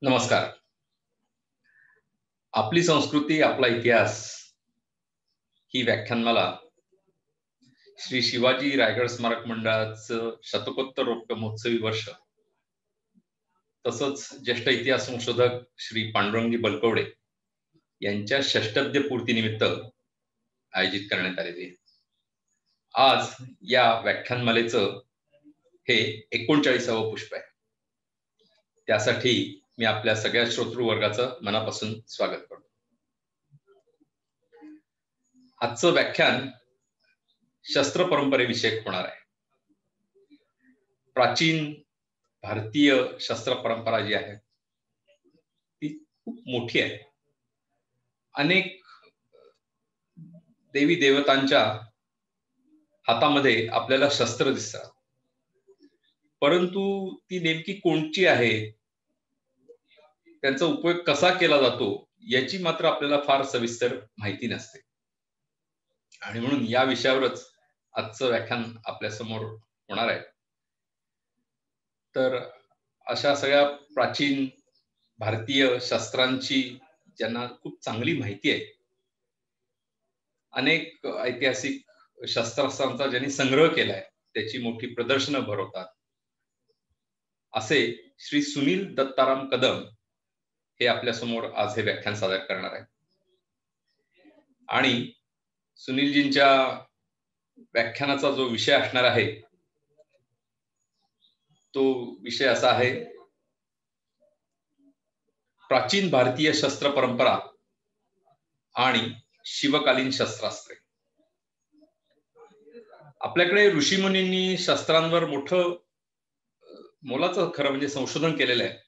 नमस्कार. आपली संस्कृती आपला इतिहास ही व्याख्यानमाला श्री शिवाजी रायगड स्मारक मंडळाचं शतकोत्तर रौप्य महोत्सवी वर्ष तसंच ज्येष्ठ इतिहास संशोधक श्री पांडुरंगी बलकवडे यांच्या षष्टब्दी पूर्तीनिमित्त आयोजित करण्यात आलेली आहे. आज या व्याख्यानमालेचं हे 39वे पुष्प आहे. त्यासाठी मी आपल्या सगळ्या श्रोतृ वर्गाचं मनापासून स्वागत करतो. आजचं व्याख्यान शस्त्र परंपरेविषयक होणार आहे. प्राचीन भारतीय शस्त्र परंपरा जी आहे ती खूप मोठी आहे. अनेक देवी देवतांच्या हातामध्ये आपल्याला शस्त्र दिसतात, परंतु ती नेमकी कोणची आहे, त्यांचा उपयोग कसा केला जातो याची मात्र आपल्याला फार सविस्तर माहिती नसते. आणि म्हणून या विषयावरच आजचं व्याख्यान आपल्या समोर होणार आहे. तर अशा सगळ्या प्राचीन भारतीय शस्त्रांची ज्यांना खूप चांगली माहिती आहे, अनेक ऐतिहासिक शस्त्रास्त्रांचा ज्यांनी संग्रह केलाय, त्याची मोठी प्रदर्शनं भरवतात, असे श्री सुनील दत्ताराम कदम हे आपल्या समोर आज हे व्याख्यान सादर करणार आहे. आणि सुनीलजींच्या व्याख्यानाचा जो विषय असणार आहे तो विषय असा आहे, प्राचीन भारतीय शस्त्र परंपरा आणि शिवकालीन शस्त्रास्त्रे. आपल्याकडे ऋषीमुनींनी शस्त्रांवर मोठं मोलाचं खरं म्हणजे संशोधन केलेलं आहे.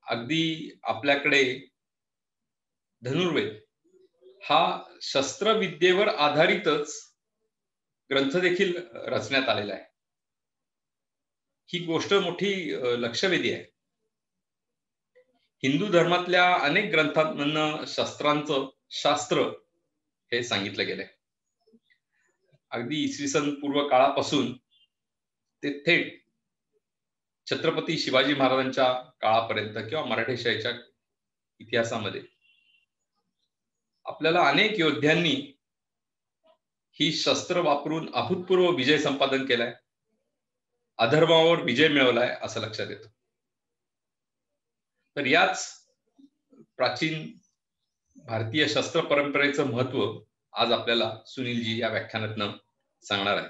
अगदी आपल्याकडे धनुर्वेद हा शस्त्रविद्येवर आधारितच ग्रंथ देखील रचण्यात आलेला आहे. ही गोष्ट मोठी लक्षवेधी आहे. हिंदू धर्मातल्या अनेक ग्रंथांमधनं शस्त्रांचं शास्त्र हे सांगितलं गेलंय. अगदी इसवी सन पूर्व काळापासून ते थेट छत्रपती शिवाजी महाराजांच्या काळापर्यंत किंवा मराठेशाहीच्या इतिहासामध्ये आपल्याला अनेक योद्ध्यांनी ही शस्त्र वापरून अभूतपूर्व विजय संपादन केलाय, अधर्मावर विजय मिळवलाय असं लक्षात येतं. तर याच प्राचीन भारतीय शस्त्र परंपरेचं महत्व आज आपल्याला सुनीलजी या व्याख्यानातनं सांगणार आहे.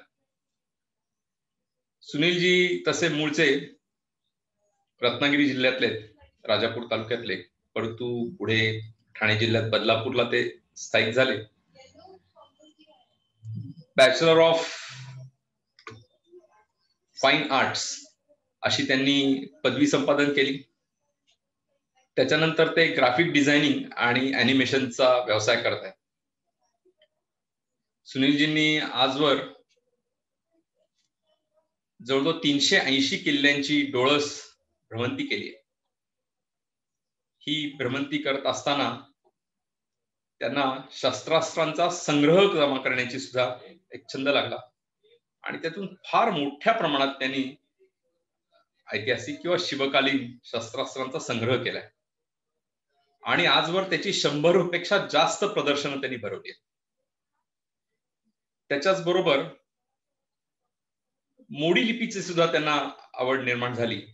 सुनीलजी तसे मूळचे रत्नागिरी जिल्ह्यातले, राजापूर तालुक्यातले, परंतु पुढे ठाणे जिल्ह्यात बदलापूरला ते स्थायिक झाले. बॅचलर ऑफ फाईन आर्ट्स अशी त्यांनी पदवी संपादन केली. त्याच्यानंतर ते ग्राफिक डिझायनिंग आणि ॲनिमेशनचा व्यवसाय करत आहेत. सुनीलजींनी आजवर जवळजवळ 380 किल्ल्यांची डोळस भ्रमंती केली आहे. ही भ्रमंती करत असताना त्यांना शस्त्रास्त्रांचा संग्रह जमा करण्याची सुद्धा एक छंद लागला आणि त्यातून फार मोठ्या प्रमाणात त्यांनी ऐतिहासिक किंवा शिवकालीन शस्त्रास्त्रांचा संग्रह केलाय. आणि आजवर त्याची 100 पेक्षा जास्त प्रदर्शनं त्यांनी भरवली. त्याच्याच बरोबर मोडी लिपीची सुद्धा त्यांना आवड निर्माण झाली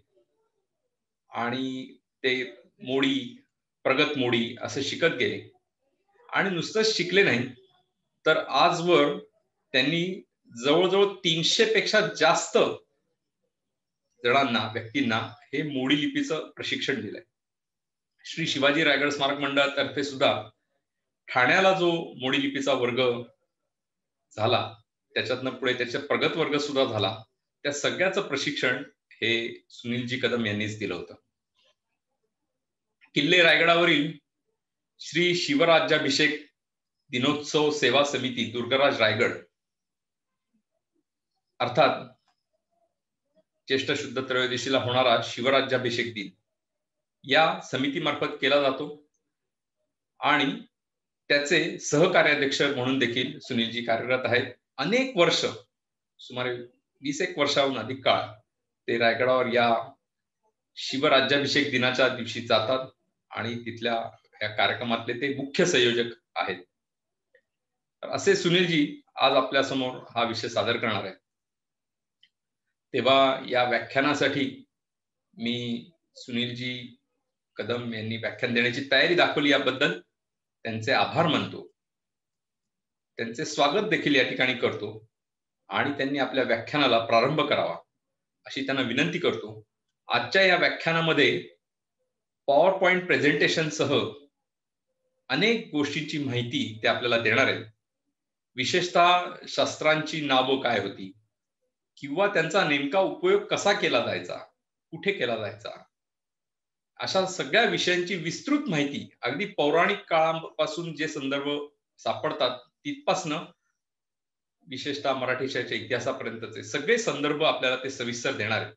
आणि ते मोडी, प्रगत मोडी असं शिकत गेले. आणि नुसतंच शिकले नाही तर आजवर त्यांनी जवळजवळ 300 पेक्षा जास्त जणांना, व्यक्तींना हे मोडी लिपीचं प्रशिक्षण दिलंय. श्री शिवाजी रायगड स्मारक मंडळातर्फे सुद्धा ठाण्याला जो मोडी लिपीचा वर्ग झाला, त्याच्यातनं पुढे त्याचे प्रगत वर्ग सुद्धा झाला, त्या सगळ्याचं प्रशिक्षण हे सुनीलजी कदम यांनीच दिलं होतं. किल्ले रायगडावरील श्री शिवराज्याभिषेक दिनोत्सव सेवा समिती दुर्गराज रायगड अर्थात ज्येष्ठ शुद्ध त्रयोदशीला होणारा शिवराज्याभिषेक दिन या समितीमार्फत केला जातो आणि त्याचे सहकार्याध्यक्ष म्हणून देखील सुनीलजी कार्यरत आहेत. अनेक वर्ष, सुमारे 20 वर्षाहून अधिक काळ ते रायगडावर या शिवराज्याभिषेक दिनाच्या दिवशी जातात आणि तिथल्या या कार्यक्रमातले ते मुख्य संयोजक आहेत. असे सुनीलजी आज आपल्या समोर हा विषय सादर करणार आहेत. तेव्हा या व्याख्यानासाठी मी सुनीलजी कदम यांनी व्याख्यान देण्याची तयारी दाखवली याबद्दल त्यांचे आभार मानतो. त्यांचे स्वागत देखील या ठिकाणी करतो आणि त्यांनी आपल्या व्याख्यानाला प्रारंभ करावा अशी त्यांना विनंती करतो. आजच्या या व्याख्यानामध्ये पॉवर पॉइंट प्रेझेंटेशन सह अनेक गोष्टींची माहिती ते आपल्याला देणार आहेत. विशेषतः शस्त्रांची नावं काय होती किंवा त्यांचा नेमका उपयोग कसा केला जायचा, कुठे केला जायचा, अशा सगळ्या विषयांची विस्तृत माहिती अगदी पौराणिक काळापासून जे संदर्भ सापडतात तिथपासनं विशेषतः मराठी शाळेच्या इतिहासापर्यंतचे सगळे संदर्भ आपल्याला ते सविस्तर देणार आहेत.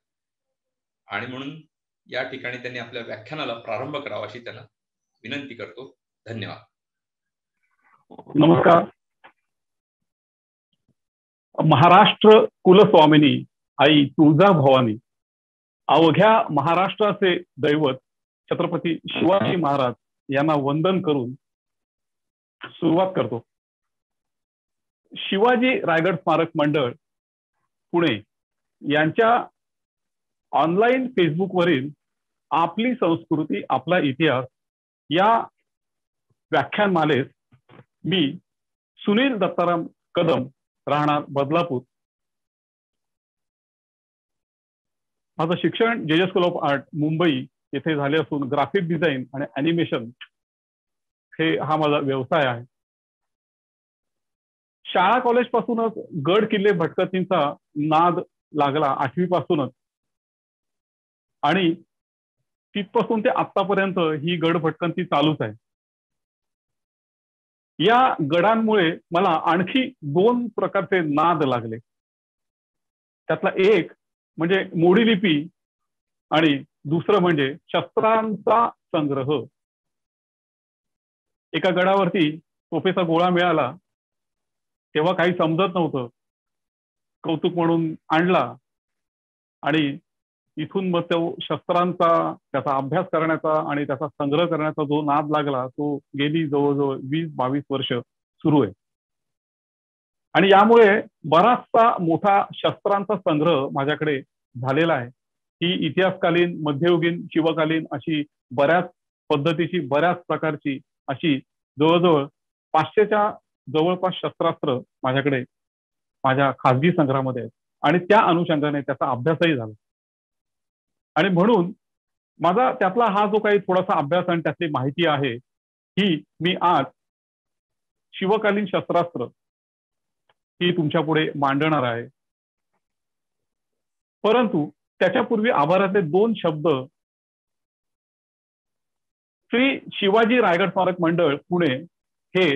आणि म्हणून या ठिकाणी त्यांनी आपल्या व्याख्यानाला प्रारंभ करावा अशी त्यांना विनंती करतो. धन्यवाद. नमस्कार. महाराष्ट्र कुलस्वामिनी आई तुळजाभवानी, अवघ्या महाराष्ट्राचे दैवत छत्रपती शिवाजी महाराज यांना वंदन करून सुरुवात करतो. शिवाजी रायगड स्मारक मंडळ पुणे यांच्या ऑनलाईन फेसबुकवरील आपली संस्कृती आपला इतिहास या व्याख्यानमालेत मी सुनील दत्ताराम कदम, राहणार बदलापूर. माझं शिक्षण जे स्कूल ऑफ आर्ट मुंबई येथे झाले असून ग्राफिक डिझाईन आणि ॲनिमेशन हा माझा व्यवसाय आहे. शाळा कॉलेज पासूनच गड किल्ले भटकंतींचा नाद लागला 8वी पासूनच, आणि तिथपासून ते आतापर्यंत ही गड भटकंती चालूच आहे. या गडांमुळे मला आणखी 2 प्रकारचे नाद लागले. त्यातला एक म्हणजे मोडी लिपी आणि दुसरं म्हणजे शस्त्रांचा संग्रह. एका गडावरती तोफेचा गोळा मिळाला तेव्हा काही समजत नव्हतं, कौतुक म्हणून आणला आणि इथून मग तो शस्त्रांचा त्याचा अभ्यास करण्याचा आणि त्याचा संग्रह करण्याचा जो नाद लागला तो गेली जवळजवळ 20-22 वर्ष सुरू आहे. आणि यामुळे बराचसा मोठा शस्त्रांचा संग्रह माझ्याकडे झालेला आहे. ही इतिहासकालीन, मध्ययुगीन, शिवकालीन अशी बऱ्याच पद्धतीची, बऱ्याच प्रकारची अशी जवळजवळ 500च्या जवळपास शस्त्रास्त्र माझ्याकडे माझ्या खाजगी संग्रहामध्ये आहेत आणि त्या अनुषंगाने त्याचा अभ्यासही झाला. आणि म्हणून माझा त्यातला हा जो काही थोडासा अभ्यास आणि त्यातली माहिती आहे ही मी आज शिवकालीन शस्त्रास्त्र ही तुमच्या पुढे मांडणार आहे. परंतु त्याच्यापूर्वी आभाराचे 2 शब्द श्री शिवाजी रायगड स्मारक मंडळ पुणे हे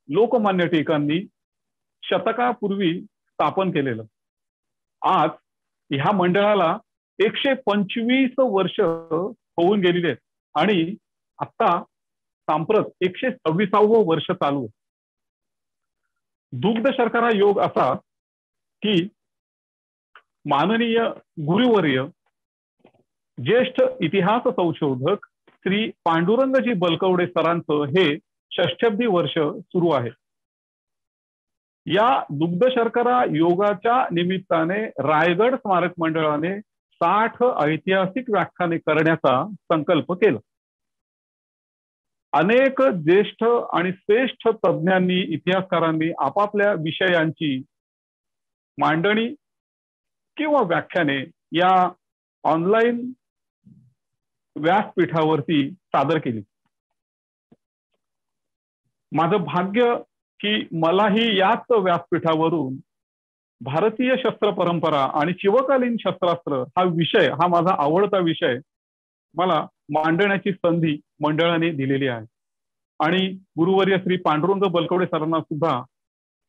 लोकमान्य टिळकांनी शतकापूर्वी स्थापन केलेलं. आज ह्या मंडळाला 125 वर्ष होऊन गेलेली आहेत आणि आता सांप्रत 126वं वर्ष चालू आहे. दुग्ध शर्करा योग असा की माननीय गुरुवर्य ज्येष्ठ इतिहास संशोधक श्री पांडुरंगजी बलकवडे सरांचं हे 6ष्ठ्यब्दी वर्ष सुरू आहे. या दुग्ध शर्करा योगाच्या निमित्ताने रायगड स्मारक मंडळाने 60 ऐतिहासिक व्याख्याने करण्याचा संकल्प केला. अनेक ज्येष्ठ आणि श्रेष्ठ तज्ञांनी, इतिहासकारांनी आपापल्या विषयांची मांडणी किंवा व्याख्याने या ऑनलाईन व्यासपीठावरती सादर केली. माझं भाग्य की मलाही याच व्यासपीठावरून भारतीय शस्त्र परंपरा आणि शिवकालीन शस्त्रास्त्र हा विषय, हा माझा आवडता विषय मला मांडण्याची संधी मंडळाने दिलेली आहे आणि गुरुवर्य श्री पांडुरंग बलकवडे सरांना सुद्धा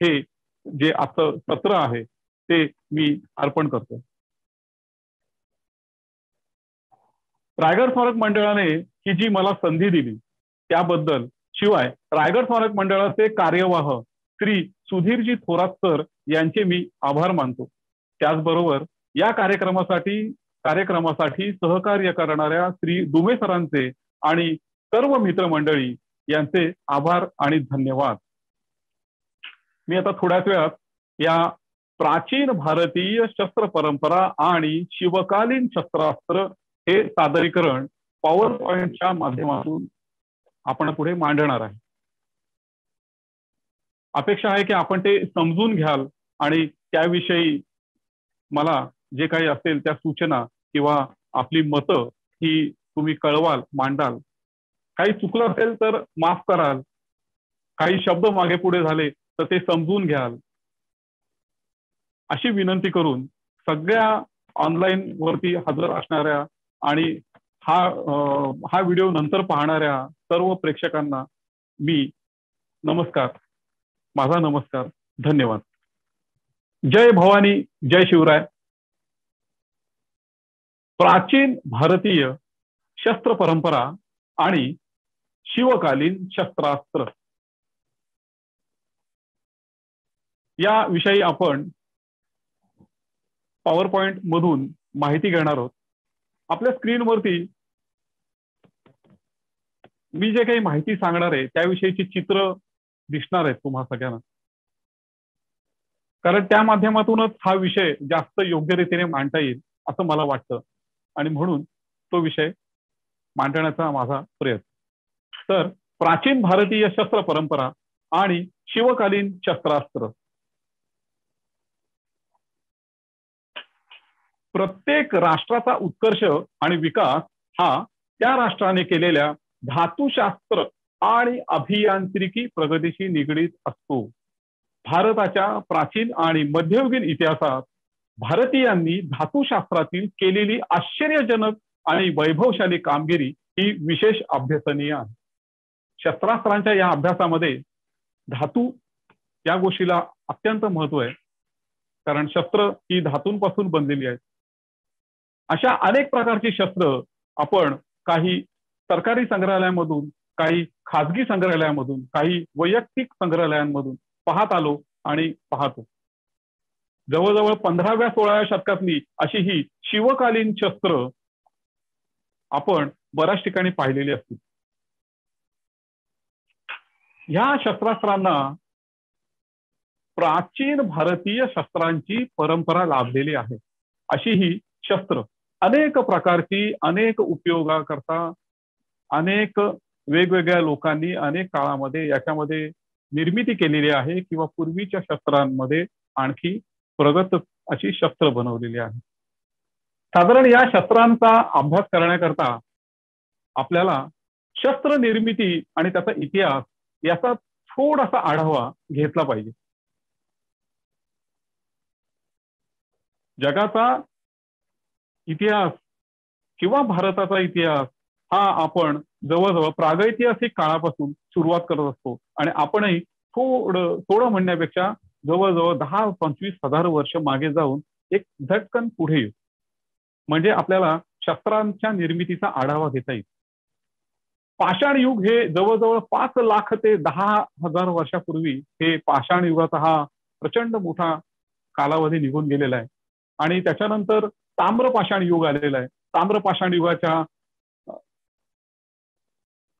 हे जे आजचं सत्र आहे ते मी अर्पण करतो. रायगड स्मारक मंडळाने ही जी मला संधी दिली त्याबद्दल, शिवाय रायगड स्मारक मंडळाचे कार्यवाह श्री सुधीरजी थोरात सर यांचे मी आभार मानतो. त्याचबरोबर या कार्यक्रमासाठी सहकार्य करणाऱ्या श्री दुमे सरांचे आणि सर्व मित्रमंडळी यांचे आभार आणि धन्यवाद. मी आता थोड्याच वेळात या प्राचीन भारतीय शस्त्र परंपरा आणि शिवकालीन शस्त्रास्त्र हे सादरीकरण पॉवर पॉइंटच्या माध्यमातून आपण पुढे मांडणार आहे. अपेक्षा आहे की आपण ते समजून घ्याल आणि त्याविषयी मला जे काही असेल त्या सूचना किंवा आपली मतं ही तुम्ही कळवाल, मांडाल. काही चुकलं असेल तर माफ कराल, काही शब्द मागे पुढे झाले तर ते समजून घ्याल, अशी विनंती करून सगळ्या ऑनलाईन वरती हजर असणाऱ्या आणि हा व्हिडिओ नंतर पाहणाऱ्या सर्व प्रेक्षकांना मी नमस्कार, माझा नमस्कार, धन्यवाद. जय भवानी, जय शिवराय. प्राचीन भारतीय शस्त्र परंपरा आणि शिवकालीन शस्त्रास्त्र या विषयी आपण पॉवर पॉइंट मधून माहिती घेणार आहोत. आपल्या स्क्रीनवरती मी जे काही माहिती सांगणार आहे त्याविषयीची चित्र दिसणार आहेत तुम्हा सगळ्यांना, कारण त्या माध्यमातूनच हा विषय जास्त योग्य रीतीने मांडता येईल असं मला वाटतं आणि म्हणून तो विषय मांडण्याचा माझा प्रयत्न. तर प्राचीन भारतीय शस्त्र परंपरा आणि शिवकालीन शस्त्रास्त्र. प्रत्येक राष्ट्राचा उत्कर्ष आणि विकास हा त्या राष्ट्राने केलेल्या धातुशास्त्र आणि अभियांत्रिकी प्रगतीशी निगडीत असतो. भारताच्या प्राचीन आणि मध्ययुगीन इतिहासात भारतीयांनी धातुशास्त्रातील केलेली आश्चर्यजनक आणि वैभवशाली कामगिरी ही विशेष अभ्यासनीय आहे. शस्त्रास्त्रांच्या या अभ्यासामध्ये धातू या गोष्टीला अत्यंत महत्व आहे, कारण शस्त्र ही धातूंपासून बनलेली आहेत. अशा अनेक प्रकारची शस्त्र आपण काही सरकारी संग्रहालयामधून, काही खाजगी संग्रहालयामधून, काही वैयक्तिक संग्रहालयांमधून पाहत आलो आणि पाहतो. जवळजवळ 15व्या-16व्या शतकातली अशी ही शिवकालीन शस्त्र आपण बऱ्याच ठिकाणी पाहिलेली असतील. ह्या शस्त्रास्त्रांना प्राचीन भारतीय शस्त्रांची परंपरा लाभलेली आहे. अशी ही शस्त्र अनेक प्रकारची, अनेक उपयोगाकरता, अनेक वेगवेगळ्या लोकांनी अनेक काळामध्ये याच्यामध्ये निर्मिती केलेली आहे किंवा पूर्वीच्या शस्त्रांमध्ये आणखी प्रगत अशी शस्त्र बनवलेली आहे. साधारण या शस्त्रांचा अभ्यास करण्याकरता आपल्याला शस्त्र निर्मिती आणि त्याचा इतिहास याचा थोडासा आढावा घेतला पाहिजे. जगाचा इतिहास किंवा भारताचा इतिहास हा आपण जवळजवळ प्रागैतिहासिक काळापासून सुरुवात करत असतो आणि आपणही थोडं म्हणण्यापेक्षा जवळजवळ 10-25 हजार वर्ष मागे जाऊन एक झटकन पुढे येऊ, म्हणजे आपल्याला शस्त्रांच्या निर्मितीचा आढावा घेता येईल. पाषाण युग हे जवळजवळ 5 लाख ते 10,000 वर्षापूर्वी हे पाषाण युगाचा हा प्रचंड मोठा कालावधी निघून गेलेला आहे आणि त्याच्यानंतर ताम्रपाषाण युग आलेला आहे. ताम्रपाषाण युगाच्या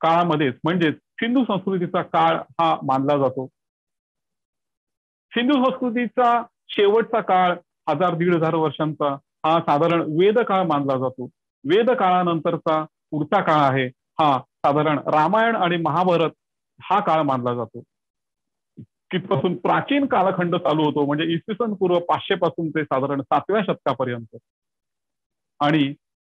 काळामध्येच म्हणजेच सिंधू संस्कृतीचा काळ हा मानला जातो. सिंधू संस्कृतीचा शेवटचा काळ 1000-1500 वर्षांचा हा साधारण वेद काळ मानला जातो. वेद काळानंतरचा पुढचा काळ आहे हा साधारण रामायण आणि महाभारत हा काळ मानला जातो. तिथपासून प्राचीन कालखंड चालू होतो, म्हणजे इसवी सन पूर्व 500 पासून ते साधारण 7व्या शतकापर्यंत आणि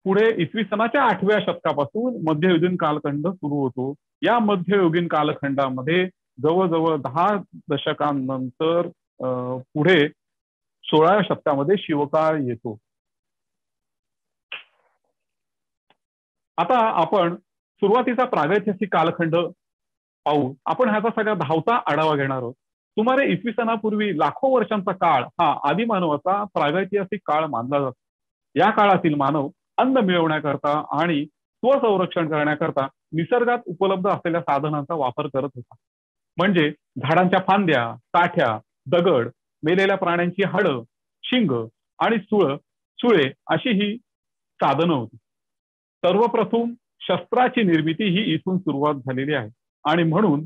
पुढे इसवी सनाच्या 8व्या शतकापासून मध्ययुगीन कालखंड सुरू होतो. या मध्ययुगीन कालखंडामध्ये जवळजवळ 10 दशकांनंतर पुढे 16व्या शतकामध्ये शिवकाळ येतो. आता आपण सुरुवातीचा प्रागैतिहासिक कालखंड पाहू. आपण ह्याचा सगळा धावता आढावा घेणार आहोत. सुमारे इसवी सनापूर्वी लाखो वर्षांचा काळ हा आदिमानवाचा प्रागैतिहासिक काळ मानला जातो. या काळातील मानव अन्न मिळवण्याकरता आणि स्वसंरक्षण करण्याकरता निसर्गात उपलब्ध असलेल्या साधनांचा वापर करत होता. म्हणजे झाडांच्या फांद्या, काठ्या, दगड, मेलेल्या प्राण्यांची हाडं, शिंग आणि सुळे अशी ही साधनं होती. सर्वप्रथम शस्त्राची निर्मिती ही इथून सुरुवात झालेली आहे आणि म्हणून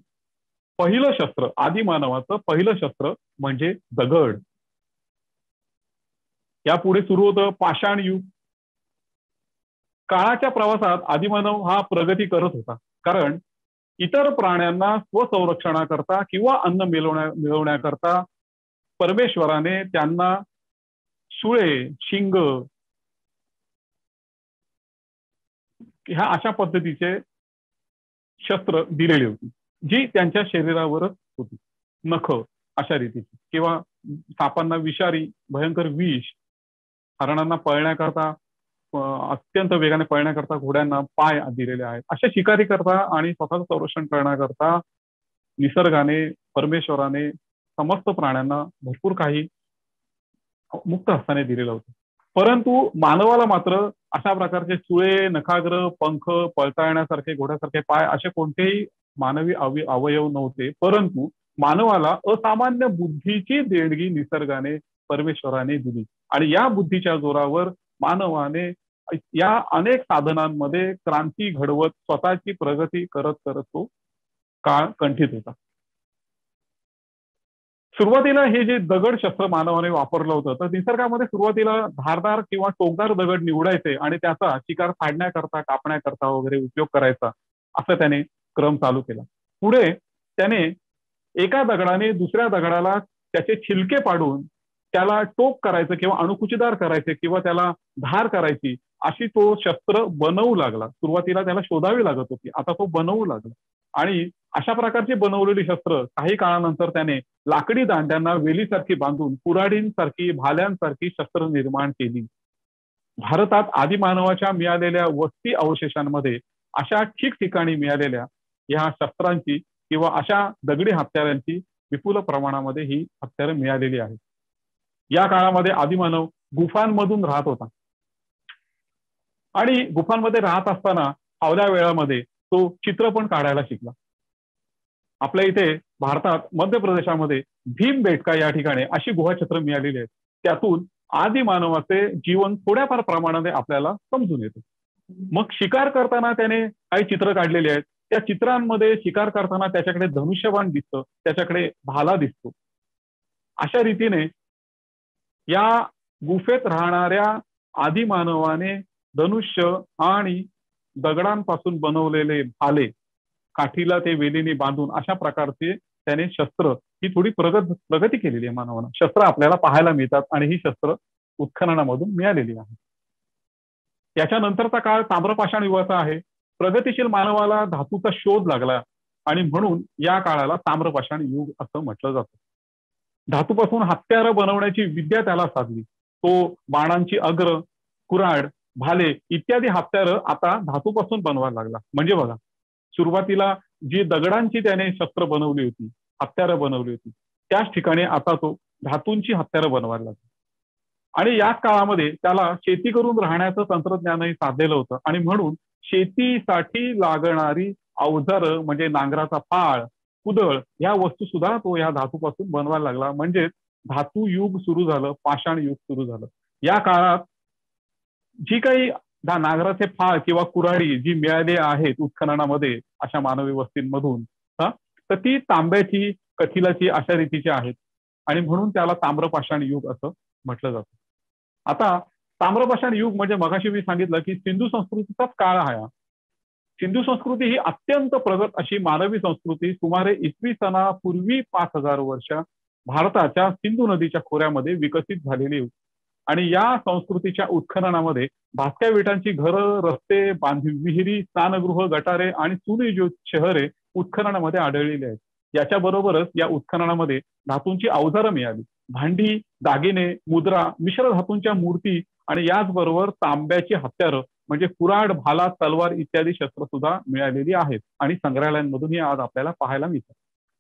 पहिलं शस्त्र, आदिमानवाचं पहिलं शस्त्र म्हणजे दगड. यापुढे सुरू होतं पाषाण युग. काळाच्या प्रवासात आदिमानव हा प्रगती करत होता, कारण इतर प्राण्यांना स्वसंरक्षणाकरता किंवा अन्न मिळवण्याकरता परमेश्वराने त्यांना सुळे, शिंग ह्या अशा पद्धतीचे शस्त्र दिलेली होती, जी त्यांच्या शरीरावरच होती. नख अशा रीतीची, किंवा सापांना विषारी भयंकर विष, हरणांना पळण्याकरता अत्यंत वेगाने पळण्याकरता घोड्यांना पाय दिलेले आहेत. अशा शिकारी करता आणि स्वतःचं संरक्षण करण्याकरता निसर्गाने, परमेश्वराने समस्त प्राण्यांना भरपूर काही मुक्त हस्ताने दिलेलं होतं. परंतु मानवाला मात्र अशा प्रकारचे सुळे, नखाग्र, पंख, पळता येण्यासारखे, घोड्यासारखे पाय असे कोणतेही मानवी अवयव नव्हते. परंतु मानवाला असामान्य बुद्धीची देणगी निसर्गाने, परमेश्वराने दिली आणि या बुद्धीच्या जोरावर मानवाने या अनेक साधनांमध्ये क्रांती घडवत स्वतःची प्रगती करत करत तो काळ कंठित होता. सुरुवातीला हे जे दगड शस्त्र मानवाने वापरलं होतं, तर निसर्गामध्ये सुरुवातीला धारदार किंवा टोकदार दगड निवडायचे आणि त्याचा शिकार फाडण्याकरता, कापण्याकरता वगैरे उपयोग करायचा, असं त्याने क्रम चालू केला. पुढे त्याने एका दगडाने दुसऱ्या दगडाला त्याचे छिलके पाडून त्याला टोक करायचं किंवा अणुकुचीदार करायचे किंवा त्याला धार करायची, अशी तो शस्त्र बनवू लागला. सुरुवातीला त्याला शोधावी लागत होती, आता तो बनवू लागला. आणि अशा प्रकारची बनवलेली शस्त्र काही काळानंतर त्याने लाकडी दांड्यांना वेलीसारखी बांधून कुऱ्हाडींसारखी, भाल्यांसारखी शस्त्र निर्माण केली. भारतात आदिमानवाच्या मिळालेल्या वस्ती अवशेषांमध्ये अशा ठिकठिकाणी मिळालेल्या या शस्त्रांची किंवा अशा दगडी हत्यारांची विपुल प्रमाणामध्ये ही हत्यारं मिळालेली आहेत. या काळामध्ये आदिमानव गुफांमधून राहत होता आणि गुफांमध्ये राहत असताना फावल्या वेळामध्ये तो चित्र पण काढायला शिकला. आपल्या इथे भारतात मध्य प्रदेशामध्ये भीमबेटका या ठिकाणी अशी गुहाचित्र मिळालेली आहेत. त्यातून आदिमानवाचे जीवन थोड्याफार प्रमाणाने आपल्याला समजून येतं. मग शिकार करताना त्याने काही चित्र काढलेली आहेत. त्या चित्रांमध्ये शिकार करताना त्याच्याकडे धनुष्यबाण दिसतं, त्याच्याकडे भाला दिसतो. अशा रीतीने या गुफेत राहणाऱ्या आदिमानवाने धनुष्य आणि दगडांपासून बनवलेले भाले, काठीला ते वेलीने बांधून अशा प्रकारचे त्याने शस्त्र, ही थोडी प्रगती केलेली आहे मानवानं. शस्त्र आपल्याला पाहायला मिळतात आणि ही शस्त्र उत्खननामधून मिळालेली आहे. याच्यानंतरचा काळ ताम्रपाषाण युगाचा आहे. प्रगतीशील मानवाला धातूचा शोध लागला आणि म्हणून या काळाला ताम्रपाषाण युग असं म्हटलं जातं. धातूपासून हत्यारं बनवण्याची विद्या त्याला साधली. तो बाणांची अग्र, कुऱ्हाड, भाले इत्यादी हत्यारं आता धातूपासून बनवायला लागला. म्हणजे बघा, सुरुवातीला जी दगडांची त्याने शस्त्र बनवली होती, हत्यारं बनवली होती, त्याच ठिकाणी आता तो धातूंची हत्यारं बनवायला लागला. आणि याच काळामध्ये त्याला शेती करून राहण्याचं तंत्रज्ञानही साधलेलं होतं आणि म्हणून शेतीसाठी लागणारी अवजारं म्हणजे नांगराचा फाळ, कुदळ ह्या वस्तू सुद्धा तो या धातूपासून बनवायला लागला. म्हणजे धातू युग सुरू झालं, पाषाण युग सुरू झालं. या काळात जी काही नांगराचे फाळ किंवा कुऱ्हाडी जी मिळाली आहेत उत्खननामध्ये अशा मानवी वस्तींमधून, तर ती तांब्याची, कथिलाची अशा रीतीची आहेत आणि म्हणून त्याला ताम्रपाषाण युग असं म्हटलं जातं. आता ताम्रपाषाण युग म्हणजे मगाशी मी सांगितलं की सिंधू संस्कृतीचाच काळ आहे. सिंधू संस्कृती ही अत्यंत प्रगत अशी मानवी संस्कृती सुमारे इसवी सनापूर्वी 5000 वर्ष भारताच्या सिंधू नदीच्या खोऱ्यामध्ये विकसित झालेली होती. आणि या संस्कृतीच्या उत्खननामध्ये भास्क्या विटांची घरं, रस्ते, विहिरी, स्नानगृह, गटारे आणि सुनियोजित शहरे उत्खननामध्ये आढळलेली आहेत. याच्याबरोबरच या उत्खननामध्ये धातूंची अवजारं मिळाली, भांडी, दागिने, मुद्रा, मिश्र धातूंच्या मूर्ती आणि याचबरोबर तांब्याची हत्यारं म्हणजे कुऱ्हाड, भाला, तलवार इत्यादी शस्त्र सुद्धा मिळालेली आहेत आणि संग्रहालयांमधून ही आज आपल्याला पाहायला मिळतात.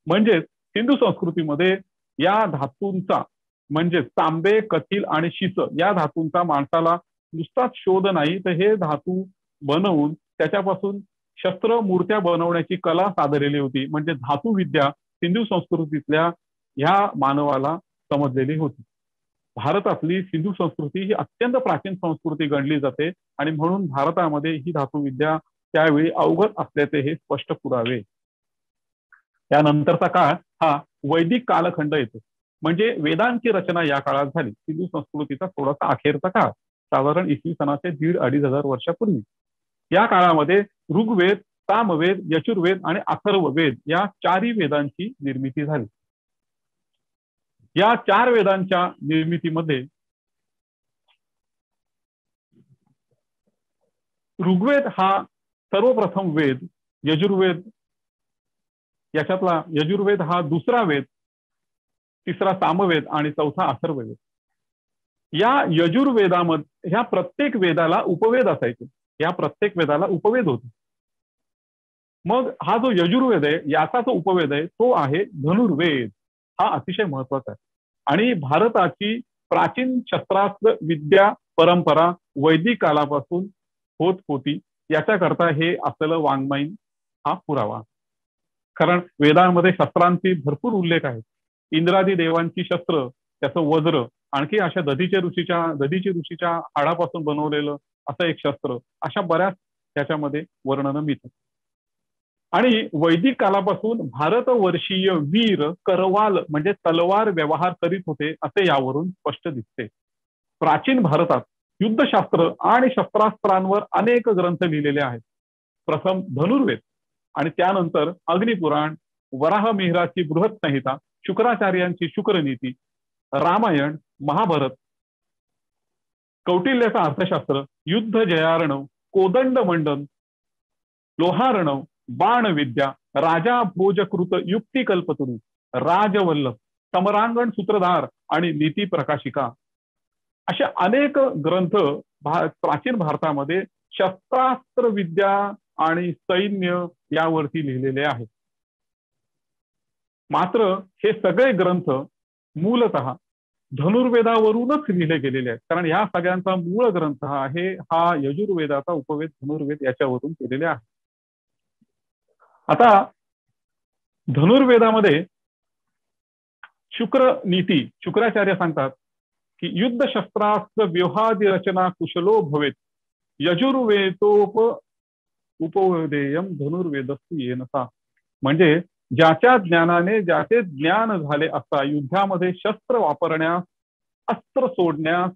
म्हणजेच हिंदू संस्कृतीमध्ये या धातूंचा म्हणजे तांबे, कथील आणि शिस या धातूंचा माणसाला नुसताच शोध नाही, तर हे धातू बनवून त्याच्यापासून शस्त्र मूर्त्या बनवण्याची कला साधलेली होती. म्हणजे धातू विद्या हिंदू संस्कृतीतल्या ह्या मानवाला समजलेली होती. भारतातली सिंधू संस्कृती ही अत्यंत प्राचीन संस्कृती गणली जाते आणि म्हणून भारतामध्ये ही धातुविद्या त्यावेळी अवगत असल्याचे हे स्पष्ट पुरावे. त्यानंतरचा काळ हा वैदिक कालखंड येतो. म्हणजे वेदांची रचना या काळात झाली. सिंधू संस्कृतीचा थोडासा अखेरचा काळ, साधारण इसवी सनाचे 1500-2500 वर्षापूर्वी. या काळामध्ये ऋग्वेद, सामवेद, यजुर्वेद आणि अथर्ववेद या चारही वेदांची निर्मिती झाली. या 4 वेदांच्या निर्मितीमध्ये ऋग्वेद हा सर्वप्रथम वेद, यजुर्वेद याच्यातला यजुर्वेद हा दुसरा वेद, तिसरा सामवेद आणि चौथा अथर्ववेद. या यजुर्वेदामध्ये ह्या प्रत्येक वेदाला उपवेद असायचे. या प्रत्येक वेदाला उपवेद होते. मग हा जो यजुर्वेद आहे याचा जो उपवेद आहे तो आहे धनुर्वेद. हा अतिशय महत्वाचा आहे. आणि भारताची प्राचीन शस्त्रास्त्र विद्या परंपरा वैदिक कालापासून होत होती याच्याकरता हे आपल्याला वाङ्मयीन हा पुरावा. कारण वेदांमध्ये शस्त्रांची भरपूर उल्लेख आहेत. इंद्रादी देवांची शस्त्र, त्याचं वज्र, आणखी अशा दधीची ऋषीच्या हाडापासून बनवलेलं असं एक शस्त्र, अशा बऱ्याच त्याच्यामध्ये वर्णनं मिळतात. आणि वैदिक कालापासून भारतवर्षीय वीर करवाल म्हणजे तलवार व्यवहार करीत होते असे यावरून स्पष्ट दिसते. प्राचीन भारतात युद्धशास्त्र आणि शस्त्रास्त्रांवर अनेक ग्रंथ लिहिलेले आहेत. प्रथम धनुर्वेद आणि त्यानंतर अग्निपुराण, वराह मिहिराची बृहत संहिता, शुक्राचार्यांची शुक्रनीती, रामायण, महाभारत, कौटिल्याचा अर्थशास्त्र, युद्ध जयार्णव, कोदंड मंडन, लोहार्णव, बाणविद्या, राजा भोजकृत युक्तिकल्पतरू, राजवल्लभ, समरांगण सूत्रधार आणि नीती प्रकाशिका अशा अनेक ग्रंथ प्राचीन भारतामध्ये शस्त्रास्त्र विद्या आणि सैन्य यावरती लिहिलेले आहेत. मात्र हे सगळे ग्रंथ मूलतः धनुर्वेदावरूनच लिहिले गेलेले आहेत. कारण या सगळ्यांचा मूळ ग्रंथ आहे हा यजुर्वेदाचा उपवेद धनुर्वेद याच्यावरून केलेले आहे. आता धनुर्वेदामध्ये शुक्र नीती, शुक्राचार्य सांगतात की युद्ध शस्त्रास्त्र व्यूहादी रचना कुशलो भवेत उपवेदेयम धनुर्वेदस्तु येनसा. म्हणजे ज्याच्या ज्ञानाने ज्याचे ज्ञान झाले असता युद्धामध्ये शस्त्र वापरण्यास, अस्त्र सोडण्यास,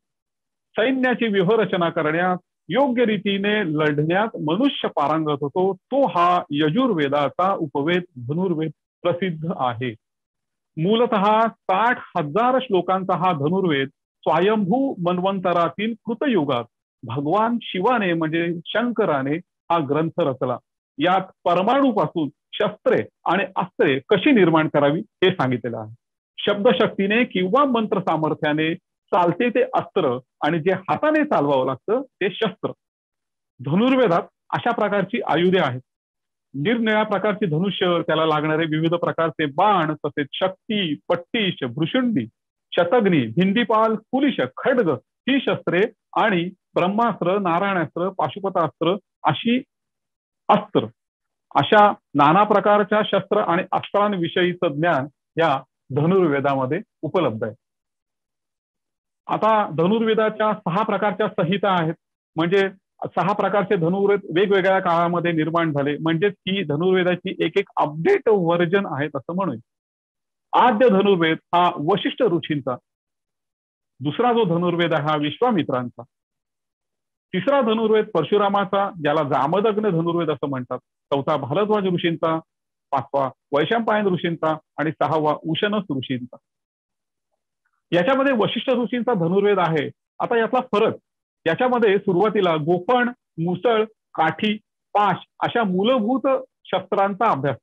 सैन्याची व्यूहरचना करण्यास, योग्य रीतीने लढण्यात मनुष्य पारंगत होतो, तो हा यजुर्वेदाचा उपवेद धनुर्वेद प्रसिद्ध आहे. मूलतः 60,000 श्लोकांचा हा धनुर्वेद स्वयंभू मन्वंतरातील कृतयुगात भगवान शिवाने म्हणजे शंकराने हा ग्रंथ रचला. यात परमाणूपासून शस्त्रे आणि अस्त्रे कशी निर्माण करावी हे सांगितलेलं आहे. शब्दशक्तीने किंवा मंत्र सामर्थ्याने चालते ते अस्त्र आणि जे हाताने चालवावं लागतं ते शस्त्र. धनुर्वेदात अशा प्रकारची आयुधे आहेत. निरनिळ्या प्रकारची धनुष्य, त्याला लागणारे विविध प्रकारचे बाण, तसेच शक्ती, पट्टीश, भृशुंडी, शतग्नी, भिंदीपाल, कुलिश, खड्ग ही शस्त्रे आणि ब्रह्मास्त्र, नारायणास्त्र, पाशुपतास्त्र अशी अस्त्र, अशा नाना प्रकारच्या शस्त्र आणि अस्त्रांविषयीचं ज्ञान या धनुर्वेदामध्ये उपलब्ध आहे. आता धनुर्वेदाच्या 6 प्रकारच्या संहिता आहेत. म्हणजे 6 प्रकारचे धनुर्वेद वेगवेगळ्या काळामध्ये निर्माण झाले. म्हणजेच की धनुर्वेदाची एक अपडेट व्हर्जन आहेत असं म्हणूया. आद्य धनुर्वेद हा वशिष्ठ ऋषींचा, दुसरा जो धनुर्वेद आहे हा विश्वामित्रांचा, तिसरा धनुर्वेद परशुरामाचा ज्याला जामदग्न धनुर्वेद असं म्हणतात, चौथा भारद्वाज ऋषींचा, 5वा वैशंपायन ऋषींचा आणि 6वा उशनस ऋषींचा. याच्यामध्ये वशिष्ठ ऋषींचा धनुर्वेद आहे. आता यातला फरक, याच्यामध्ये सुरुवातीला गोफण, मुसळ, काठी, पाश अशा मूलभूत शस्त्रांचा अभ्यास.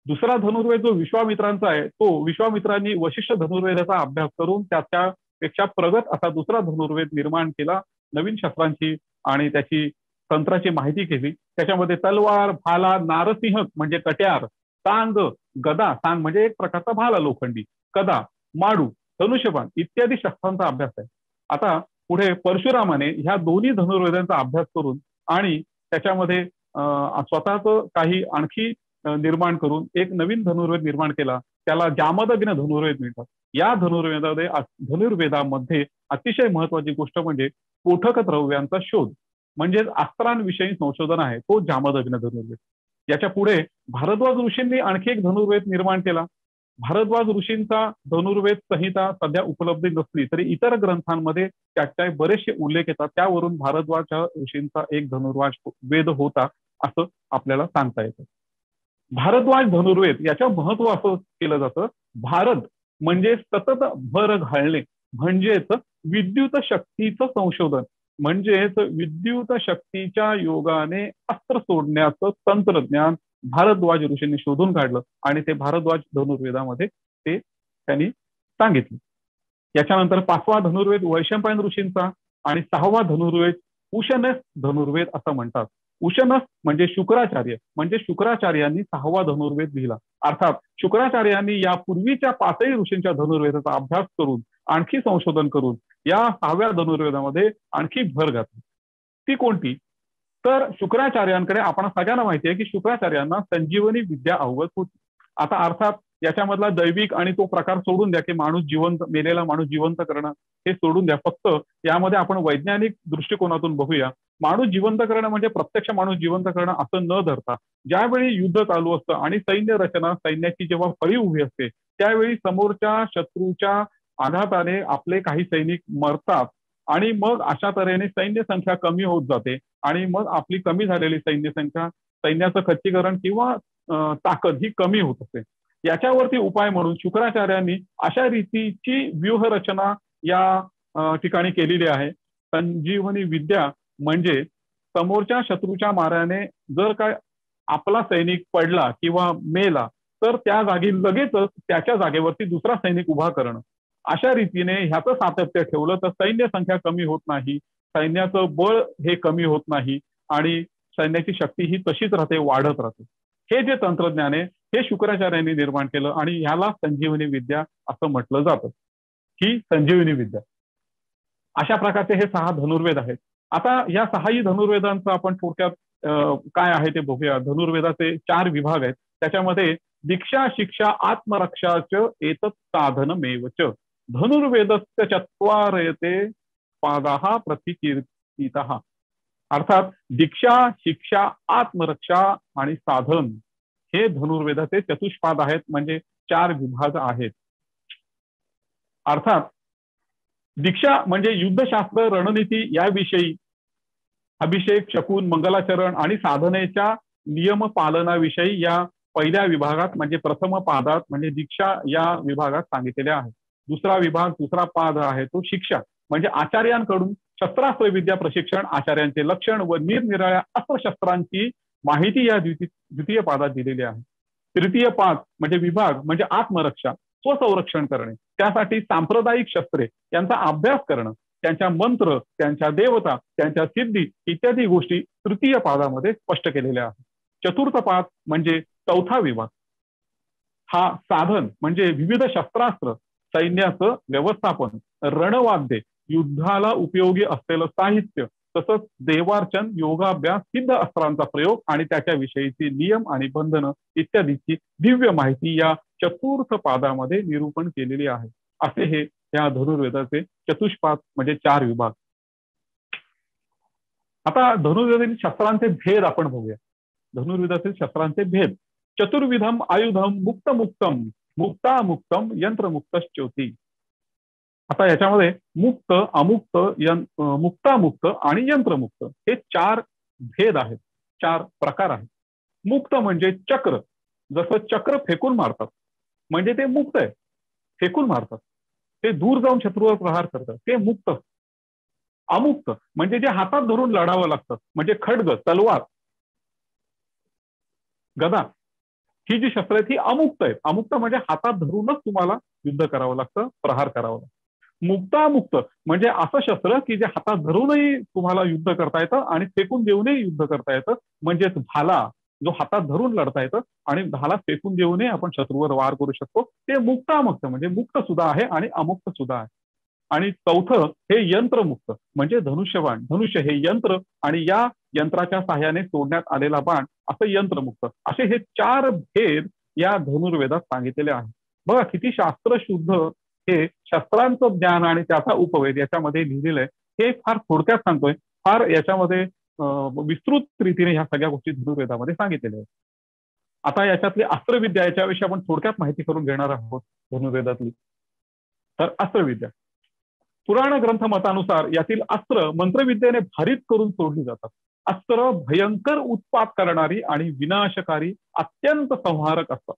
दुसरा धनुर्वेद जो विश्वामित्रांचा आहे तो विश्वामित्रांनी वशिष्ठ धनुर्वेदाचा अभ्यास करून त्याच्यापेक्षा प्रगत असा दुसरा धनुर्वेद निर्माण केला, नवीन शस्त्रांची आणि त्याची तंत्राची माहिती केली. त्याच्यामध्ये तलवार, भाला, नारसिंह म्हणजे कट्यार, सांग, गदा, सांग म्हणजे एक प्रकारचा भाला लोखंडी, गदा, माडू, धनुष्यबाण इत्यादी शस्त्रांचा अभ्यास आहे. आता पुढे परशुरामाने ह्या दोन्ही धनुर्वेदांचा अभ्यास करून आणि त्याच्यामध्ये स्वतःच काही आणखी निर्माण करून एक नवीन धनुर्वेद निर्माण केला. त्याला जामदग्न धनुर्वेद म्हणतात. या धनुर्वेदामध्ये अतिशय महत्वाची गोष्ट म्हणजे स्फोटक द्रव्यांचा शोध म्हणजेच अस्त्रांविषयी संशोधन आहे, तो जामदग्न धनुर्वेद. याच्या पुढे भारद्वाज ऋषींनी आणखी एक धनुर्वेद निर्माण केला. भारद्वाज ऋषींचा धनुर्वेद संहिता सध्या उपलब्ध नसली तरी इतर ग्रंथांमध्ये त्याचे बरेचसे उल्लेख येतात. त्यावरून भारद्वाज ऋषींचा एक धनुर्वाज वेद होता असं आपल्याला सांगता येतं. भारद्वाज धनुर्वेद याचं महत्व असं केलं जातं, भारत म्हणजे सतत भर घालणे, म्हणजेच विद्युत शक्तीचं संशोधन, म्हणजेच विद्युत शक्तीच्या योगाने अस्त्र सोडण्याचं तंत्रज्ञान भारद्वाज ऋषींनी शोधून काढलं आणि ते भारद्वाज धनुर्वेदामध्ये ते त्यांनी सांगितलं. याच्यानंतर 5वा धनुर्वेद वैशंपायन ऋषींचा आणि 6वा धनुर्वेद उशनस धनुर्वेद असं म्हणतात. उशनस म्हणजे शुक्राचार्य, म्हणजे शुक्राचार्यांनी 6वा धनुर्वेद लिहिला. अर्थात शुक्राचार्यांनी या पूर्वीच्या 5ही ऋषींच्या धनुर्वेदाचा अभ्यास करून आणखी संशोधन करून या 6व्या धनुर्वेदामध्ये आणखी भर घातली. ती कोणती? तर शुक्राचार्यांकडे आपण सगळ्यांना माहिती आहे की शुक्राचार्यांना संजीवनी विद्या अवगत होती. आता अर्थात याच्यामधला दैविक आणि तो प्रकार सोडून द्या की माणूस जिवंत, मेलेला माणूस जिवंत करणं हे सोडून द्या. फक्त यामध्ये आपण वैज्ञानिक दृष्टिकोनातून बघूया. माणूस जिवंत करणं म्हणजे प्रत्यक्ष माणूस जिवंत करणं असं न धरता ज्यावेळी युद्ध चालू असतं आणि सैन्य रचना सैन्याची जेव्हा फळी उभी असते त्यावेळी समोरच्या शत्रूच्या आघाताने आपले काही सैनिक मरतात आणि मग अशा तऱ्हेने सैन्य संख्या कमी होत जाते आणि मग आपली कमी झालेली सैन्य संख्या, सैन्याचं खच्चीकरण किंवा ताकद ही कमी होत असते. याच्यावरती उपाय म्हणून शुक्राचार्यांनी अशा रीतीची व्यूहरचना या ठिकाणी केलेली आहे. संजीवनी विद्या म्हणजे समोरच्या शत्रूच्या माऱ्याने जर काय आपला सैनिक पडला किंवा मेला तर त्या जागी लगेचच त्याच्या जागेवरती दुसरा सैनिक उभा करणं. अशा रीतीने ह्याचं सातत्य ठेवलं तर सैन्य संख्या कमी होत नाही, सैन्याचं बळ हे कमी होत नाही आणि सैन्याची शक्ती ही तशीच राहते, वाढत राहते. हे जे तंत्रज्ञान आहे हे शुक्राचार्यांनी निर्माण केलं आणि ह्याला संजीवनी विद्या असं म्हटलं जातं. ही संजीवनी विद्या. अशा प्रकारचे हे 6 धनुर्वेद आहेत. आता या 6ही धनुर्वेदांचं आपण थोडक्यात काय आहे ते बघूया. धनुर्वेदाचे 4 विभाग आहेत. त्याच्यामध्ये दीक्षा, शिक्षा, आत्मरक्षाच एतत् साधनमेवच धनुर्वेदस्य चत्वारयते पादाः प्रतिकीर्तितः. अर्थात दीक्षा, शिक्षा, आत्मरक्षा आणि साधन हे धनुर्वेदाचे चतुष्पाद आहेत, म्हणजे 4 विभाग आहेत. अर्थात दीक्षा म्हणजे युद्धशास्त्र, रणनीती याविषयी, अभिषेक, शकुन, मंगलाचरण आणि साधनेच्या नियम पालनाविषयी या पहिल्या विभागात म्हणजे प्रथम पादात म्हणजे दीक्षा या विभागात सांगितलेले आहे. दुसरा विभाग, दुसरा पाद आहे तो शिक्षा म्हणजे आचार्यांकडून शस्त्रास्त्र विद्या प्रशिक्षण, आचार्यांचे लक्षण व निरनिराळ्या अस्त्रशस्त्रांची माहिती या द्वितीय पादात दिलेली आहे. तृतीय पाद म्हणजे विभाग म्हणजे आत्मरक्षा, स्वसंरक्षण करणे, त्यासाठी सांप्रदायिक शस्त्रे यांचा अभ्यास करणं, त्यांच्या मंत्र, त्यांच्या देवता, त्यांच्या सिद्धी इत्यादी गोष्टी तृतीय पादामध्ये स्पष्ट केलेल्या आहेत. चतुर्थ पाद म्हणजे चौथा विभाग. हा साधन म्हणजे विविध शस्त्रास्त्र, सैन्याचं व्यवस्थापन, रणवाद्ये, युद्धाला उपयोगी असलेलं साहित्य, तसंच देवार्चन, योगाभ्यास, सिद्ध अस्त्रांचा प्रयोग आणि त्याच्याविषयीची नियम आणि बंधनं इत्यादीची दिव्य माहिती या चतुर्थ पादामध्ये निरूपण केलेली आहे. असे हे या धनुर्वेदाचे चतुष्पाद म्हणजे 4 विभाग. आता धनुर्वेदातील शस्त्रांचे भेद आपण बघूया. धनुर्वेदातील शस्त्रांचे भेद. चतुर्विधम आयुधम मुक्त मुक्तम मुक्ता मुक्तम यंत्रमुक्तश्चोती. आता याच्यामध्ये मुक्त, अमुक्त, मुक्तामुक्त आणि यंत्रमुक्त हे 4 भेद आहेत, 4 प्रकार आहेत. मुक्त म्हणजे चक्र, जसं चक्र फेकून मारतात म्हणजे ते मुक्त आहे, फेकून मारतात, ते दूर जाऊन शत्रूवर प्रहार करतात, ते मुक्त. अमुक्त म्हणजे जे हातात धरून लढावं लागतं म्हणजे खड्ग, तलवार, गदा, ही जी शस्त्र आहेत ही अमुक्त आहेत. अमुक्त म्हणजे हातात धरूनच तुम्हाला युद्ध करावं लागतं, प्रहार करावं लागतं. मुक्तामुक्त म्हणजे असं शस्त्र की जे हातात धरूनही तुम्हाला युद्ध करता येतं आणि फेकून देऊनही युद्ध करता येतं. म्हणजेच भाला जो हातात धरून लढता येतं आणि भाला फेकून देऊनही आपण शत्रूवर वार करू शकतो. ते मुक्तामुक्त म्हणजे मुक्त सुद्धा आहे आणि अमुक्त सुद्धा आहे. आणि चौथं हे यंत्रमुक्त म्हणजे धनुष्यबाण. धनुष्य हे यंत्र आणि या यंत्राच्या साह्याने सोडण्यात आलेला बाण असं यंत्रमुक्त. असे हे 4 भेद या धनुर्वेदात सांगितलेले आहेत. बघा किती शास्त्रशुद्ध हे शस्त्रांचं ज्ञान आणि त्याचा उपवेद याच्यामध्ये लिहिलेलं आहे. हे फार थोडक्यात सांगतोय, फार याच्यामध्ये विस्तृत रीतीने ह्या सगळ्या गोष्टी धनुर्वेदामध्ये सांगितलेल्या आहेत. आता याच्यातली अस्त्रविद्या याच्याविषयी आपण थोडक्यात माहिती करून घेणार आहोत धनुर्वेदातली. तर अस्त्रविद्या पुराण ग्रंथ मतानुसार यातील अस्त्र मंत्रविद्येने भारित करून सोडली जातात. अस्त्र भयंकर उत्पात करणारी आणि विनाशकारी अत्यंत संहारक असतात.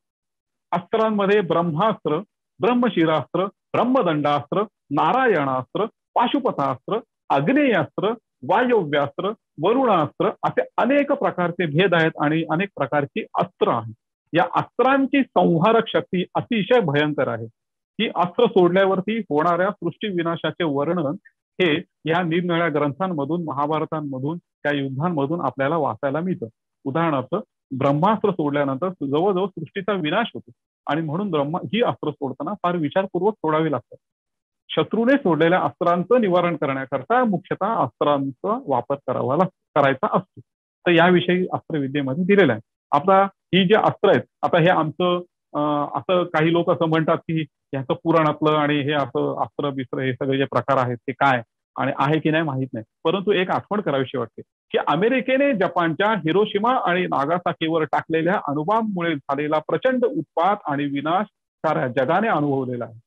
अस्त्रांमध्ये ब्रह्मास्त्र, ब्रह्मशिरास्त्र, ब्रह्मदंडास्त्र, नारायणास्त्र, पाशुपतास्त्र, आग्नेयास्त्र, वायव्यास्त्र, वरुणास्त्र असे अनेक प्रकारचे भेद आहेत आणि अनेक प्रकारची अस्त्र आहेत. या अस्त्रांची संहारक शक्ती अतिशय भयंकर आहे. ही अस्त्र सोडल्यावरती होणाऱ्या सृष्टी विनाशाचे वर्णन हे या निरनिळ्या ग्रंथांमधून, महाभारतांमधून, त्या युद्धांमधून आपल्याला वाचायला मिळतं. उदाहरणार्थ ब्रह्मास्त्र सोडल्यानंतर जवळजवळ सृष्टीचा विनाश होतो आणि म्हणून ही अस्त्र सोडताना फार विचारपूर्वक सोडावी लागतात. शत्रूने सोडलेल्या अस्त्रांचं निवारण करण्याकरता मुख्यतः अस्त्रांचा वापर करायचा असतो. तर याविषयी अस्त्रविद्येमध्ये दिलेलं आहे. आता ही जे अस्त्र आहेत, आता हे आमचं असं काही लोक असं म्हणतात की ह्याचं पुराणातलं आणि हे असं अस्त्र बिस्त्र हे सगळे जे प्रकार आहेत ते काय आणि आहे की नाही माहित नाही. परंतु एक आठवण करावीशी वाटते की अमेरिकेने जपानच्या हिरोशिमा आणि नागासाकीवर टाकलेल्या अणुबॉम्बमुळे झालेला प्रचंड उत्पात आणि विनाश साऱ्या जगाने अनुभवलेला आहे.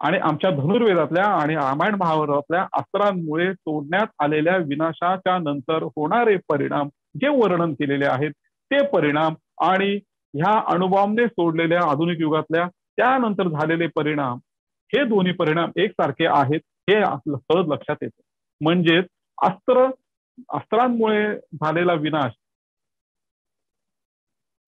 आणि आमच्या धनुर्वेदातल्या आणि रामायण महाभारतातल्या अस्त्रांमुळे सोडण्यात आलेल्या विनाशाच्या नंतर होणारे परिणाम जे वर्णन केलेले आहेत ते परिणाम आणि ह्या अणुबॉम्बने सोडलेल्या आधुनिक युगातल्या त्यानंतर झालेले परिणाम हे दोन्ही परिणाम एकसारखे आहेत हे आपलं सहज लक्षात येतं. म्हणजेच अस्त्रांमुळे झालेला विनाश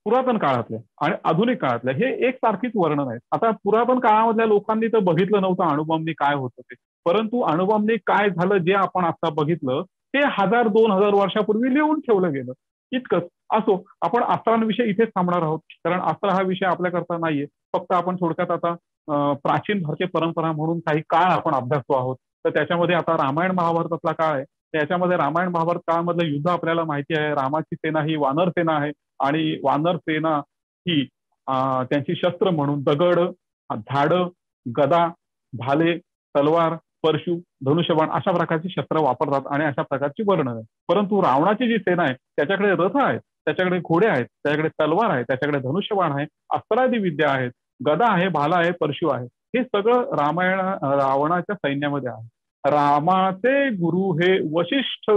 पुरातन काळातल्या आणि आधुनिक काळातल्या हे एकसारखीच वर्णन आहेत. आता पुरातन काळामधल्या लोकांनी तर बघितलं नव्हतं अणुबॉम्बनी काय होतं ते, परंतु अणुबॉम्बनी काय झालं जे आपण आता बघितलं ते 1000-2000 वर्षापूर्वी लिहून ठेवलं गेलं. इतकंच. असो, आपण अस्त्रांविषयी इथेच थांबणार आहोत कारण अस्त्र हा विषय आपल्याकरता नाहीये. फक्त आपण थोडक्यात आता प्राचीन भारतीय परंपरा म्हणून काही काळ आपण अभ्यासतो आहोत. तर त्याच्यामध्ये आता रामायण महाभारतातला काळ आहे. त्याच्यामध्ये रामायण महाभारत काळामधलं युद्ध आपल्याला माहिती आहे. रामाची सेना ही वानर सेना आहे आणि वानर सेना ही त्यांची शस्त्र म्हणून दगड, झाडं, गदा, भाले, तलवार, परशु, धनुष्यबाण अशा प्रकारची शस्त्र वापरतात आणि अशा प्रकारची वर्णन आहे. परंतु रावणाची जी सेना आहे त्याच्याकडे रथ आहेत, त्याच्याकडे घोडे आहेत, त्याच्याकडे तलवार आहे, त्याच्याकडे धनुष्यबाण आहे, अस्त्रादी विद्या आहेत, गदा आहे, भाला आहे, परशु आहे. हे सगळं रावणाच्या सैन्यामध्ये आहे. रामाचे गुरु हे वशिष्ठ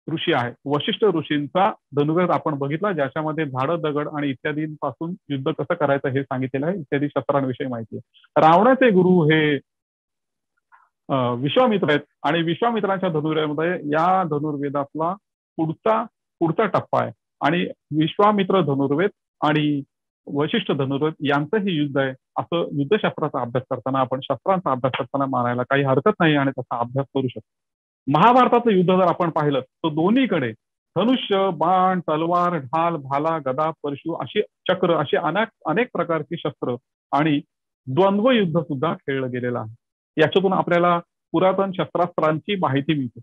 ऋषी आहे. वशिष्ठ ऋषींचा धनुर्वेद आपण बघितला ज्याच्यामध्ये झाडं, दगड आणि इत्यादींपासून युद्ध कसं करायचं हे सांगितलेलं आहे. इत्यादी शस्त्रांविषयी माहिती आहे. रावणाचे गुरु हे विश्वामित्र आहेत आणि विश्वामित्रांच्या धनुर्वेदामध्ये या धनुर्वेदातला पुढचा टप्पा आहे आणि विश्वामित्र धनुर्वेद आणि वशिष्ठ धनुर्वेद यांचं हे युद्ध आहे. असं युद्धशास्त्राचा अभ्यास करताना आपण शस्त्रांचा अभ्यास करताना मानायला काही हरकत नाही आणि त्याचा अभ्यास करू शकतो. महाभारताचं युद्ध जर आपण पाहिलं तर दोन्हीकडे धनुष्य, बाण, तलवार, ढाल, भाला, गदा, परशु अशी चक्र अशी अनेक प्रकारची शस्त्र आणि द्वंद्व युद्ध सुद्धा खेळलं गेलेलं आहे. याच्यातून आपल्याला पुरातन शस्त्रास्त्रांची माहिती मिळते.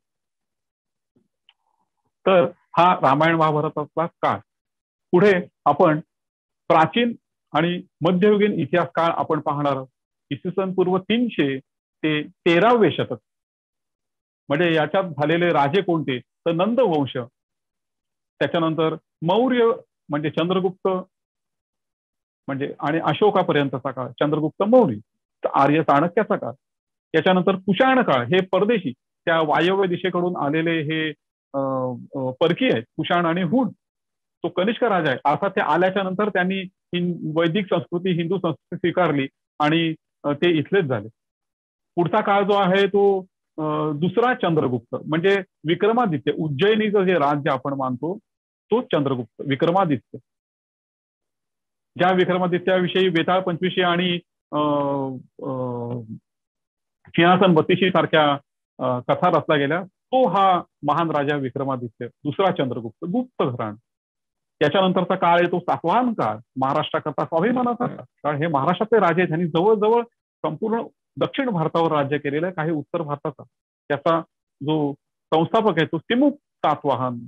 तर हा रामायण महाभारतातला काळ. पुढे आपण प्राचीन आणि मध्ययुगीन इतिहास काळ आपण पाहणार आहोत. इसवी सन पूर्व 300 ते 13वे शतक. म्हणजे याच्यात झालेले राजे कोणते तर नंद वंश, त्याच्यानंतर मौर्य म्हणजे चंद्रगुप्त म्हणजे आणि अशोकापर्यंतचा काळ चंद्रगुप्त मौर्य, आर्य चाणक्याचा काळ, त्याच्यानंतर कुशाण काळ हे परदेशी त्या वायव्य दिशेकडून आलेले हे परकीय आहेत कुशाण आणि हुन. तो कनिष्क राजा आहे. अर्थात ते आल्याच्या नंतर त्यांनी वैदिक संस्कृती हिंदू संस्कृती स्वीकारली आणि ते इथलेच झाले. पुढचा काळ जो आहे तो दुसरा चंद्रगुप्त म्हणजे विक्रमादित्य, उज्जैनीचं जे राज्य आपण मानतो तो चंद्रगुप्त विक्रमादित्य. ज्या विक्रमादित्याविषयी वेताळ पंचविशी आणि सिंहासन बत्तीशी सारख्या कथा रचल्या गेल्या. तो हा महान राजा विक्रमादित्य, दुसरा चंद्रगुप्त, गुप्त घराणं. त्याच्यानंतरचा काळ आहे तो सातवाहन काळ, महाराष्ट्राकरता स्वाभिमानाचा काळ. कारण हे महाराष्ट्राचे राजे, त्यांनी जवळजवळ संपूर्ण दक्षिण भारतावर राज्य केलेलं आहे, काही उत्तर भारताचा. त्याचा जो संस्थापक आहे तो तिमुक सातवाहन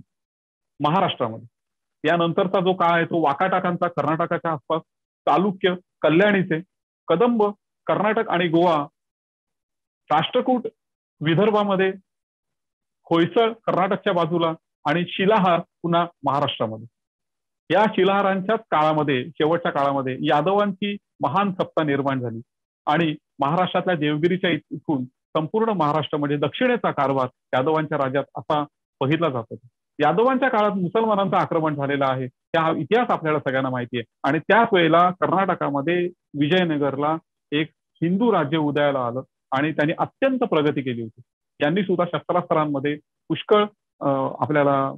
महाराष्ट्रामध्ये. यानंतरचा जो काळ आहे तो वाकाटाकांचा, कर्नाटकाच्या आसपास, चालुक्य, कल्याणीचे, कदंब, कर्नाटक आणि गोवा, राष्ट्रकूट विदर्भामध्ये, होयसळ कर्नाटकच्या बाजूला आणि शिलाहार पुन्हा महाराष्ट्रामध्ये. या शिलाहारांच्याच काळामध्ये, शेवटच्या काळामध्ये यादवांची महान सत्ता निर्माण झाली आणि महाराष्ट्रातल्या देवगिरीच्या इथून संपूर्ण महाराष्ट्र म्हणजे दक्षिणेचा कारभार यादवांच्या राज्यात असा बघितला जात होता. यादवांच्या काळात मुसलमानांचं आक्रमण झालेलं आहे, हा इतिहास आपल्याला सगळ्यांना माहिती आहे. आणि त्याच वेळेला कर्नाटकामध्ये विजयनगरला एक हिंदू राज्य उदयाला आलं आणि त्यांनी अत्यंत प्रगती केली होती. यांनी सुद्धा शस्त्रास्त्रांमध्ये पुष्कळ आपल्याला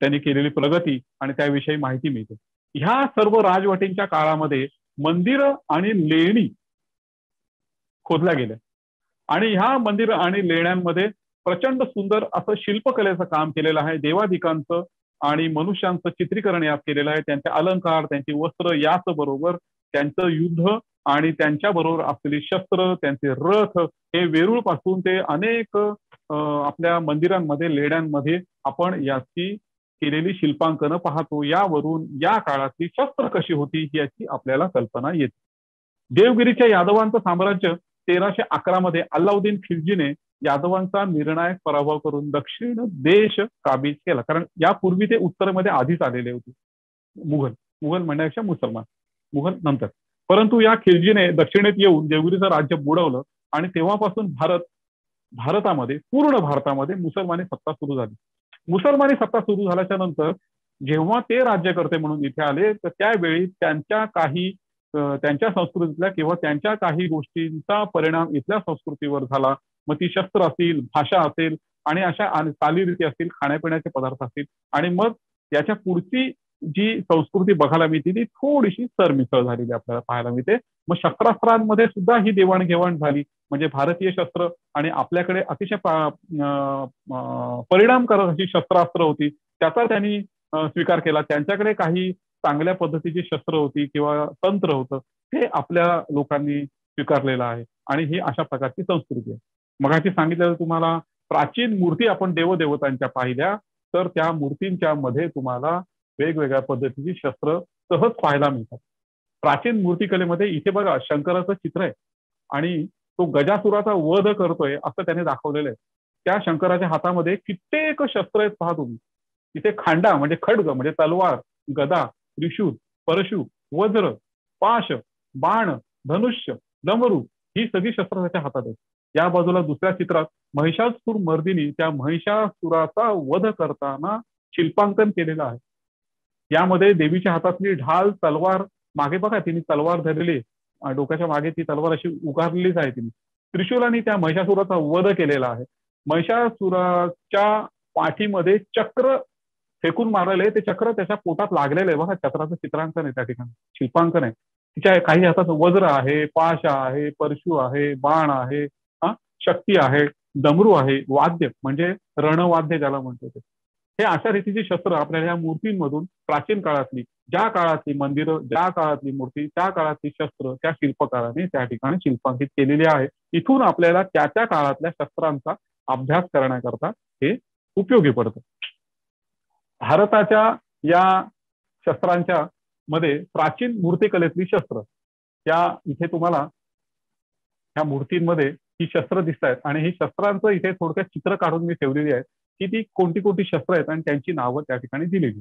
त्यांनी केलेली प्रगती आणि त्याविषयी माहिती मिळते. ह्या सर्व राजवटींच्या काळामध्ये मंदिरं आणि लेणी खोदल्या गेल्या आणि ह्या मंदिर आणि लेण्यांमध्ये प्रचंड सुंदर असं शिल्पकलेचं काम केलेलं आहे. देवादिकांचं आणि मनुष्यांचं चित्रीकरण यात केलेलं आहे. त्यांचे अलंकार, त्यांची वस्त्र, याच बरोबर त्यांचं युद्ध आणि त्यांच्या बरोबर असलेली शस्त्र, त्यांचे रथ, हे वेरूळ पासून ते अनेक आपल्या मंदिरांमध्ये, लेण्यांमध्ये आपण याची केलेली शिल्पांकनं पाहतो. यावरून या काळातली शस्त्र कशी होती याची आपल्याला कल्पना येते. देवगिरीच्या यादवांचं साम्राज्य 1311 मध्ये अल्लाउद्दीन खिलजीने यादवांचा निर्णायक पराभव करून दक्षिण देश काबीज केला. कारण यापूर्वी ते उत्तरेमध्ये आधीच आलेले होते, मुघल म्हणण्यापेक्षा मुसलमान, मुघल नंतर. परंतु या खिलजीने दक्षिणेत येऊन देवगिरीचं राज्य बुडवलं आणि तेव्हापासून भारतामध्ये, पूर्ण भारतामध्ये मुसलमानी सत्ता सुरू झाली. मुसलमानी सत्ता सुरू झाल्याच्या नंतर जेव्हा ते राज्यकर्ते म्हणून इथे आले तर त्यावेळी त्यांच्या संस्कृतीतल्या किंवा त्यांच्या काही गोष्टींचा परिणाम इथल्या संस्कृतीवर झाला. मग ती शस्त्र असतील, भाषा असेल आणि अशा चालीरीती असतील, खाण्यापिण्याचे पदार्थ असतील. आणि मग याच्या पुढची जी संस्कृती बघायला मिळते ती थोडीशी सरमिसळ झालेली आपल्याला पाहायला मिळते. मग शस्त्रास्त्रांमध्ये सुद्धा ही देवाणघेवाण झाली. म्हणजे भारतीय शस्त्र आणि आपल्याकडे अतिशय परिणामकारक अशी शस्त्रास्त्र होती, त्याचा त्यांनी स्वीकार केला. त्यांच्याकडे काही चांगल्या पद्धतीची शस्त्र होती किंवा तंत्र होतं, हे आपल्या लोकांनी स्वीकारलेलं आहे. आणि ही अशा प्रकारची संस्कृती आहे. मगाशी सांगितलेलं तुम्हाला प्राचीन मूर्ती आपण देवदेवतांच्या पाहिल्या तर त्या मूर्तींच्या मध्ये तुम्हाला वेगवेगळ्या पद्धतीची शस्त्र सहज पाहायला मिळतात. प्राचीन मूर्तिकलेमध्ये इथे बघा शंकराचं चित्र आहे आणि तो गजासुराचा वध करतोय असं त्याने दाखवलेलं आहे. त्या शंकराच्या हातामध्ये कित्येक शस्त्र आहेत पहा तुम्ही. तिथे खांडा म्हणजे खड्ग म्हणजे तलवार, गदा, त्रिशूल, परशु, वज्र, पाश, बाण, धनुष्य, डमरू ही सगळी शस्त्र त्याच्या हातात आहेत. या बाजूला दुसऱ्या चित्रात महिषासुर मर्दिनी त्या महिषासुराचा वध करताना शिल्पांकन केलेलं आहे. यामध्ये देवीच्या हातातली ढाल, तलवार, मागे बघा तिने तलवार धरलेली, डोक्याच्या मागे ती तलवार अशी उगारलेलीच आहे तिने. त्रिशूलाने त्या महिषासुराचा वध केलेला आहे. महिषासुराच्या पाठीमध्ये चक्र फेकून मारलेलं आहे, ते चक्र त्याच्या पोटात लागलेलं आहे. बघा चक्राचं चित्रांकन आहे त्या ठिकाणी, शिल्पांकन आहे. तिच्या काही हातात वज्र आहे, पाश आहे, परशु आहे, बाण आहे, शक्ती आहे, डमरू आहे, वाद्य म्हणजे रणवाद्य ज्याला म्हणतो ते. हे अशा रीतीची शस्त्र आपल्याला या मूर्तींमधून प्राचीन काळातली, ज्या काळातली मंदिरं, ज्या काळातली मूर्ती, त्या काळातली शस्त्र त्या शिल्पकाराने त्या ठिकाणी शिल्पांकित केलेली आहे. इथून आपल्याला त्या त्या काळातल्या शस्त्रांचा अभ्यास करण्याकरता हे उपयोगी पडतं. भारताच्या या शस्त्रांच्या मध्ये प्राचीन मूर्तिकलेतली शस्त्र, त्या इथे तुम्हाला ह्या मूर्तींमध्ये ही शस्त्र दिसत आहेत आणि ही शस्त्रांचं इथे थोडक्यात चित्र काढून मी ठेवलेली आहेत की ती कोणती कोणती शस्त्र आहेत आणि त्यांची नावं त्या ठिकाणी दिलेली.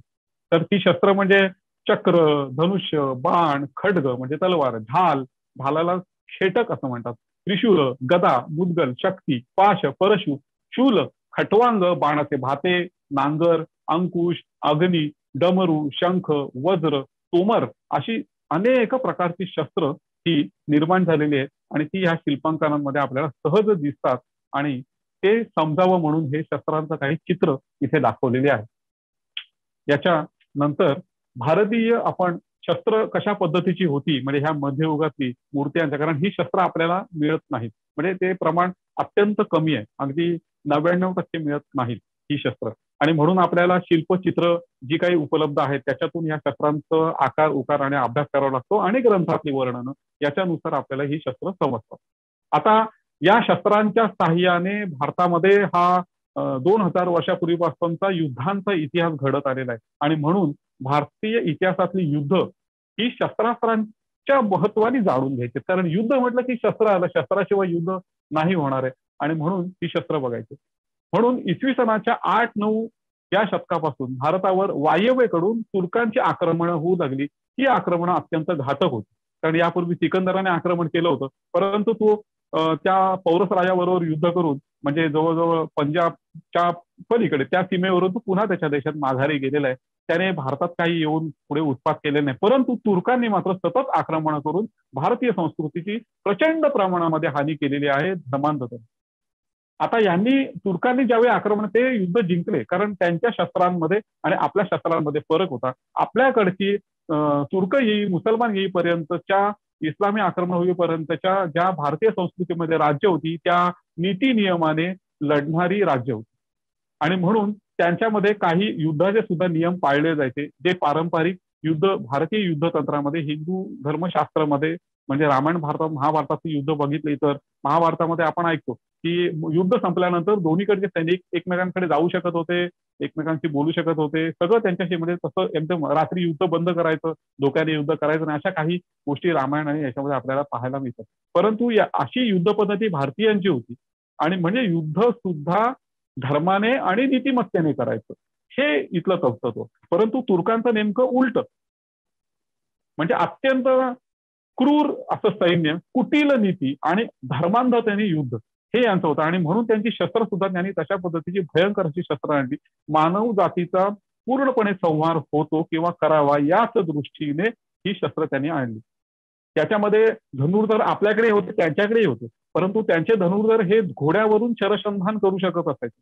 तर ती शस्त्र म्हणजे चक्र, धनुष्य, बाण, खड्ग म्हणजे तलवार, ढाल, ढालाला शेटक असं म्हणतात, त्रिशूल, गदा, मुद्गल, शक्ती, पाश, परशु, शूल, खटवांग, बाणाचे भाते, नांगर, अंकुश, अग्नी, डमरू, शंख, वज्र, तोमर अशी अनेक प्रकारची शस्त्र ही निर्माण झालेली आहेत आणि ती ह्या शिल्पांकनांमध्ये आपल्याला सहज दिसतात आणि ते समजावं म्हणून हे शस्त्रांचं काही चित्र इथे दाखवलेले आहे. याच्या नंतर भारतीय आपण शस्त्र कशा पद्धतीची होती म्हणजे ह्या मध्ययुगातली मूर्त्यांच्या, कारण ही शस्त्र आपल्याला मिळत नाहीत म्हणजे ते प्रमाण अत्यंत कमी आहे, अगदी 99% मिळत नाहीत ही शस्त्र. आणि म्हणून आपल्याला शिल्पचित्र जी काही उपलब्ध आहेत त्याच्यातून या शस्त्रांचं आकार उकार आणि अभ्यास करावा लागतो आणि ग्रंथातली वर्णनं याच्यानुसार आपल्याला ही शस्त्र समजतात. आता या शस्त्रांच्या साह्याने भारतामध्ये हा 2000 वर्षापूर्वीपासूनचा युद्धांचा इतिहास घडत आलेला आहे. आणि म्हणून भारतीय इतिहासातली युद्ध ही शस्त्रास्त्रांच्या महत्वाने जाणून घ्यायची, कारण युद्ध म्हटलं की शस्त्र आलं, शस्त्राशिवाय युद्ध नाही होणार आहे. आणि म्हणून ही शस्त्र बघायची. म्हणून इसवी सनाच्या 8-9 या शतकापासून भारतावर वायव्येकडून तुर्कांची आक्रमणं होऊ लागली. ही आक्रमणं अत्यंत घातक होती, कारण यापूर्वी सिकंदराने आक्रमण केलं होतं, परंतु तो त्या पौरस राजाबरोबर युद्ध करून म्हणजे जवळजवळ पंजाबच्या पलीकडे त्या सीमेवरून तो पुन्हा त्याच्या देशात माघारी गेलेला आहे. त्याने भारतात काही येऊन पुढे उत्पात केले नाही, परंतु तुर्कांनी मात्र सतत आक्रमण करून भारतीय संस्कृतीची प्रचंड प्रमाणामध्ये हानी केलेली आहे धर्मांतराने. आता यांनी तुर्कांनी ज्यावेळी आक्रमण ते युद्ध जिंकले, कारण त्यांच्या शस्त्रांमध्ये आणि आपल्या शस्त्रांमध्ये फरक होता. आपल्याकडची तुर्क येई मुसलमान येईपर्यंतच्या इस्लामी आक्रमण होईपर्यंतच्या ज्या भारतीय संस्कृतीमध्ये राज्य होती त्या नीती नियमाने लढणारी राज्य होती. आणि म्हणून त्यांच्यामध्ये काही युद्धाचे सुद्धा नियम पाळले जायचे, जे पारंपरिक युद्ध भारतीय युद्ध तंत्रामध्ये हिंदू धर्मशास्त्रामध्ये म्हणजे रामायण महाभारताचे युद्ध बघितले तर महाभारतामध्ये आपण ऐकतो की युद्ध संपल्यानंतर दोन्हीकडचे सैनिक एकमेकांकडे जाऊ शकत होते, एकमेकांशी बोलू शकत होते, सगळं त्यांच्याशी म्हणजे तसं एकदम रात्री युद्ध बंद करायचं, धोक्याने युद्ध करायचं नाही, अशा काही गोष्टी रामायण आणि याच्यामध्ये आपल्याला पाहायला मिळतात. परंतु अशी युद्ध पद्धती भारतीयांची होती आणि म्हणजे युद्ध सुद्धा धर्माने आणि नीतिमत्तेने करायचं, हे इथलं तत्त्व. परंतु तुर्कांचं नेमकं उलट, म्हणजे अत्यंत क्रूर असं सैन्य, कुटील नीती आणि धर्मांधतेने युद्ध हे यांचं होतं. आणि म्हणून त्यांची शस्त्र सुद्धा त्यांनी तशा पद्धतीची भयंकर अशी शस्त्र आणली. मानव जातीचा पूर्णपणे संहार होतो किंवा करावा याच दृष्टीने ही शस्त्र त्यांनी आणली. त्याच्यामध्ये धनुर्धर आपल्याकडे होते, त्यांच्याकडेही होते, परंतु त्यांचे धनुर्धर हे घोड्यावरून शरसंधान करू शकत असायचे.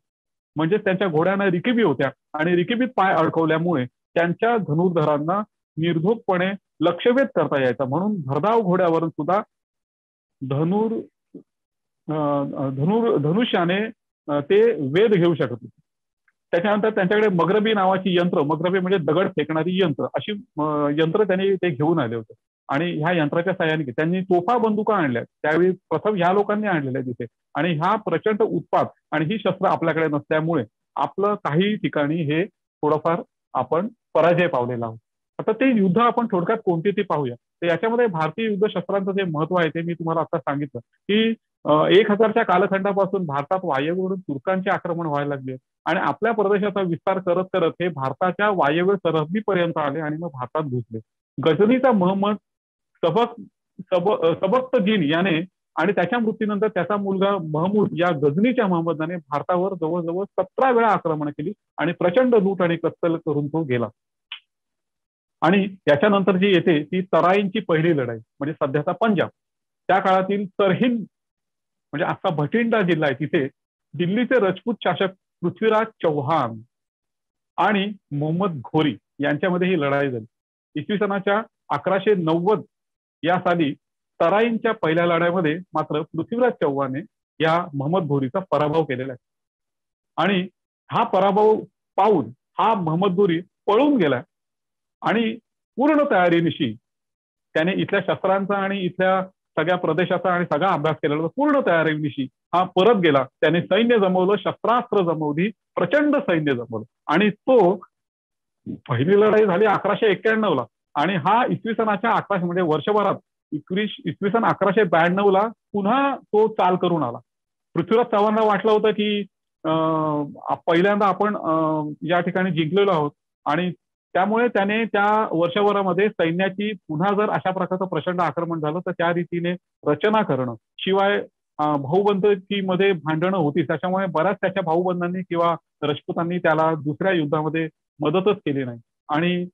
म्हणजे त्यांच्या घोड्यांना रिकिबी होत्या आणि रिकिबीत पाय अडकवल्यामुळे त्यांच्या धनुर्धरांना निर्धोकपणे लक्षवेध करता यायचा. म्हणून भरधाव घोड्यावरून सुद्धा धनुष्याने ते वेध घेऊ शकत होते. त्याच्यानंतर त्यांच्याकडे मगरबी नावाची यंत्र, मगरबी म्हणजे दगड फेकणारी यंत्र, अशी यंत्र त्यांनी ते घेऊन आले होते. आणि ह्या यंत्राच्या साह्याने त्यांनी तोफा बंदुका आणल्या, त्यावेळी प्रथम ह्या लोकांनी आणलेल्या तिथे. आणि हा प्रचंड उत्पात आणि ही शस्त्र आपल्याकडे नसल्यामुळे आपलं काही ठिकाणी हे थोडंफार आपण पराजय पावलेला आहोत. आता ते युद्ध आपण थोडक्यात कोणते ते पाहूया. तर याच्यामध्ये भारतीय युद्ध शस्त्रांचं जे महत्व आहे ते मी तुम्हाला आता सांगितलं की 1000च्या कालखंडापासून भारतात वायव्येकडून तुर्कांचे आक्रमण व्हायला लागले आणि आपल्या प्रदेशाचा विस्तार करत करत हे भारताच्या वायव्य सरहद्दीपर्यंत आले आणि मग भारतात घुसले. गजनीचा महम्मद सबकतगीन याने आणि त्याच्या मृत्यूनंतर त्याचा मुलगा महमूद या गजनीच्या महम्मदाने भारतावर जवळजवळ 17 वेळा आक्रमण केली आणि प्रचंड लूट आणि कत्तल करून तो गेला. आणि त्याच्यानंतर जी येते ती तराईंची पहिली लढाई, म्हणजे सध्याचा पंजाब. त्या काळातील सरहिंद म्हणजे आजचा भटिंडा जिल्हा आहे, तिथे दिल्लीचे राजपूत शासक पृथ्वीराज चौहान आणि मोहम्मद घोरी यांच्यामध्ये ही लढाई झाली. इसवी सनाच्या 1190 या साली तराईंच्या पहिल्या लढाईमध्ये मात्र पृथ्वीराज चौहानने या मोहम्मद घोरीचा पराभव केलेला आहे. आणि हा पराभव पाहून हा मोहम्मद घोरी पळून गेला आणि पूर्ण तयारीनिशी त्याने इथल्या शस्त्रांचा आणि इथल्या सगळ्या प्रदेशाचा आणि सगळा अभ्यास केलेला पूर्ण तयारीनिशी हा परत गेला. त्याने सैन्य जमवलं, शस्त्रास्त्र जमवली, प्रचंड सैन्य जमवलं आणि तो पहिली लढाई झाली 1191 आणि हा इसवी सनाच्या 1100 म्हणजे वर्षभरात इसवी सन 1192 पुन्हा तो चाल करून आला. पृथ्वीराज चव्हाणला वाटलं होतं की पहिल्यांदा आपण या ठिकाणी जिंकलेलो आहोत आणि त्यामुळे त्याने त्या वर्षभरामध्ये सैन्याची पुन्हा जर अशा प्रकारचं प्रचंड आक्रमण झालं तर त्या रीतीने रचना करणं, शिवाय भाऊबंदकीमध्ये भांडणं होती, त्याच्यामुळे बऱ्याच त्याच्या भाऊबंधांनी किंवा राजपुतांनी त्याला दुसऱ्या युद्धामध्ये मदतच केली नाही. आणि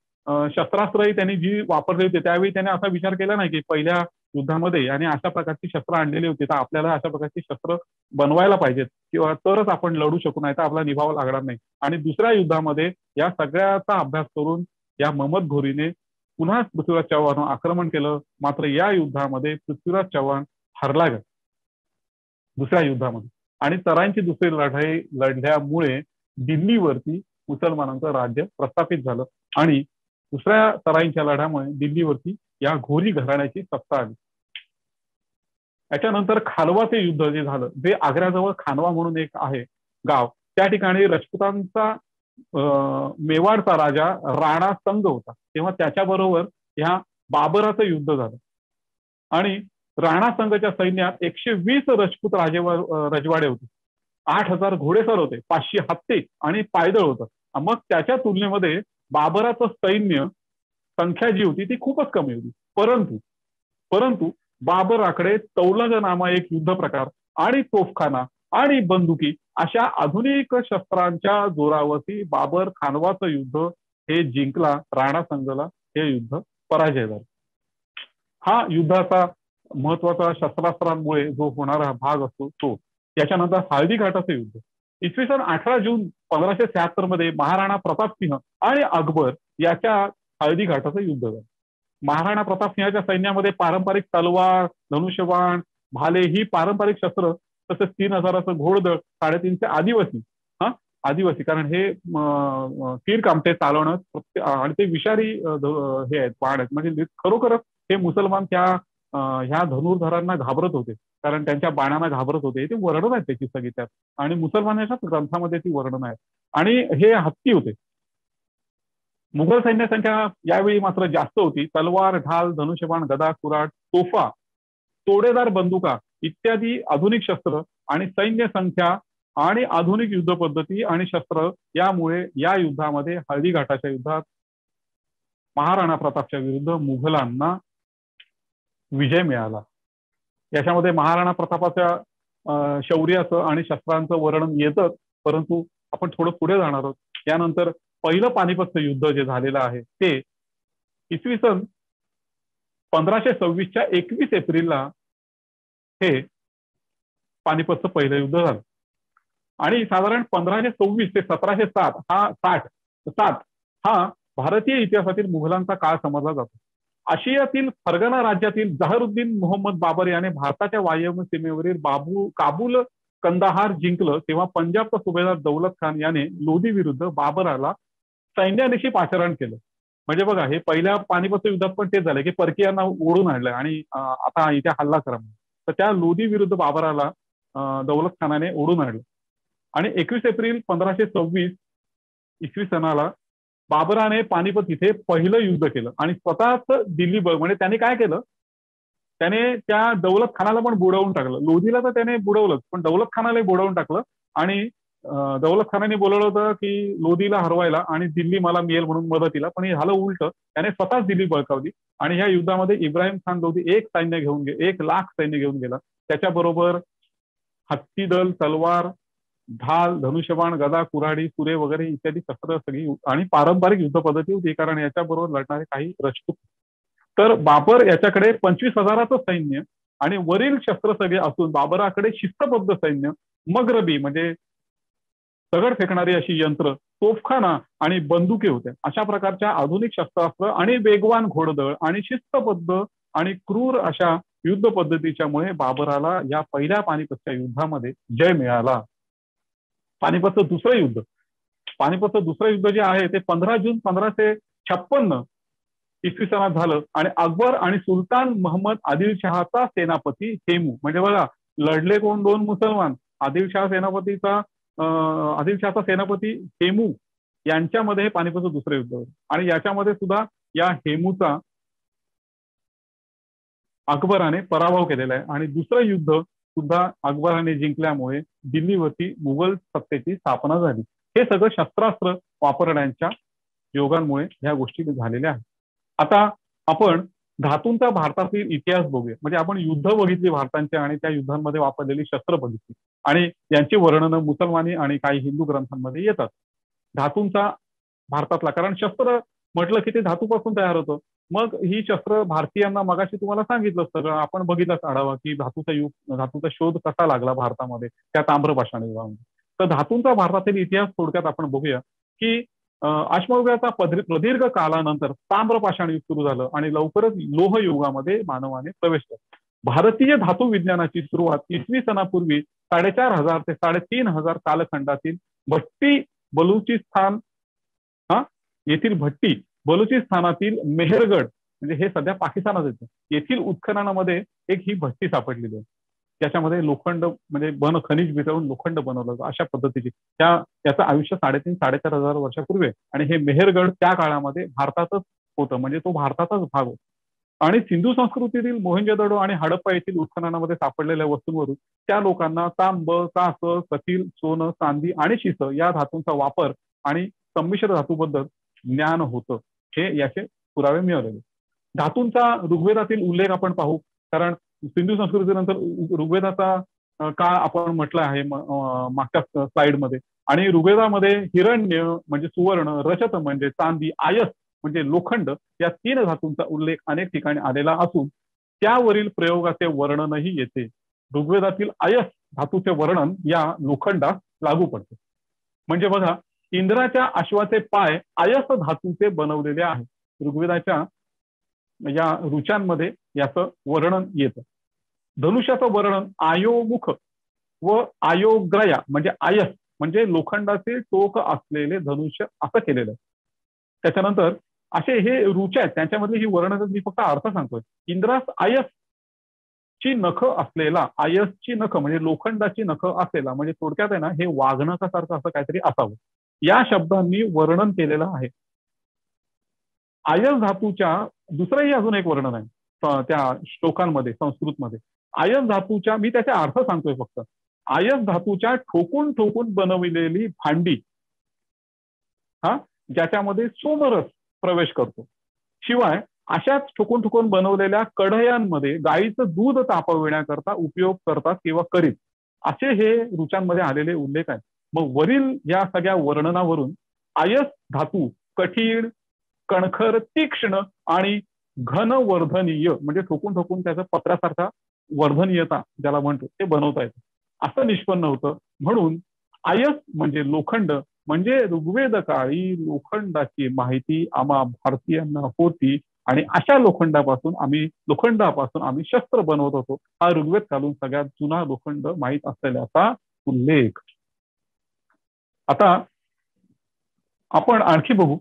शस्त्रास्त्रही त्यांनी जी वापरली होती त्यावेळी त्याने असा विचार केला नाही की पहिल्या युद्धामध्ये आणि अशा प्रकारची शस्त्र आणलेली होती तर आपल्याला अशा प्रकारची शस्त्र बनवायला पाहिजेत किंवा तरच आपण लढू शकू, नाही तर आपला निभाव लागणार नाही. आणि दुसऱ्या युद्धामध्ये या सगळ्याचा अभ्यास करून या मोहम्मद घोरीने पुन्हा पृथ्वीराज चव्हाण आक्रमण केलं. मात्र या युद्धामध्ये पृथ्वीराज चव्हाण हरला गेला दुसऱ्या युद्धामध्ये. आणि तराईंची दुसरी लढाई लढल्यामुळे दिल्लीवरती मुसलमानांचं राज्य प्रस्थापित झालं आणि दुसऱ्या तराईंच्या लढ्यामुळे दिल्लीवरती या घोरी घराण्याची सत्ता आली. याच्यानंतर खानवाचे युद्ध जे झालं, जे आग्र्याजवळ खानवा म्हणून एक आहे गाव, त्या ठिकाणी राजपुतांचा मेवाडचा राजा राणा संग होता. तेव्हा त्याच्याबरोबर ह्या बाबराचं युद्ध झालं आणि राणा संघच्या सैन्यात 120 राजपूत रजवाडे होते, 8000 घोडेस्वार होते, 500 हत्ती आणि पायदळ होतं. मग त्याच्या तुलनेमध्ये बाबराचं सैन्य संख्या जी होती ती खूपच कमी होती. परंतु बाबराकडे तौलग नामा एक युद्ध प्रकार आणि तोफखाना आणि बंदुकी अशा आधुनिक शस्त्रांच्या जोरावरती बाबर खानवाचं युद्ध हे जिंकला. राणा संघला हे युद्ध पराजय झाला. हा युद्धाचा महत्वाचा शस्त्रास्त्रांमुळे जो होणारा भाग असतो तो. त्याच्यानंतर हळदी घाटाचं युद्ध इसवी सन 18 जून 1576 मध्ये महाराणा प्रतापसिंह आणि अकबर याच्या हळदी घाटाचं युद्ध झालं. महाराणा प्रतापसिंहाच्या सैन्यामध्ये पारंपरिक तलवार, धनुष्यबाण, भाले ही पारंपरिक शस्त्र, तसंच 3000चं घोडदळ, 350 आदिवासी, कारण हे तीर कामटे चालवणं आणि ते विषारी हे आहेत, बाण आहेत. म्हणजे खरोखरच हे मुसलमान त्या ह्या धनुर्धरांना घाबरत होते, कारण त्यांच्या बाणांना घाबरत होते. ते वर्णन आहेत त्याची सगळी त्यात, आणि मुसलमानाच्याच ग्रंथामध्ये ती वर्णन आहेत. आणि हे हत्ती होते. मुघल सैन्य संख्या यावेळी मात्र जास्त होती. तलवार, ढाल, धनुष्यबाण, गदा, कुऱ्हाड, तोफा, तोडेदार बंदुका इत्यादी आधुनिक शस्त्र आणि सैन्य संख्या आणि आधुनिक युद्ध पद्धती आणि शस्त्र यामुळे या युद्धामध्ये हळदी घाटाच्या युद्धात महाराणा प्रतापच्या विरुद्ध मुघलांना विजय मिळाला. याच्यामध्ये महाराणा प्रतापाच्या शौर्याचं आणि शस्त्रांचं वर्णन येतं, परंतु आपण थोडं पुढे जाणार आहोत. यानंतर पहिलं पानिपतचं युद्ध जे झालेलं आहे ते इसवी सन 1526च्या 21 एप्रिलला हे पानिपतचं पहिलं युद्ध झालं. आणि साधारण 1526 ते 1707 हा भारतीय इतिहासातील मुघलांचा काळ समजला जातो. आशियातील फरगना राज्यातील जहरुद्दीन मोहम्मद बाबर याने भारताच्या वायव्य सीमेवरील काबूल कंदाहार जिंकलं, तेव्हा पंजाबचा सुभेदार दौलत खान याने लोधी विरुद्ध बाबराला सैन्यानिशी पाचारण केलं. म्हणजे बघा, हे पहिल्या पानिपतच्या युद्धात पण तेच झालं की परकीयांना ओढून आणलं आणि आता इथे हल्ला करा. तर त्या लोधी विरुद्ध बाबराला दौलत खानाने ओढून आणलं. आणि 21 एप्रिल 1526 इसवी सनाला बाबराने पानिपत इथे पहिलं युद्ध केलं आणि स्वतःच दिल्ली म्हणजे त्याने काय केलं, त्याने त्या दौलत खानाला पण बुडवून टाकलं. लोधीला तर त्याने बुडवलंच, पण दौलत खानाला बुडवून टाकलं. आणि दौलत खानाने बोलवलं होतं की लोधीला हरवायला आणि दिल्ली मला मिळेल म्हणून मदतीला, पण हे झालं उलट. त्याने स्वतःच दिल्ली बळकावली आणि ह्या युद्धामध्ये इब्राहिम खान लोधी 1,00,000 सैन्य घेऊन गेला. त्याच्याबरोबर हत्ती दल, तलवार, ढाल, धनुष्यबाण, गदा, कुऱ्हाडी, सुरे वगैरे इत्यादी शस्त्र सगळी आणि पारंपरिक युद्ध पद्धती होती, कारण याच्याबरोबर लढणारे काही राजपूत. तर बाबर याच्याकडे 25,000चं सैन्य आणि वरील शस्त्र सगळे असून बाबराकडे शिस्तबद्ध सैन्य, मगरबी म्हणजे दगड फेकणारी अशी यंत्र, तोफखाना आणि बंदुके होत्या. अशा प्रकारच्या आधुनिक शस्त्रास्त्र आणि वेगवान घोडदळ आणि शिस्तबद्ध आणि क्रूर अशा युद्ध पद्धतीच्यामुळे बाबराला या पहिल्या पानिपतच्या युद्धामध्ये जय मिळाला. पानिपतचं दुसरं युद्ध जे आहे ते 15 जून 1556 इसवी सनात झालं आणि अकबर आणि सुलतान महम्मद आदिलशहाचा सेनापती हेमू, म्हणजे बघा लढले कोण, दोन मुसलमान, आदिलशहाचा सेनापती हेमू यांच्यामध्ये हे पानिपतचं दुसरं युद्ध होतं. आणि याच्यामध्ये सुद्धा या हेमूचा अकबराने पराभव केलेला आहे आणि दुसरं युद्ध सुद्धा अकबराने जिंकल्यामुळे दिल्लीवरती मुघल सत्तेची स्थापना झाली. हे सगळं शस्त्रास्त्र वापरण्याच्या योगांमुळे ह्या गोष्टी झालेल्या आहेत. आता आपण धातूंचा भारतातील इतिहास बघूया. म्हणजे आपण युद्ध बघितली भारतांच्या आणि त्या युद्धांमध्ये वापरलेली शस्त्र बघितली आणि यांची वर्णनं मुसलमानी आणि काही हिंदू ग्रंथांमध्ये येतात. धातूंचा भारतातला, कारण शस्त्र म्हटलं की ते धातूपासून तयार होतं. मग ही शस्त्र भारतीयांना मगाशी तुम्हाला सांगितलं सगळं आपण बघितलंच आढावा की धातूचा शोध कसा लागला भारतामध्ये त्या ताम्रपाषाण युगामध्ये. तर धातूंचा भारतातील इतिहास थोडक्यात आपण बघूया की अश्मयुगाचा प्रदीर्घ कालानंतर ताम्रपाषाण युग सुरू झालं आणि लवकरच लोह युगामध्ये मानवाने प्रवेश केला. भारतीय धातू विज्ञानाची सुरुवात इसवी सनापूर्वी 4500 ते 3500 कालखंडातील भट्टी बलुचिस्तान येथील भट्टी बलुचिस्तानातील मेहरगड म्हणजे हे सध्या पाकिस्तानात येतं येथील उत्खननामध्ये एक ही भट्टी सापडलेली आहे. त्याच्यामध्ये लोखंड म्हणजे खनिज वितळून लोखंड बनवलं अशा पद्धतीची त्याचं आयुष्य 3,500-4,500 वर्षापूर्वी आणि हे मेहरगड त्या काळामध्ये भारतातच होतं म्हणजे तो भारताचाच भाग होता. आणि सिंधू संस्कृतीतील मोहेंजोदडो आणि हडप्पा येथील उत्खननामध्ये सापडलेल्या वस्तूंवरून त्या लोकांना तांब, कास, कथील, सोनं, चांदी आणि शिस या धातूंचा वापर आणि संमिश्र धातूबद्दल ज्ञान होतं हे याचे पुरावे मिळालेले. धातूंचा ऋग्वेदातील उल्लेख आपण पाहू कारण सिंधू संस्कृतीनंतर ऋग्वेदाचा काळ आपण म्हटलं आहे मागच्या स्लाइडमध्ये आणि ऋग्वेदामध्ये हिरण्य म्हणजे सुवर्ण, रजत म्हणजे चांदी, आयस म्हणजे लोखंड या 3 धातूंचा उल्लेख अनेक ठिकाणी आलेला असून त्यावरील प्रयोगाचे वर्णनही येते. ऋग्वेदातील आयस धातूचे वर्णन या लोखंडास लागू पडते. म्हणजे बघा इंद्राच्या अश्वाचे पाय आयस धातूचे बनवलेले आहे. ऋग्वेदाच्या या ऋचांमध्ये याचं वर्णन येतं. धनुष्याचं वर्णन आयोमुख व आयोग्रया म्हणजे आयस म्हणजे लोखंडाचे टोक असलेले धनुष्य असं केलेलं आहे. त्याच्यानंतर असे हे रुच आहेत त्यांच्यामधले ही वर्णन मी फक्त अर्थ सांगतोय. इंद्रास आयस ची नख असलेला आयसची नख म्हणजे लोखंडाची नख असलेला म्हणजे थोडक्यात आहे ना हे वाघनखासारखं असं काहीतरी असावं या शब्दांनी वर्णन केलेलं आहे. आयस धातूच्या दुसरंही अजून एक वर्णन आहे त्या श्लोकांमध्ये संस्कृतमध्ये. आयस धातूच्या मी त्याचा अर्थ सांगतोय फक्त. आयस धातूच्या ठोकून ठोकून बनविलेली भांडी ज्याच्यामध्ये सोमरस प्रवेश करतो. शिवाय अशाच ठोकून ठोकून बनवलेल्या कढयांमध्ये गाईचं दूध तापविण्याकरता उपयोग करतात किंवा करीत असे हे ऋचांमध्ये आलेले उल्लेख आहेत. मग वरील या सगळ्या वर्णनावरून आयस धातू कठीण, कणखर, तीक्ष्ण आणि घनवर्धनीय म्हणजे ठोकून ठोकून त्याचं पत्रासारखा वर्धनीयता ज्याला म्हणतो ते बनवता येतं असं निष्पन्न होतं. म्हणून आयस म्हणजे लोखंड म्हणजे ऋग्वेद काळी लोखंडाची माहिती आम्हा भारतीयांना होती आणि अशा लोखंडापासून आम्ही शस्त्र बनवत होतो हा ऋग्वेद काळून सगळ्यात जुना लोखंड माहीत असलेल्याचा उल्लेख. आता आपण आणखी बघू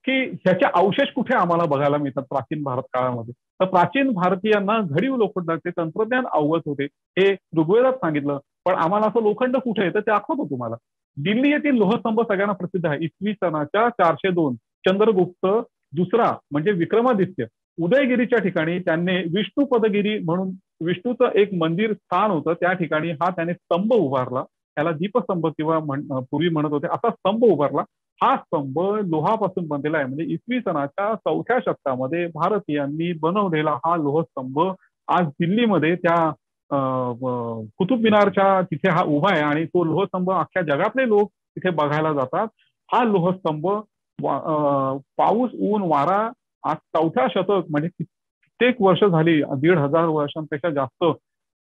की ह्याचे अवशेष कुठे आम्हाला बघायला मिळतात प्राचीन भारत काळामध्ये. तर प्राचीन भारतीयांना घडीव लोखंडाचे तंत्रज्ञान अवगत होते हे ऋग्वेदात सांगितलं पण आम्हाला असं लोखंड कुठे आहे तर ते दाखवतो तुम्हाला. दिल्ली येथील लोहस्तंभ सगळ्यांना प्रसिद्ध आहे. इसवी सनाच्या 402 चंद्रगुप्त दुसरा म्हणजे विक्रमादित्य उदयगिरीच्या ठिकाणी त्यांनी विष्णुपदगिरी म्हणून विष्णूचं एक मंदिर स्थान होतं त्या ठिकाणी त्याने स्तंभ उभारला. त्याला दीपस्तंभ किंवा पूर्वी म्हणत होते असा स्तंभ उभारला. हा स्तंभ लोहापासून बनलेला आहे म्हणजे इसवी सनाच्या 4थ्या शतकामध्ये भारतीयांनी बनवलेला हा लोहस्तंभ आज दिल्लीमध्ये त्या कुतुब मिनारच्या तिथे हा उभा आहे आणि तो लोहस्तंभ अख्ख्या जगातले लोक तिथे बघायला जातात. हा लोहस्तंभ पाऊस ऊन वारा आज 4थ्या शतक म्हणजे कित्येक वर्ष झाली 1500 वर्षांपेक्षा जास्त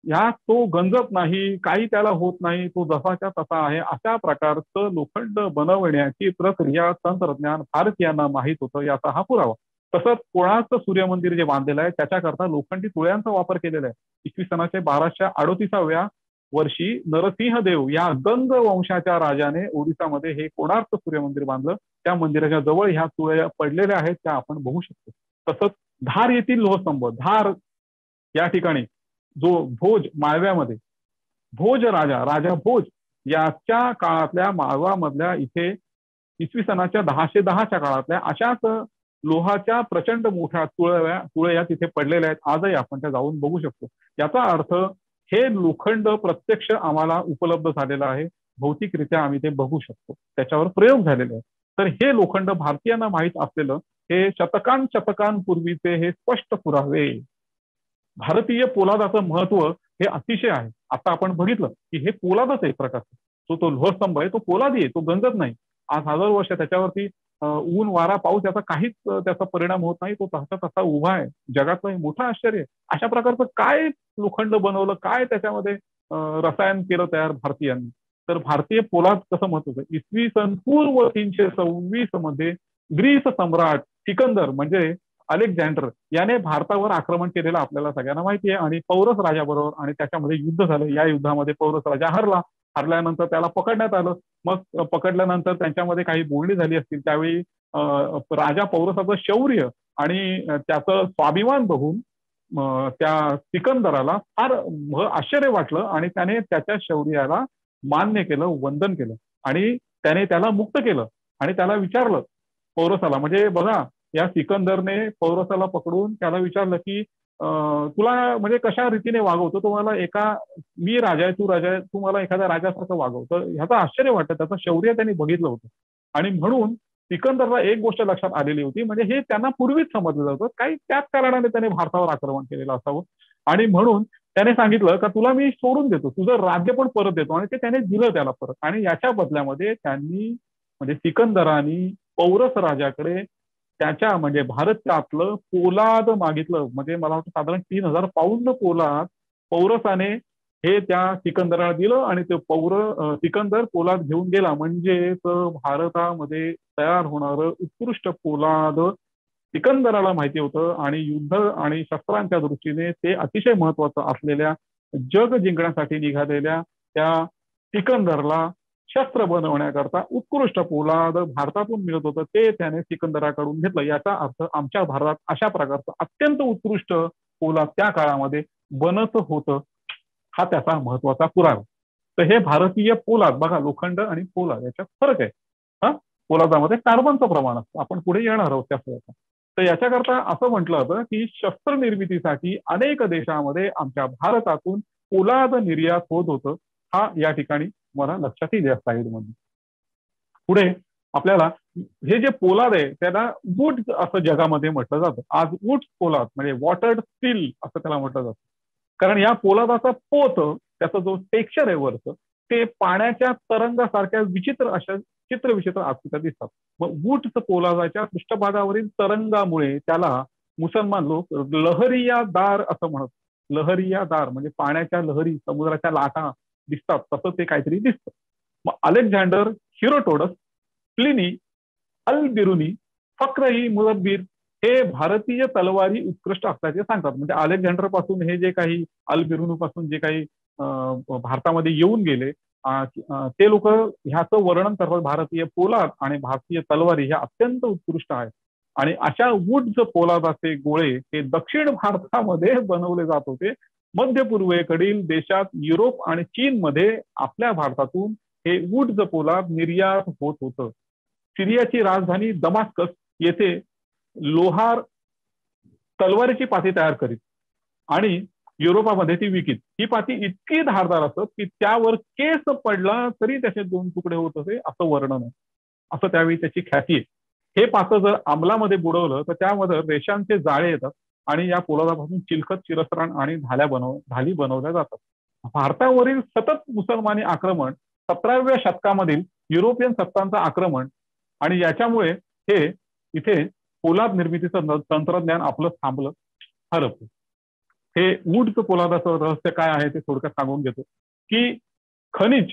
तो गंजत नाही काही त्याला होत नाही तो जसाच्या तसा आहे. अशा प्रकारचं लोखंड बनवण्याची प्रक्रिया तंत्रज्ञान भारतीयांना माहीत होतं याचा हा पुरावा. तसंच कोणाचं सूर्यमंदिर जे बांधलेलं आहे त्याच्याकरता लोखंडी तुळ्यांचा वापर केलेला आहे. इसवी सनाचे 1238व्या वर्षी नरसिंहदेव या गंग वंशाच्या राजाने ओडिसामध्ये हे कोणार्क सूर्यमंदिर बांधलं. त्या मंदिराच्या जवळ ह्या तुळ्या पडलेल्या आहेत त्या आपण बघू शकतो. तसंच धार येथील लोहस्तंभ धार या ठिकाणी जो भोज माळव्यामध्ये भोज राजा भोज याच्या काळातल्या माळवामधल्या इथे इसवी सनाच्या 1010च्या काळातल्या अशाच लोहाच्या प्रचंड मोठ्या तुळया तिथे पडलेल्या आहेत. आजही आपण त्या जाऊन बघू शकतो. याचा अर्थ हे लोखंड प्रत्यक्ष आम्हाला उपलब्ध झालेलं आहे. भौतिकरित्या आम्ही ते बघू शकतो त्याच्यावर प्रयोग झालेले आहेत. तर हे लोखंड भारतीयांना माहीत असलेलं हे शतकांपूर्वीचे हे स्पष्ट पुरावे. भारतीय पोलादाचं महत्व हे अतिशय आहे. आता आपण बघितलं की हे पोलादच आहे प्रकारचं तो लोहस्तंभ आहे तो पोलादी आहे तो गंजत नाही. आज 1000 वर्ष त्याच्यावरती ऊन वारा पाऊस याचा काहीच त्याचा परिणाम होत नाही. तो तसा तसा उभा आहे. जगातलं मोठं आश्चर्य. अशा प्रकारचं काय लोखंड बनवलं काय त्याच्यामध्ये रसायन केलं तयार भारतीयांनी. तर भारतीय पोलाद कसं महत्वाचं. इसवी सन पूर्व 326 मध्ये ग्रीस सम्राट सिकंदर म्हणजे अलेक्झांडर याने भारतावर आक्रमण केलेलं आपल्याला सगळ्यांना माहिती आहे. आणि पौरस राजाबरोबर आणि त्याच्यामध्ये युद्ध झालं. या युद्धामध्ये पौरस राजा हरला. हरल्यानंतर त्याला पकडण्यात आलं. मग पकडल्यानंतर त्यांच्यामध्ये काही बोलणी झाली असतील. त्यावेळी राजा पौरसाचं शौर्य आणि त्याचं स्वाभिमान बघून त्या सिकंदराला फार आश्चर्य वाटलं आणि त्याने त्याच्या शौर्याला मान्य केलं, वंदन केलं आणि त्याने त्याला मुक्त केलं. आणि त्याला विचारलं पौरसाला, म्हणजे बघा या सिकंदरने पौरसाला पकडून त्याला विचारलं की तुला म्हणजे कशा रीतीने वागवतो, तुम्हाला एका मी राजा आहे, तू राजा आहे, तू मला एखाद्या राजासारखं वागवतं. ह्याचं आश्चर्य वाटतं, त्याचं शौर्य त्यांनी बघितलं होतं. आणि म्हणून सिकंदरला एक गोष्ट लक्षात आलेली होती, म्हणजे हे त्यांना पूर्वीच समजलं जातं काही त्याच कारणाने त्याने भारतावर आक्रमण केलेलं असावं. आणि म्हणून त्याने सांगितलं का तुला मी सोडून देतो, तुझं राज्य पण परत देतो. आणि ते त्याने दिलं त्याला परत. आणि याच्या बदल्यामध्ये त्यांनी म्हणजे सिकंदरानी पौरस राजाकडे त्याच्या म्हणजे भारतातलं पोलाद मागितलं. म्हणजे मला वाटतं साधारण 3000 पाऊंड पोलाद पौरसाने हे त्या सिकंदराला दिलं. आणि ते सिकंदर पोलाद घेऊन गेला. म्हणजे भारतामध्ये तयार होणारं उत्कृष्ट पोलाद सिकंदराला माहिती होतं. आणि युद्ध आणि शस्त्रांच्या दृष्टीने ते अतिशय महत्वाचं असलेल्या जग जिंकण्यासाठी निघालेल्या त्या सिकंदरला शस्त्र बनवण्याकरता उत्कृष्ट पोलाद भारतातून मिळत होतं. ते त्याने सिकंदराकडून घेतलं. याचा अर्थ आमच्या भारतात अशा प्रकारचं अत्यंत उत्कृष्ट पोलाद त्या काळामध्ये बनत होतं. हा त्याचा महत्वाचा पुरावा. तर हे भारतीय पोलाद बघा, लोखंड आणि पोलाद याच्यात फरक आहे. हा पोलादामध्ये कार्बनचं प्रमाण असतं. आपण पुढे येणार आहोत त्या तर याच्याकरता असं म्हटलं होतं की शस्त्र निर्मितीसाठी अनेक देशामध्ये आमच्या भारतातून पोलाद निर्यात होत होतं. हा या ठिकाणी मला लक्षात येईल या साईडमध्ये. पुढे आपल्याला हे जे पोलाद आहे त्याला वूड असं जगामध्ये म्हटलं जातं. आज वूड पोलाद म्हणजे वॉटर्ड स्टील असं त्याला म्हटलं जातं. कारण या पोलादाचा पोत, त्याचा जो टेक्स्चर आहे वरचं, ते पाण्याच्या तरंगासारख्या विचित्र अशा चित्रविचित्र आकृत्या दिसतात. मग वूडचं पोलादाच्या पृष्ठभागावरील तरंगामुळे त्याला मुसलमान लोक लहरिया दार असं म्हणत. लहरिया दार म्हणजे पाण्याच्या लहरी, समुद्राच्या लाटा दिसतात तसं ते काहीतरी दिसतं. मग अलेक्झांडर, हिरोटोडस, प्लिनी, अल बिरुनी, फक्र-ई मुदब्बिर हे भारतीय तलवारी उत्कृष्ट असल्याचे सांगतात. म्हणजे अलेक्झांडर पासून हे जे काही अल बिरुनी पासून जे काही भारतामध्ये येऊन गेले ते लोक ह्याचं वर्णन करतात. भारतीय पोलाद आणि भारतीय तलवारी ह्या अत्यंत उत्कृष्ट आहेत. आणि अशा वूडचे पोलादाचे गोळे हे दक्षिण भारतामध्ये बनवले जात होते. मध्य पूर्वेकडील देशात, युरोप आणि चीनमध्ये आपल्या भारतातून हे वूडचं पोलाद निर्यात होत होतं. सिरियाची राजधानी दमास्कस येथे लोहार तलवारीची पाती तयार करीत आणि युरोपामध्ये ती विकीत. ही पाती इतकी धारदार असत की त्यावर केस पडला तरी त्याचे 2 तुकडे होत असे असं वर्णन आहे. असं त्यावेळी त्याची ख्याती आहे. हे पातं जर अंमलामध्ये बुडवलं तर त्यामध्ये रेषांचे जाळे येतात आणि या पोलादापासून चिलखत, चिरस्त्राण आणि ढाली बनवल्या जातात. भारतावरील सतत मुसलमानी आक्रमण, 17व्या शतकामधील युरोपियन सत्तांचं आक्रमण आणि याच्यामुळे हे इथे पोलाद निर्मितीचं तंत्रज्ञान आपलं थांबलं, हरपलं. हे वूडचं पोलादाचं रहस्य काय आहे ते थोडक्यात सांगून घेतो की खनिज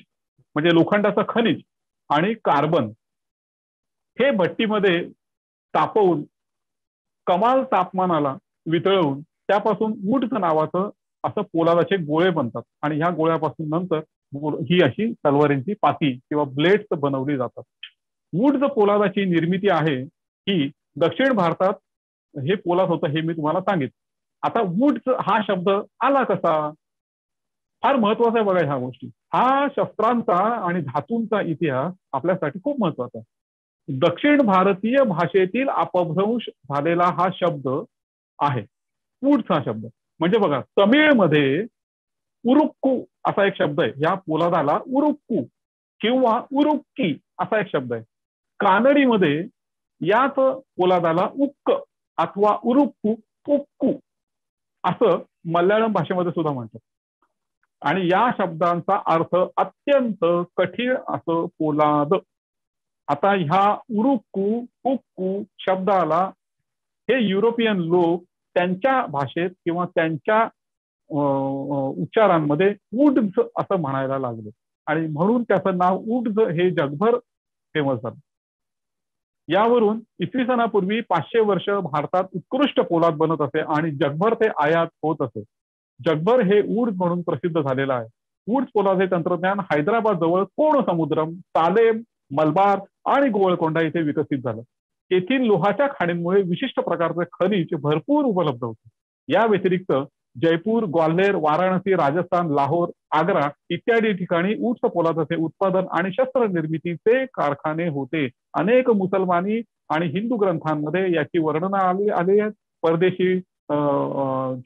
म्हणजे लोखंडाचं खनिज आणि कार्बन हे भट्टीमध्ये तापवून कमाल तापमानाला वितळवून त्यापासून वूडचं नावाचं असं पोलादाचे गोळे बनतात. आणि ह्या गोळ्यापासून नंतर ही अशी तलवारींची पाती किंवा ब्लेड्स बनवली जातात. वूडचं पोलादाची निर्मिती आहे ही दक्षिण भारतात हे पोलाद होतं हे मी तुम्हाला सांगितलं. आता वूडचं हा शब्द आला कसा, फार महत्वाचा आहे बघा ह्या गोष्टी. हा शस्त्रांचा आणि धातूंचा इतिहास आपल्यासाठी खूप महत्वाचा आहे. दक्षिण भारतीय भाषेतील अपभ्रंश झालेला हा शब्द आहे वूडचा शब्द. म्हणजे बघा तमिळमध्ये उरुक्कू असा एक शब्द आहे. या पोलादाला उरुक्कू किंवा उरुक्की असा एक शब्द आहे. कानडीमध्ये याच पोलादाला उक्क अथवा उरुक्कू, उक्कू असं मल्याळम भाषेमध्ये सुद्धा म्हणतात. आणि या शब्दांचा अर्थ अत्यंत कठीण असं पोलाद. आता ह्या उरुक्कू, उक्कू शब्दाला हे युरोपियन लोक त्यांच्या भाषेत किंवा त्यांच्या उच्चारांमध्ये वूड्स असं म्हणायला लागले आणि म्हणून त्याचं नाव वूड्स हे जगभर फेमस झालं. यावरून इसवी सनापूर्वी 500 वर्ष भारतात उत्कृष्ट पोलाद बनत असे आणि जगभर ते आयात होत असे. जगभर हे ऊर्ज म्हणून प्रसिद्ध झालेलं आहे. ऊर्ज पोलाद हे तंत्रज्ञान हैदराबाद जवळ कोण समुद्रम, सालेम, मलबार आणि गोवळकोंडा येथे विकसित झालं. येथील लोहाच्या खाणींमुळे विशिष्ट प्रकारचे खनिज भरपूर उपलब्ध होते. या व्यतिरिक्त जयपूर, ग्वाल्हेर, वाराणसी, राजस्थान, लाहोर, आग्रा इत्यादी ठिकाणी ऊर्ज पोलादाचे उत्पादन आणि शस्त्र निर्मितीचे कारखाने होते. अनेक मुसलमानी आणि हिंदू ग्रंथांमध्ये याची वर्णनं आली आहेत. परदेशी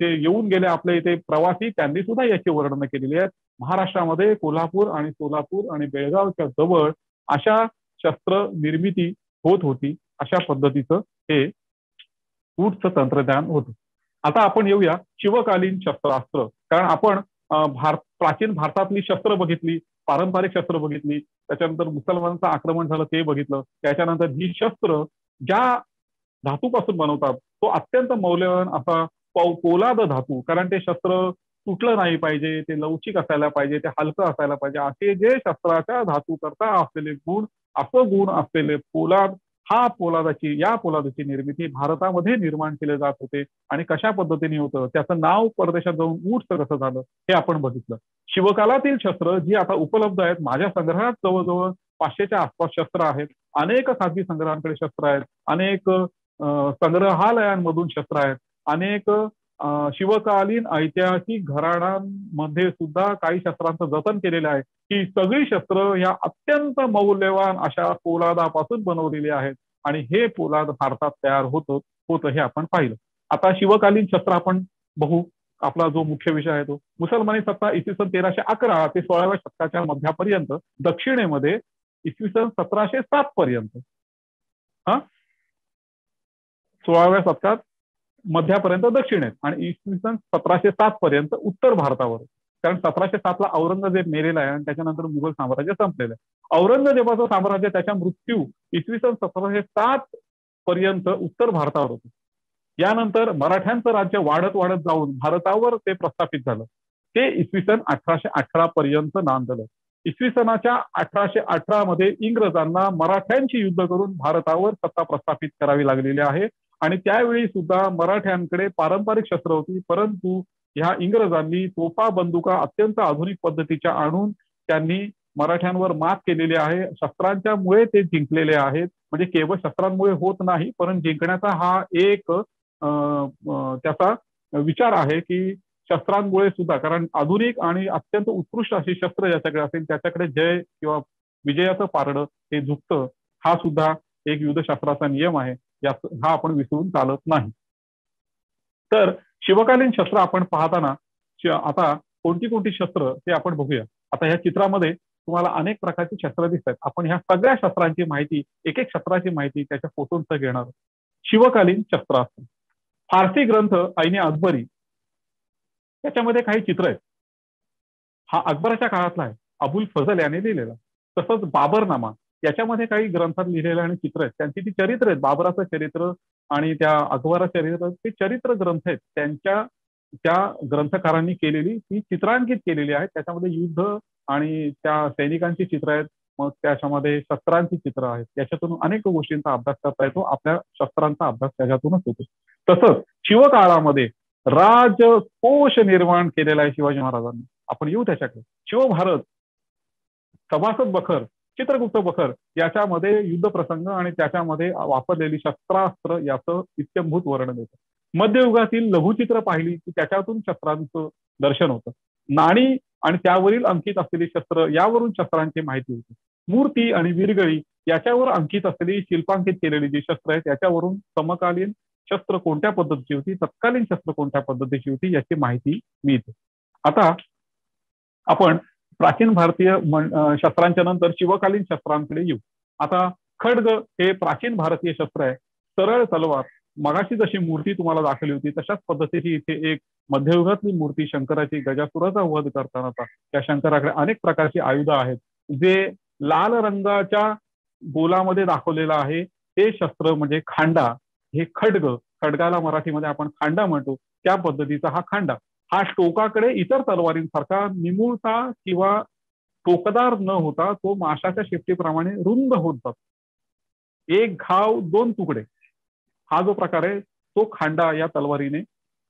जे येऊन गेले आपल्या इथे प्रवासी त्यांनी सुद्धा याची वर्णनं केलेली आहेत. महाराष्ट्रामध्ये कोल्हापूर आणि सोलापूर आणि बेळगावच्या जवळ अशा शस्त्र निर्मिती होत होती. अशा पद्धतीचं हे ऊर्जचं तंत्रज्ञान होतं. आता आपण येऊया शिवकालीन शस्त्रास्त्र. कारण आपण प्राचीन भारतातली शस्त्र बघितली, पारंपरिक शस्त्र बघितली, त्याच्यानंतर मुसलमानांचं आक्रमण झालं ते बघितलं, त्याच्यानंतर ही शस्त्र ज्या धातूपासून बनवतात तो अत्यंत मौल्यवान असा पोलाद धातू, कारण ते शस्त्र तुटलं नाही पाहिजे, ते लवचिक असायला पाहिजे, ते हलकं असायला पाहिजे, असे जे शस्त्राच्या धातू करता असलेले गुण, असं गुण असलेले पोलाद, या पोलादाची निर्मिती भारतामध्ये निर्माण केले जात होते. आणि कशा पद्धतीने होतं त्याचं नाव परदेशात जाऊन ऊर्ज कसं झालं हे आपण बघितलं. शिवकालातील शस्त्र जी आता उपलब्ध आहेत, माझ्या संग्रहात जवळजवळ 500च्या आसपास शस्त्र आहेत. अनेक खाजगी संग्रहांकडे शस्त्र आहेत, अनेक संग्रहालयांमधून शस्त्र आहेत, अनेक शिवकालीन ऐतिहासिक घराण्यांमध्ये सुद्धा काही शस्त्रांचं जतन केलेलं आहे. ही सगळी शस्त्र या अत्यंत मौल्यवान अशा पोलादापासून बनवलेली आहेत आणि हे पोलाद भारतात तयार होतं हे आपण पाहिलं. आता शिवकालीन शस्त्र आपण बघू. आपला जो मुख्य विषय आहे तो मुसलमानी सत्ता इसवी सन 1311 ते 16व्या शतकाच्या मध्यापर्यंत, दक्षिणेमध्ये इसवी सन 1707 पर्यंत, 16व्या शतकात मध्यापर्यंत दक्षिणेत आणि इसवी सन 1707 पर्यंत उत्तर भारतावर. कारण 1707 ला औरंगजेब मेलेला आहे आणि त्याच्यानंतर मुघल साम्राज्य संपलेलं आहे. औरंगजेबाचं साम्राज्य, त्याच्या मृत्यू इसवी सन 1707 पर्यंत उत्तर भारतावर होतं. यानंतर मराठ्यांचं राज्य वाढत वाढत जाऊन भारतावर ते प्रस्थापित झालं. ते इसवी सन 1818 पर्यंत नांदलं. इसवी सनाच्या 1818 मध्ये इंग्रजांना मराठ्यांशी युद्ध करून भारतावर सत्ता प्रस्थापित करावी लागलेली आहे. आणि त्यावेळी सुद्धा मराठ्यांकडे पारंपरिक शस्त्र होती, परंतु ह्या इंग्रजांनी तोफा, बंदुका अत्यंत आधुनिक पद्धतीच्या आणून त्यांनी मराठ्यांवर मात केलेली आहे. शस्त्रांच्या मुळे ते जिंकलेले आहेत. म्हणजे केवळ शस्त्रांमुळे होत नाही, परंतु जिंकण्याचा हा एक त्याचा विचार आहे की शस्त्रांमुळे सुद्धा, कारण आधुनिक आणि अत्यंत उत्कृष्ट अशी शस्त्र ज्याच्याकडे असेल त्याच्याकडे जय किंवा विजयाचं पारडं हे झुकतं. हा सुद्धा एक युद्धशास्त्राचा नियम आहे, हा आपण विसरून चालत नाही. तर शिवकालीन शस्त्र आपण पाहताना आता कोणती कोणती शस्त्र ते आपण बघूया. आता ह्या चित्रामध्ये तुम्हाला अनेक प्रकारची शस्त्र दिसतात. आपण ह्या सगळ्या शस्त्रांची माहिती, एक एक शस्त्राची माहिती त्याच्या फोटोंचं घेणार. शिवकालीन शस्त्रास्त्र, फारसी ग्रंथ ऐने अकबरी, त्याच्यामध्ये काही चित्र आहेत. हा अकबराच्या काळातला आहे, अबुल फजल याने लिहिलेला. तसंच बाबरनामा, याच्यामध्ये काही ग्रंथात लिहिलेले आणि चित्र आहेत. त्यांची ती चरित्र आहेत, बाबराचं चरित्र आणि त्या अकबराचं चरित्र, ते चरित्र ग्रंथ आहेत. त्या ग्रंथकारांनी केलेली ती चित्रांकित केलेली आहेत. त्याच्यामध्ये युद्ध आणि त्या सैनिकांची चित्र आहेत, मग त्याच्यामध्ये शस्त्रांची चित्र आहेत. त्याच्यातून अनेक गोष्टींचा अभ्यास करता येतो. आपल्या शस्त्रांचा अभ्यास त्याच्यातूनच होतो. तसंच शिवकाळामध्ये राजकोष निर्माण केलेला आहे शिवाजी महाराजांनी. आपण येऊ त्याच्याकडे. शिवभारत, सभासद बखर, चित्रगुप्त बखर याच्यामध्ये युद्ध प्रसंग आणि त्याच्यामध्ये वापरलेली शस्त्रास्त्र याचं इत्यंभूत वर्णन येतं. मध्ययुगातील लघुचित्र पाहिली की त्याच्यातून शस्त्रांचं दर्शन होतं. नाणी आणि त्यावरील अंकित असलेली शस्त्र, यावरून शस्त्रांची माहिती होती. मूर्ती आणि वीरगळी याच्यावर अंकित असलेली, शिल्पांकित केलेली जी शस्त्र आहेत त्याच्यावरून समकालीन शस्त्र कोणत्या पद्धतीची होती, तत्कालीन शस्त्र कोणत्या पद्धतीची होती याची माहिती मिळते. आता आपण प्राचीन भारतीय शस्त्रांच्या नंतर शिवकालीन शस्त्रांकडे येऊ. आता खड्ग हे प्राचीन भारतीय शस्त्र आहे. सरळ तलवार, मगाशी जशी मूर्ती तुम्हाला दाखवली होती तशाच पद्धतीची इथे एक मध्ययुगातली मूर्ती शंकराची, गजासुराचा वध करताना त्या शंकराकडे अनेक प्रकारची आयुध आहेत. जे लाल रंगाच्या गोलामध्ये दाखवलेलं आहे ते शस्त्र म्हणजे खांडा. हे खड्ग, खड्गाला मराठीमध्ये आपण खांडा म्हणतो, त्या पद्धतीचा हा खांडा. हा टोकाकडे इतर तलवारींसारखा निमुळता किंवा टोकदार न होता तो माशाच्या शेपटीप्रमाणे रुंद होत जातो. एक घाव दोन तुकडे, हा जो प्रकार आहे तो खांडा या तलवारीने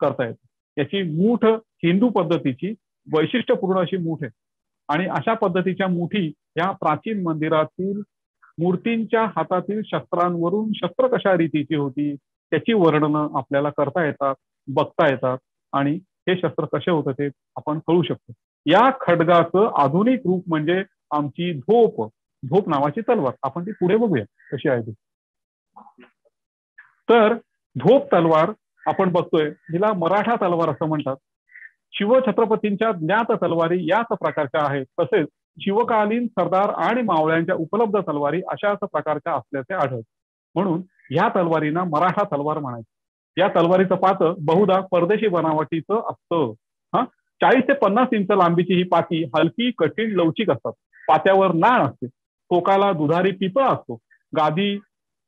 करता येतो. याची मूठ हिंदू पद्धतीची वैशिष्ट्यपूर्ण अशी मूठ आहे. आणि अशा पद्धतीच्या मुठी या प्राचीन मंदिरातील मूर्तींच्या हातातील शस्त्रांवरून शस्त्र कशा रीतीची होती त्याची वर्णनं आपल्याला करता येतात, बघता येतात. आणि हे शस्त्र कसे होतं ते आपण कळू शकतो. या खडगाचं आधुनिक रूप म्हणजे आमची धोप नावाची तलवार. आपण ती पुढे बघूया कशी आहे ती. तर धोप तलवार आपण बघतोय, हिला मराठा तलवार असं म्हणतात. शिवछत्रपतींच्या ज्ञात तलवारी याच प्रकारच्या आहेत. तसेच शिवकालीन सरदार आणि मावळ्यांच्या उपलब्ध तलवारी अशाच प्रकारच्या असल्याचे आढळते. म्हणून या तलवारींना मराठा तलवार म्हणायचे. या तलवारीचं पातं बहुधा परदेशी बनावटीचं असतं. 40 ते 50 इंच लांबीची ही पाती हलकी, कठीण, लवचिक असतात. पात्यावर नाळ असते, टोकाला दुधारी पितळ असतो, गादी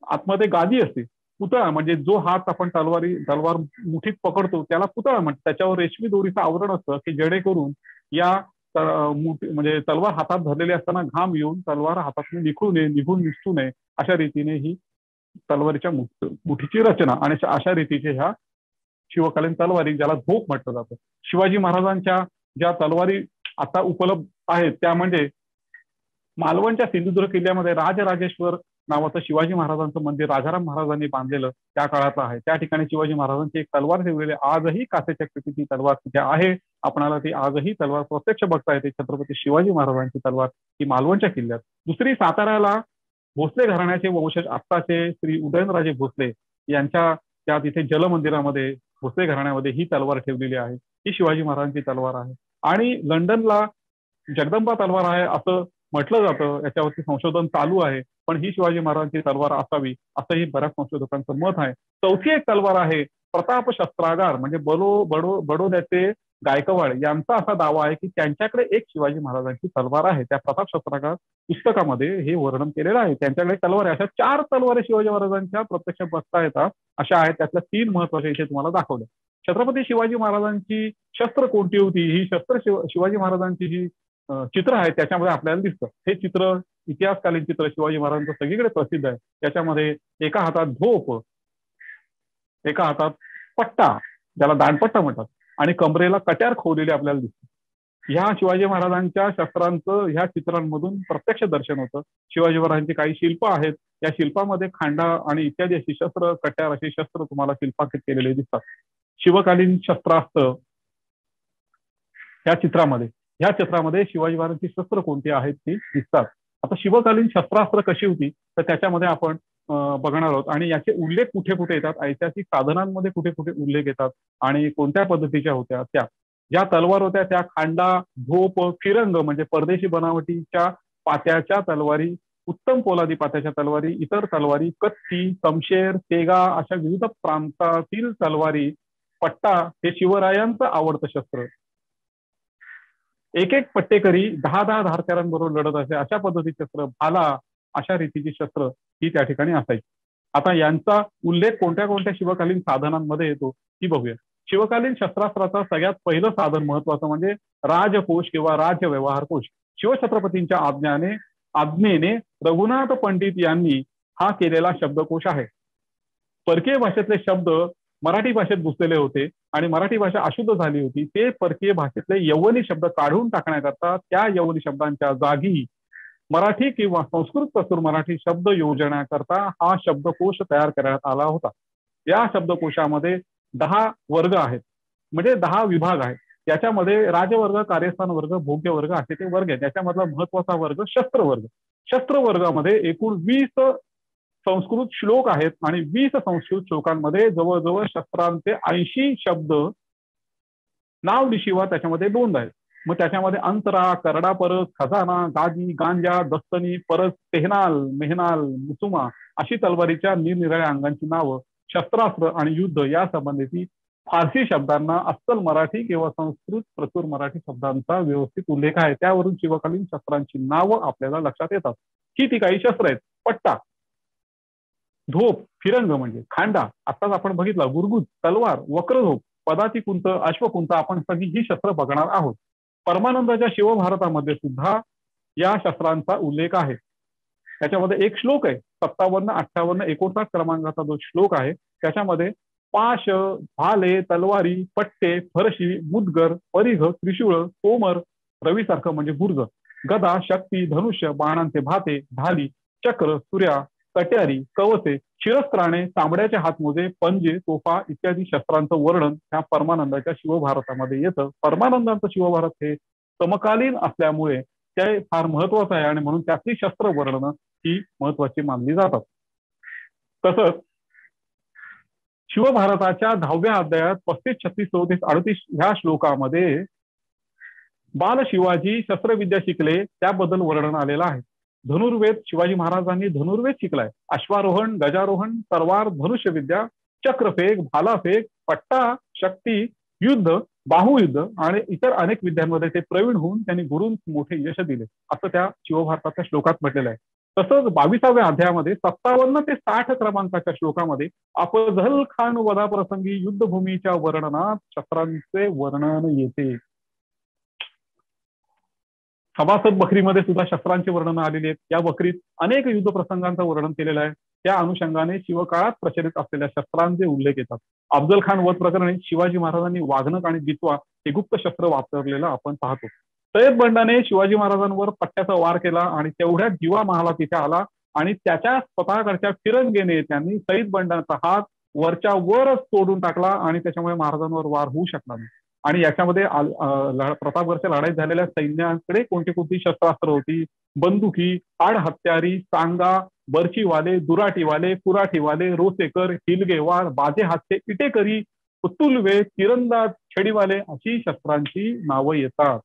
आतमध्ये गादी असते. पुतळा म्हणजे जो हात आपण तलवार मुठीत पकडतो त्याला पुतळा म्हणतात. त्याच्यावर रेशमी दोरीचं आवरण असतं की जेणेकरून या म्हणजे तलवार हातात धरलेली असताना घाम येऊन तलवार हातातून निघून निसटू नये अशा रीतीने ही तलवारीच्या मुठीची रचना आणि अशा रीतीचे ह्या शिवकालीन तलवारी ज्याला धोप म्हटलं जातं. शिवाजी महाराजांच्या ज्या तलवारी आता उपलब्ध आहेत त्या म्हणजे मालवणच्या सिंधुदुर्ग किल्ल्यामध्ये राजराजेश्वर नावाचं शिवाजी महाराजांचं मंदिर राजाराम महाराजांनी बांधलेलं त्या काळातलं आहे. त्या ठिकाणी शिवाजी महाराजांची एक तलवार ठेवलेली आजही काचेच्या कृतीची तलवार तिथे आहे. आपणाला ती आजही तलवार प्रत्यक्ष बघता येते. छत्रपती शिवाजी महाराजांची तलवार ही मालवणच्या किल्ल्यात. दुसरी साताऱ्याला भोसले घराण्याचे वंशज आत्ताचे श्री उदयनराजे भोसले यांच्या त्या तिथे जलमंदिरामध्ये भोसले घराण्यामध्ये ही तलवार ठेवलेली आहे. ही शिवाजी महाराजांची तलवार आहे. आणि लंडनला जगदंबा तलवार आहे असं म्हटलं जातं. याच्यावरती संशोधन चालू आहे, पण ही शिवाजी महाराजांची तलवार असावी असंही बऱ्याच संशोधकांचं मत आहे. चौथी एक तलवार आहे प्रताप शस्त्रागार म्हणजे बडोद्याचे गायकवाड यांचा असा दावा आहे की त्यांच्याकडे एक शिवाजी महाराजांची तलवार आहे. त्या प्रताप शस्त्रागार पुस्तकामध्ये हे वर्णन केलेलं आहे. त्यांच्याकडे तलवार आहे. अशा 4 तलवारी शिवाजी महाराजांच्या प्रत्यक्ष बघता येतात अशा आहेत. त्यातल्या 3 महत्वाच्या इथे तुम्हाला दाखवल्या. छत्रपती शिवाजी महाराजांची शस्त्र कोणती होती, ही शस्त्र शिवाजी महाराजांची जी चित्र आहे त्याच्यामध्ये आपल्याला दिसतं. हे चित्र इतिहासकालीन चित्र शिवाजी महाराजांचं सगळीकडे प्रसिद्ध आहे. त्याच्यामध्ये एका हातात धोप, एका हातात पट्टा ज्याला दांडपट्टा म्हणतात आणि कमरेला कट्यार खोवलेली आपल्याला दिसते. ह्या शिवाजी महाराजांच्या शस्त्रांचं ह्या चित्रांमधून प्रत्यक्ष दर्शन होतं. शिवाजी महाराजांची काही शिल्प आहेत. या शिल्पामध्ये खांडा आणि इत्यादी अशी शस्त्र, कट्यार अशी शस्त्र तुम्हाला शिल्पांकित केलेले दिसतात. शिवकालीन शस्त्रास्त्र ह्या चित्रामध्ये शिवाजी महाराजांची शस्त्र कोणती आहेत ती दिसतात. आता शिवकालीन शस्त्रास्त्र कशी होती तर त्याच्यामध्ये आपण बघणार आहोत आणि याचे उल्लेख कुठे कुठे येतात, ऐतिहासिक साधनांमध्ये कुठे कुठे उल्लेख येतात आणि कोणत्या पद्धतीच्या होत्या. त्या ज्या तलवार होत्या त्या खांडा, धोप, फिरंग म्हणजे परदेशी बनावटीच्या पात्याच्या तलवारी, उत्तम पोलादी पात्याच्या तलवारी, इतर तलवारी, कत्ती, समशेर, तेगा अशा विविध प्रांतातील तलवारी, पट्टा हे शिवरायांचं आवडतं शस्त्र. एक पट्टेकरी 10 धारकऱ्यांबरोबर लढत असे अशा पद्धतीचे शस्त्र, भाला अशा रीतीची शस्त्र ही त्या ठिकाणी असायची. आता यांचा उल्लेख कोणत्या कोणत्या शिवकालीन साधनांमध्ये येतो ती बघूया. शिवकालीन शस्त्रास्त्राचा सगळ्यात पहिलं साधन महत्वाचं म्हणजे राजकोष किंवा राज्य व्यवहार कोश. शिवछत्रपतींच्या आज्ञेने रघुनाथ पंडित यांनी हा केलेला शब्दकोश आहे. परकीय भाषेतले शब्द मराठी भाषेत घुसलेले होते आणि मराठी भाषा अशुद्ध झाली होती. ते परकीय भाषेतले यवनी शब्द काढून टाकण्याकरता त्या यवनी शब्दांच्या जागी मराठी किंवा संस्कृत प्रचूर मराठी शब्द योजण्याकरता हा शब्दकोश तयार करण्यात आला होता. या शब्दकोशामध्ये 10 वर्ग आहेत म्हणजे 10 विभाग आहेत. याच्यामध्ये राजवर्ग, कार्यस्थान वर्ग, भोग्य वर्ग असे ते वर्ग आहेत. त्याच्यामधला महत्वाचा वर्ग शस्त्रवर्ग. शस्त्रवर्गामध्ये एकूण 20 संस्कृत श्लोक आहेत आणि 20 संस्कृत श्लोकांमध्ये जवळजवळ शस्त्रांचे 80 शब्द नाव निशिवा त्याच्यामध्ये नोंद आहेत. मग त्याच्यामध्ये अंतरा, करडा परस, खजाना, गादी, गांजा, दस्तनी, परस, तेहनाल, मेहनाल, मुसुमा अशी तलवारीच्या निरनिराळ्या अंगांची नावं, शस्त्रास्त्र आणि युद्ध या संबंधित फारसी शब्दांना अस्सल मराठी किंवा संस्कृत प्रचूर मराठी शब्दांचा व्यवस्थित उल्लेख आहे. त्यावरून शिवकालीन शस्त्रांची नावं आपल्याला लक्षात येतात. ही ती काही शस्त्र आहेत. पट्टा, धोप, फिरंग म्हणजे खांडा आताच आपण बघितला, गुरगुज, तलवार, वक्रधोप, पदाती कुंत, अश्वकुंत आपण सगळी ही शस्त्र बघणार आहोत. परमानंदाच्या शिवभारतामध्ये सुद्धा या शस्त्रांचा उल्लेख आहे. त्याच्यामध्ये एक श्लोक आहे 57, 58, 59 क्रमांकाचा जो श्लोक आहे त्याच्यामध्ये पाश, भाले, तलवारी, पट्टे, फरशी, मुदगर, परिघ, त्रिशूळ, तोमर, रवीसारखं म्हणजे गुर्ज, गदा, शक्ती, धनुष्य, बाणांचे भाते, ढाली, चक्र, सूर्या, कट्यारी, कवचे, शिरस्त्राणे, चांबड्याचे हातमोजे, पंजे, तोफा इत्यादी शस्त्रांचं वर्णन ह्या परमानंदाच्या शिवभारतामध्ये येतं. परमानंदाचं शिवभारत हे समकालीन असल्यामुळे ते फार महत्वाचं आहे आणि म्हणून त्यातली शस्त्र वर्णनं ही महत्वाची मानली जातात. तसंच शिवभारताच्या 10व्या अध्यायात 35, 36, 34, 38 ह्या श्लोकामध्ये बाल शिवाजी शस्त्रविद्या शिकले त्याबद्दल वर्णन आलेलं आहे. धनुर्वेद शिवाजी महाराजांनी धनुर्वेद शिकलाय. अश्वारोहण, गजारोहण, तलवार, धनुष्यविद्या, चक्रफेक, भालाफेक, पट्टा, शक्ती, युद्ध, बाहुयुद्ध आणि इतर अनेक विद्यांमध्ये ते प्रवीण होऊन त्यांनी गुरूंस मोठे यश दिले असं त्या शिवभारताच्या श्लोकात म्हटलेलं आहे. तसंच 22व्या अध्यायामध्ये 57 ते 60 क्रमांकाच्या श्लोकामध्ये अफझल खान वधाप्रसंगी युद्धभूमीच्या वर्णनात शस्त्रांचे वर्णन येते. सभासद बकरीमध्ये सुद्धा शस्त्रांची वर्णन आलेली आहेत. या बकरीत अनेक युद्ध प्रसंगांचं वर्णन केलेलं आहे. त्या अनुषंगाने शिवकाळात प्रचलित असलेल्या शस्त्रांचे उल्लेख येतात. अफजल खान वध प्रकरणी शिवाजी महाराजांनी वाघनक आणि जितवा हे गुप्त शस्त्र वापरलेलं आपण पाहतो. सय्यद बंडाने शिवाजी महाराजांवर पट्ट्याचा वार केला आणि तेवढ्यात जिवा महाला तिथे आला आणि त्याच्या स्वतःकडच्या फिरंगेने त्यांनी सय्यद बंडाचा हात वरच्या वरच तोडून टाकला आणि त्याच्यामुळे महाराजांवर वार होऊ शकला नाही. आणि याच्यामध्ये प्रतापगडच्या लढाईत झालेल्या सैन्याकडे कोणती शस्त्रास्त्र होती? बंदुकी, आड हत्यारी, सांगा, बर्चीवाले, दुराटीवाले, कुराठीवाले, रोसेकर, हिलगेवार, बाजे हातचे, इटेकरी, तुलवे, तिरंदाज, छडीवाले अशी शस्त्रांची नावं येतात.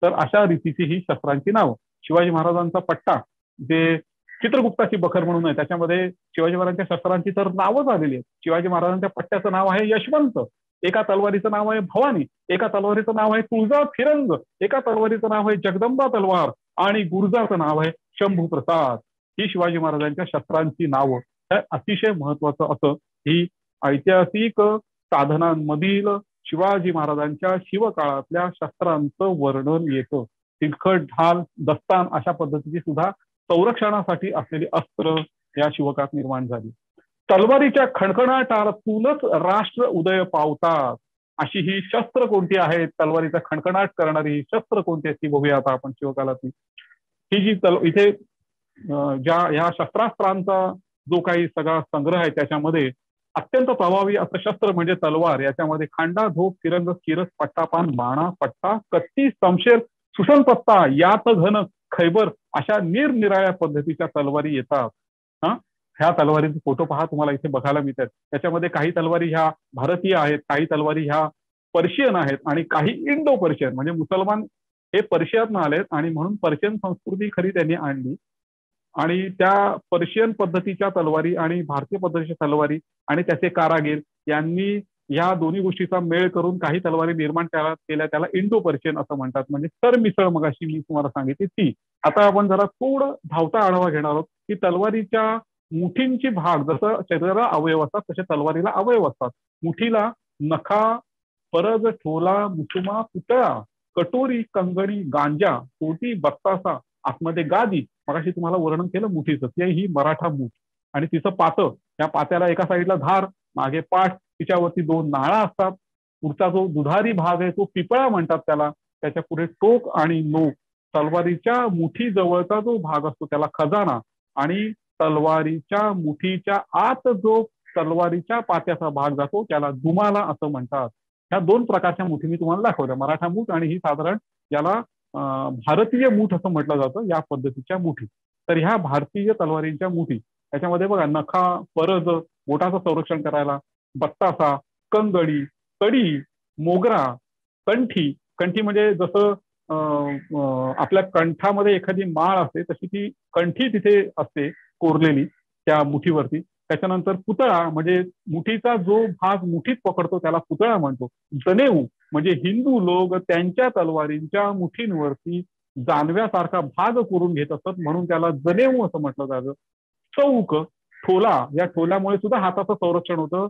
तर अशा रीतीची ही शस्त्रांची नावं. शिवाजी महाराजांचा पट्टा जे चित्रगुप्ताची बखर म्हणून आहे त्याच्यामध्ये शिवाजी महाराजांच्या शस्त्रांची तर नावच आलेली आहेत. शिवाजी महाराजांच्या पट्ट्याचं नाव आहे यशवंत, एका तलवारीचं नाव आहे भवानी, एका तलवारीचं नाव आहे तुळजा फिरंग, एका तलवारीचं नाव आहे जगदंबा तलवार आणि गुर्जाचं नाव आहे शंभू प्रसाद. ही शिवाजी महाराजांच्या शस्त्रांची नावं. अतिशय महत्वाचं असं ही ऐतिहासिक साधनांमधील शिवाजी महाराजांच्या शिवकाळातल्या शस्त्रांचं वर्णन येतं. तिलखट, ढाल, दस्तान अशा पद्धतीची सुद्धा संरक्षणासाठी असलेली अस्त्र या शिवकाळात निर्माण झाली. तलवारीच्या खणखणाटातूनच राष्ट्र उदय पावतात अशी ही शस्त्र कोणती आहेत? तलवारीचा खणखणाट करणारी ही शस्त्र कोणती आहेत ती बघूया आता आपण शिवकाळातली. ही जी इथे ज्या ह्या शस्त्रास्त्रांचा जो काही सगळा संग्रह आहे त्याच्यामध्ये अत्यंत प्रभावी असं शस्त्र म्हणजे तलवार. याच्यामध्ये खांडा, झोप, फिरंग, किरस, पट्टापान, बाणा, पट्टा, कत्ती, शमशेर, सुषण पत्ता, यात घन, खैबर अशा निरनिराळ्या पद्धतीच्या तलवारी येतात. ह्या तलवारीचे फोटो पहा, तुम्हाला इथे बघायला मिळतात. त्याच्यामध्ये काही तलवारी ह्या भारतीय आहेत, काही तलवारी ह्या पर्शियन आहेत आणि काही इंडो पर्शियन म्हणजे मुसलमान हे पर्शियातनं आलेत आणि म्हणून पर्शियन संस्कृती खरी त्यांनी आणली आणि त्या पर्शियन पद्धतीच्या तलवारी आणि भारतीय पद्धतीच्या तलवारी आणि त्याचे कारागीर यांनी या दोन्ही गोष्टीचा मेळ करून काही तलवारी निर्माण केल्या. त्याला इंडो पर्शियन असं म्हणतात. म्हणजे सरमिसळ मगाशी मी तुम्हाला सांगितली ती. आता आपण जरा थोडं धावता आढावा घेणार आहोत की तलवारीच्या मुठींची भाग जसं शरीराला अवयव असतात तसे तलवारीला अवयव असतात. मुठीला नखा, परज, ठोला, मुसुमा, पुतळा, कटोरी, कंगणी, गांजा, पोटी, बत्तासा, आतमध्ये गादी. मगाशी तुम्हाला वर्णन केलं मुठीचं, ती ही मराठा मूठ आणि तिचं पातं. त्या पात्याला एका साईडला धार, मागे पाठ, तिच्यावरती 2 नाळा असतात. पुढचा जो दुधारी भाग आहे तो पिपळा म्हणतात त्याला. त्याच्या पुढे टोक आणि नोक. तलवारीच्या मुठी जवळचा जो भाग असतो त्याला खजाना आणि तलवारीच्या मुठीच्या आत जो तलवारीच्या पात्याचा भाग जातो त्याला दुमाला असं म्हणतात. ह्या 2 प्रकारच्या मुठी मी तुम्हाला दाखवल्या, मराठा मूठ आणि ही साधारण याला भारतीय मूठ असं म्हटलं जातं, या पद्धतीच्या मुठी. तर ह्या भारतीय तलवारींच्या मुठी त्याच्यामध्ये बघा नखा, परज, बोटाचं संरक्षण करायला, बत्तासा, कंगडी, कडी, मोगरा, कंठी. कंठी म्हणजे जसं आपल्या कंठामध्ये एखादी माळ असते तशी ती कंठी तिथे असते कोरलेली त्या मुठीवरती. त्याच्यानंतर पुतळा म्हणजे मुठीचा जो भाग मुठीत पकडतो त्याला पुतळा म्हणतो. जनेऊ म्हणजे हिंदू लोक त्यांच्या तलवारींच्या मुठींवरती जानव्यासारखा भाग करून घेत असतात म्हणून त्याला जनेऊ असं म्हटलं जातं. चौक, ठोला, या ठोल्यामुळे सुद्धा हाताचं संरक्षण होतं.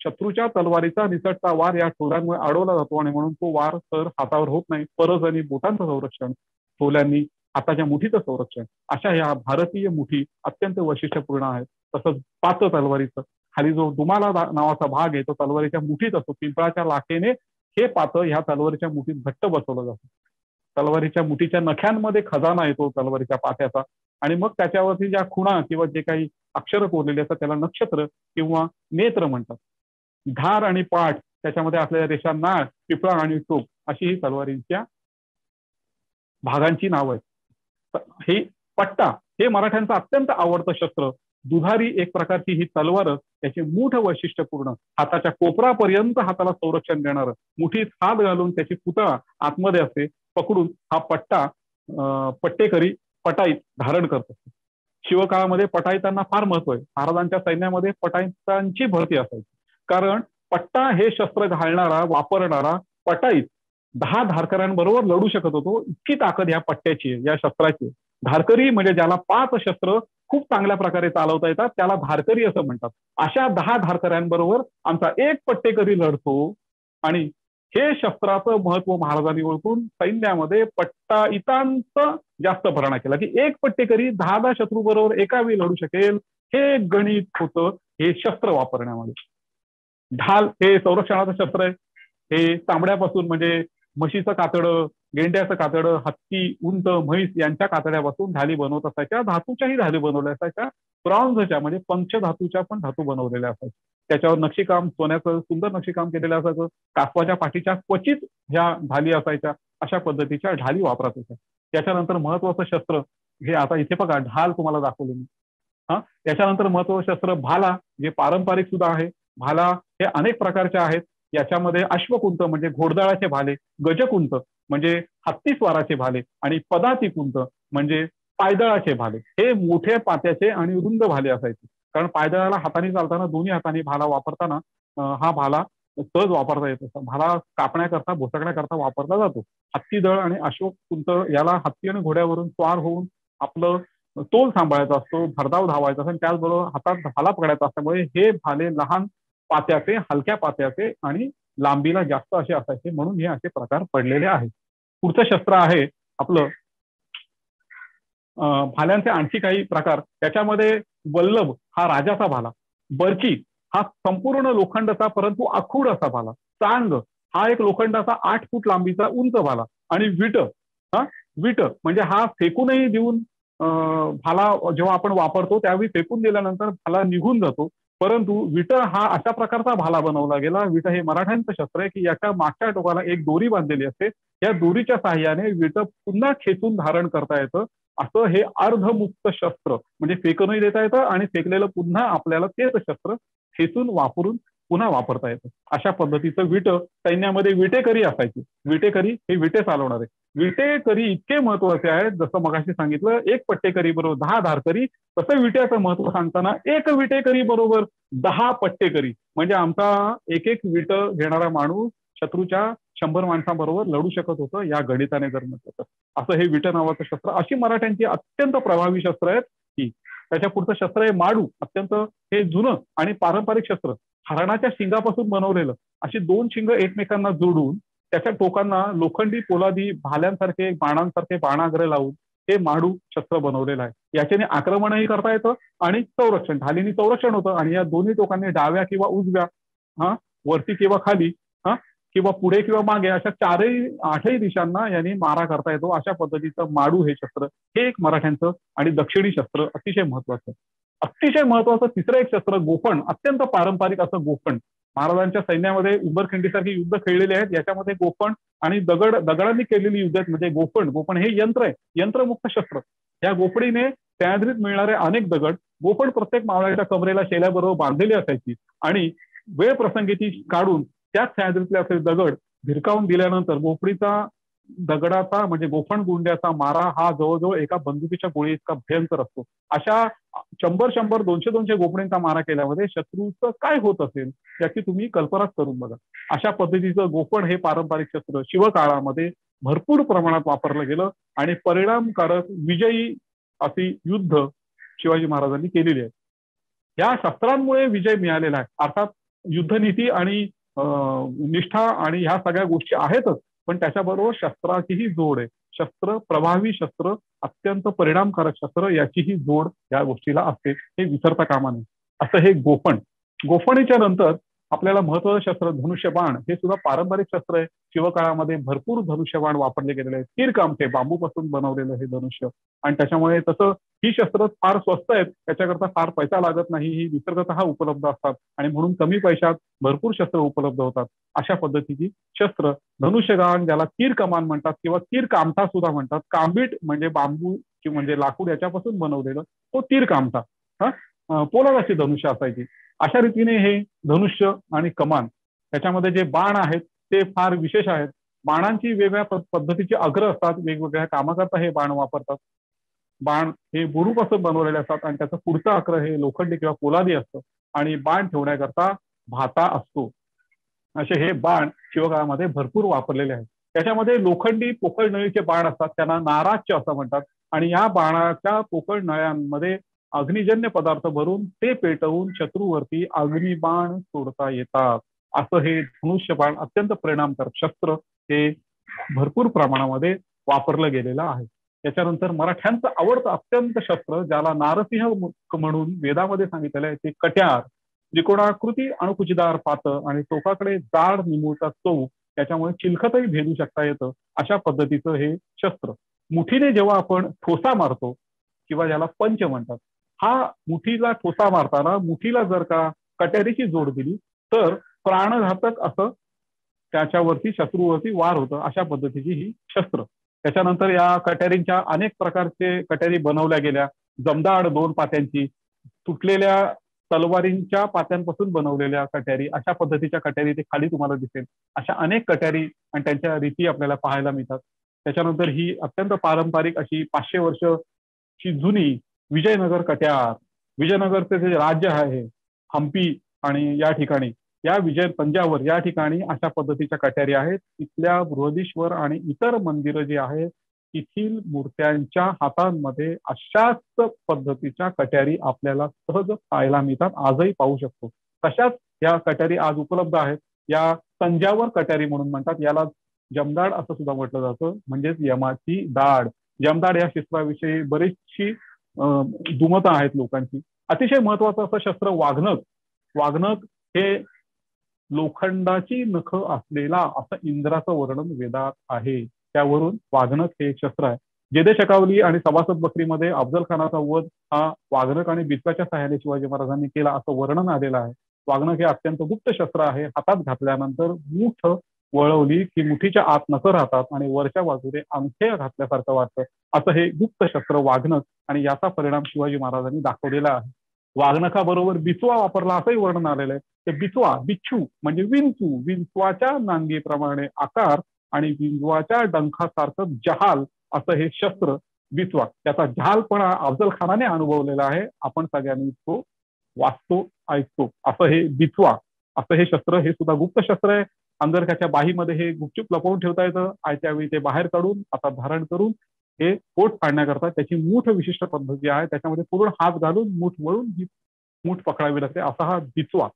शत्रूच्या तलवारीचा निसटता वार या ठोल्यांमुळे अडवला जातो आणि म्हणून तो वार तर हातावर होत नाही. परज आणि बोटांचं संरक्षण ठोल्यांनी हाताच्या मुठीचं संरक्षण. अशा ह्या भारतीय मुठी अत्यंत वैशिष्ट्यपूर्ण आहेत. तसंच पाच तलवारीचं खाली जो दुमाला नावाचा भाग आहे तो तलवारीच्या मुठीत असतो. पिंपळाच्या लाखेने हे पातं ह्या तलवारीच्या मुठीत घट्ट बसवलं जातं. तलवारीच्या मुठीच्या नख्यांमध्ये खजाना येतो तलवारीच्या पात्याचा, आणि मग त्याच्यावरती ज्या खुणा किंवा जे काही अक्षरं कोरलेली असतात त्याला नक्षत्र किंवा नेत्र म्हणतात. धार आणि पाठ त्याच्यामध्ये असलेल्या रेषा, नाळ, पिपळा आणि टोक अशी ही तलवारींच्या भागांची नावं आहेत. हे पट्टा हे मराठ्यांचं अत्यंत आवडतं शस्त्र. दुधारी एक प्रकारची ही तलवारच त्याचे मूठ वैशिष्ट्यपूर्ण, हाताच्या कोपरापर्यंत हाताला संरक्षण देणारं, मुठीत हात घालून त्याची पुतळा आतमध्ये असते पकडून हा पट्टा पट्टेकरी पटाईत धारण करत असतो. शिवकाळामध्ये पटाईतांना फार महत्व आहे. महाराजांच्या सैन्यामध्ये पटाईतांची भरती असायची, कारण पट्टा हे शस्त्र घालणारा वापरणारा पटाईत 10 धारकऱ्यांबरोबर लढू शकत होतो. इतकी ताकद या पट्ट्याची आहे, या शस्त्राची. धारकरी म्हणजे ज्याला 5 शस्त्र खूप चांगल्या प्रकारे चालवता येतात त्याला धारकरी असं म्हणतात. अशा 10 धारकऱ्यांबरोबर आमचा एक पट्टेकरी लढतो, आणि हे शस्त्राचं महत्व महाराजांनी ओळखून सैन्यामध्ये पट्टाईतांचं जास्त भरणा केला, की एक पट्टेकरी 10 शत्रू बरोबर एका वेळी लढू शकेल. हे गणित होतं हे शस्त्र वापरण्यामध्ये. ढाल हे संरक्षणाचं शस्त्र आहे. हे चांबड्यापासून म्हणजे म्हशीचं कातडं, गेंड्याचं कातडं, हत्ती, उंट, म्हैस यांच्या कातड्यापासून ढाली बनवत असायच्या. धातूच्याही ढाली बनवल्या असायच्या. ब्रॉन्झच्या म्हणजे पंचधातूच्या पण धातू बनवलेल्या असायच्या. त्याच्यावर नक्षीकाम, सोन्याचं सुंदर नक्षीकाम केलेलं असायचं. कासवाच्या पाठीच्या क्वचित ह्या ढाली असायच्या. अशा पद्धतीच्या ढाली वापरत होत्या. त्याच्यानंतर महत्वाचं शस्त्र हे आता इथे बघा ढाल तुम्हाला दाखवले मी. त्याच्यानंतर महत्वाचं शस्त्र भाला, जे पारंपरिक सुद्धा आहे. भाला हे अनेक प्रकारचे आहेत. याच्यामध्ये अश्वकुंत म्हणजे घोडदळाचे भाले, गजकुंत म्हणजे हत्तीस्वाराचे भाले, आणि पदातिकुंत म्हणजे पायदळाचे भाले. हे मोठे पात्याचे आणि रुंद भाले असायचे, कारण पायदळाला हाताने चालताना दोन्ही हाताने भाला वापरताना हा भाला सहज वापरता येतो. भाला कापण्याकरता, भोसकण्याकरता वापरला जातो. हत्तीदळ आणि अश्वकुंत याला हत्ती आणि घोड्यावरून स्वार होऊन आपलं तोल सांभाळायचा असतो, भरधाव धावायचा असतो, आणि त्याचबरोबर हातात भाला पकडायचा असल्यामुळे हे भाले लहान पात्याचे, हलक्या पात्याचे आणि लांबीला जास्त असे असायचे, म्हणून हे असे प्रकार पडलेले आहेत. पुढचं शस्त्र आहे आपलं भाल्यांचे आणखी काही प्रकार. त्याच्यामध्ये वल्लभ हा राजाचा भाला, बरकी हा संपूर्ण लोखंडाचा परंतु आखूड असा भाला, चांग हा एक लोखंडाचा 8 फूट लांबीचा उंच भाला, आणि विट विट म्हणजे हा फेकूनही देऊन भाला जेव्हा आपण वापरतो त्यावेळी फेकून दिल्यानंतर भाला निघून जातो, परंतु विट हा अशा प्रकारचा भाला बनवला गेला. विट हे मराठ्यांचं शस्त्र आहे की याच्या मागच्या टोकाला एक दोरी बांधलेली असते. या दोरीच्या साहाय्याने विट पुन्हा खेचून धारण करता येतं. असं हे अर्धमुक्त शस्त्र, म्हणजे फेकूनही देता येतं आणि फेकलेलं पुन्हा आपल्याला तेच शस्त्र खेचून वापरून पुन्हा वापरता येतं. अशा पद्धतीचं विट सैन्यामध्ये विटेकरी असायचे. विटेकरी हे विटे चालवणारे. विटेकरी इतके महत्वाचे आहेत, जसं मगाशी सांगितलं एक पट्टेकरी बरोबर 10 धारकरी, तसं विट्याचं महत्व सांगताना एक विटेकरी बरोबर 10 पट्टेकरी, म्हणजे आमचा एक विट घेणारा माणूस शत्रूच्या 100 माणसांबरोबर लढू शकत होतं, या गणिताने जर म्हटलं तर. असं हे विट नावाचं शस्त्र. अशी मराठ्यांची अत्यंत प्रभावी शस्त्र आहेत की. त्याच्या पुढचं शस्त्र आहे माडू, अत्यंत हे जुनं आणि पारंपरिक शस्त्र. हरणाच्या शिंगापासून बनवलेलं. अशी 2 शिंग एकमेकांना जोडून त्याच्या टोकांना लोखंडी पोलादी भाल्यांसारखे, बाणांसारखे बाणाग्र लावून हे माडू शस्त्र बनवलेलं आहे. याच्याने आक्रमणही करता येतं आणि संरक्षण, ढालीनी संरक्षण होतं. आणि या दोन्ही टोकांनी डाव्या किंवा उजव्या, वरती किंवा खाली, किंवा पुढे किंवा मागे, अशा 8ही दिशांना यांनी मारा करता येतो. अशा पद्धतीचं माडू हे शस्त्र, हे एक मराठ्यांचं आणि दक्षिणी शस्त्र अतिशय महत्वाचं. अतिशय महत्वाचं तिसरं एक शस्त्र गोफण, अत्यंत पारंपरिक असं गोफण. महाराजांच्या सैन्यामध्ये उंबरखिंडीसारखी युद्ध खेळलेली आहेत. याच्यामध्ये गोफण आणि दगडांनी केलेली युद्ध आहेत. म्हणजे गोफण हे यंत्र आहे, यंत्रमुक्त शस्त्र. या गोफणीने सह्याद्रीत मिळणारे अनेक दगड, गोफण प्रत्येक मावळ्याच्या कमरेला शेल्याबरोबर बांधलेली असायची, आणि वेळ प्रसंगी ती काढून त्याच सह्याद्रीतले असे दगड भिरकावून दिल्यानंतर गोफणीचा दगडाचा म्हणजे गोफण गुंड्याचा मारा हा जवळजवळ एका बंदुकीच्या गोळी इतका भयंकर असतो. अशा 100, 200 गोफणींचा मारा केल्यामध्ये शत्रूचं काय होत असेल याची तुम्ही कल्पनाच करून बघा. अशा पद्धतीचं गोफण हे पारंपरिक शस्त्र शिवकाळामध्ये भरपूर प्रमाणात वापरलं गेलं, आणि परिणामकारक विजयी अशी युद्ध शिवाजी महाराजांनी केलेली आहे. या शस्त्रांमुळे विजय मिळालेला आहे. अर्थात युद्धनीती आणि निष्ठा आणि ह्या सगळ्या गोष्टी आहेतच, पण त्याच्याबरोबर शस्त्राचीही जोड आहे. शस्त्र, प्रभावी शस्त्र, अत्यंत परिणामकारक शस्त्र याचीही जोड या गोष्टीला असते, हे विसरता कामा नये. असं हे गोफण. गोफणीच्या नंतर आपल्याला महत्वाचं शस्त्र धनुष्यबाण, हे सुद्धा पारंपरिक शस्त्र आहे. शिवकाळामध्ये भरपूर धनुष्यबाण वापरले गेलेले आहेत. तीरकामठे बांबूपासून बनवलेलं हे धनुष्य, आणि त्याच्यामुळे तसं ही शस्त्र फार स्वस्त आहेत, त्याच्याकरता फार पैसा लागत नाही, ही निसर्गतः उपलब्ध असतात आणि म्हणून कमी पैशात भरपूर शस्त्र उपलब्ध होतात. अशा पद्धतीची शस्त्र धनुष्यबाण, ज्याला तीर कमान म्हणतात किंवा तीर कामठा सुद्धा म्हणतात. कांबीट म्हणजे बांबू म्हणजे लाकूड याच्यापासून बनवलेलं तो तीर कामठा, पोलादाची धनुष्य असायची. अशा रीतीने हे धनुष्य आणि कमान त्याच्यामध्ये जे बाण आहेत ते फार विशेष आहेत. बाणांची वेगळ्या पद्धतीचे अग्र असतात, वेगवेगळ्या कामाकरता हे बाण वापरतात. बाण हे बुरूपासून बनवलेले असतात आणि त्याचं पुढचं अक्र हे लोखंडी किंवा पोलादी असतं आणि बाण ठेवण्याकरता भाता असतो. असे हे बाण शिवकाळामध्ये भरपूर वापरलेले आहेत. त्याच्यामध्ये लोखंडी पोकळ नळीचे बाण असतात, त्यांना नाराच्य असं म्हणतात, आणि या बाणाच्या पोकळ नळ्यांमध्ये अग्निजन्य पदार्थ भरून ते पेटवून शत्रूवरती अग्निबाण सोडता येतात. असं हे धनुष्यबाण अत्यंत परिणामकारक शस्त्र हे भरपूर प्रमाणामध्ये वापरलं गेलेलं आहे. त्याच्यानंतर मराठ्यांचं आवडतं अत्यंत शस्त्र, ज्याला नारसिंह म्हणून वेदामध्ये सांगितलेलं आहे, ते कट्यार. त्रिकोणाकृती अणुकुचीदार पातं आणि टोकाकडे जाड निमुळता चौक, त्याच्यामुळे चिलखतही भेदू शकता येतं. अशा पद्धतीचं हे शस्त्र. मुठीने जेव्हा आपण ठोसा मारतो किंवा ज्याला पंच म्हणतात, हा मुठीला ठोसा मारताना मुठीला जर का कट्यारीची जोड दिली तर प्राणघातक असं त्याच्यावरती शत्रूवरती वार होतं. अशा पद्धतीची ही शस्त्र. त्याच्यानंतर या कट्यारींच्या अनेक प्रकारचे कट्यारी बनवल्या गेल्या. जमदाड 2 पात्यांची, तुटलेल्या तलवारींच्या पात्यांपासून बनवलेल्या कट्यारी, अशा पद्धतीच्या कट्यारी ते खाली तुम्हाला दिसेल. अशा अनेक कट्यारी आणि त्यांच्या रीती आपल्याला पाहायला मिळतात. त्याच्यानंतर ही अत्यंत पारंपरिक अशी 500 वर्षची जुनी विजयनगर कट्यार. विजयनगरचे जे राज्य आहे हम्पी आणि या ठिकाणी, या तंजावर या ठिकाणी अशा पद्धतीच्या कट्यारी आहेत. इथल्या बृहदीश्वर आणि इतर मंदिरं जी आहेत तेथील मूर्त्यांच्या हातांमध्ये अशाच पद्धतीच्या कट्यारी आपल्याला सहज पाहायला मिळतात. आजही पाहू शकतो. तशाच या कट्यारी आज उपलब्ध आहेत. या तंजावर कट्यारी म्हणून म्हणतात. याला जमदाड असं सुद्धा म्हटलं जातं, म्हणजेच यमाची दाड. जमदाड या शस्त्राविषयी बरीचशी दुमतं आहेत लोकांची. अतिशय महत्वाचं असं शस्त्र वाघनख. वाघनख हे लोखंडाची नख असलेला असं इंद्राचं वर्णन वेदात आहे. त्यावरून वाघनख हे एक शस्त्र आहे. जेदे शकावली आणि सभासद बकरीमध्ये अफजल खानाचा वध हा वाघनख आणि बिचव्याच्या सहाय्याने शिवाजी महाराजांनी केला असं वर्णन आलेलं आहे. वाघनख हे अत्यंत गुप्त शस्त्र आहे. हातात घातल्यानंतर मूठ वळवली की मुठीच्या आत नखं राहतात आणि वरच्या बाजूने अंगठ्या घातल्यासारखं वाटतं. असं हे गुप्त शस्त्र वाघनख, आणि याचा परिणाम शिवाजी महाराजांनी दाखवलेला आहे. वाघनखाबरोबर बिचवा वापरला असंही वर्णन आलेलं आहे. ते बिचवा, बिच्छू म्हणजे विंचू, विंचवाच्या नांगीप्रमाणे आकार आणि विंचवाच्या डंखासारखं जहाल असं हे शस्त्र बिचवा. त्याचा जहालपणा अफजल खानाने अनुभवलेला आहे. आपण सगळ्यांनी तो वाचतो, ऐकतो. असं हे बिचवा, असं हे शस्त्र, हे सुद्धा गुप्त शस्त्र आहे. अंगरख्याच्या बाहीमध्ये हे गुपचूप लपवून ठेवता येतं. त्यावेळी ते बाहेर काढून आता धारण करून हे पोट फाडण्याकरता त्याची मूठ विशिष्ट पद्धती आहे. त्याच्यामध्ये पूर्ण हात घालून मूठ वळून ही मूठ पकडावी लागते. असा हा बिचवा.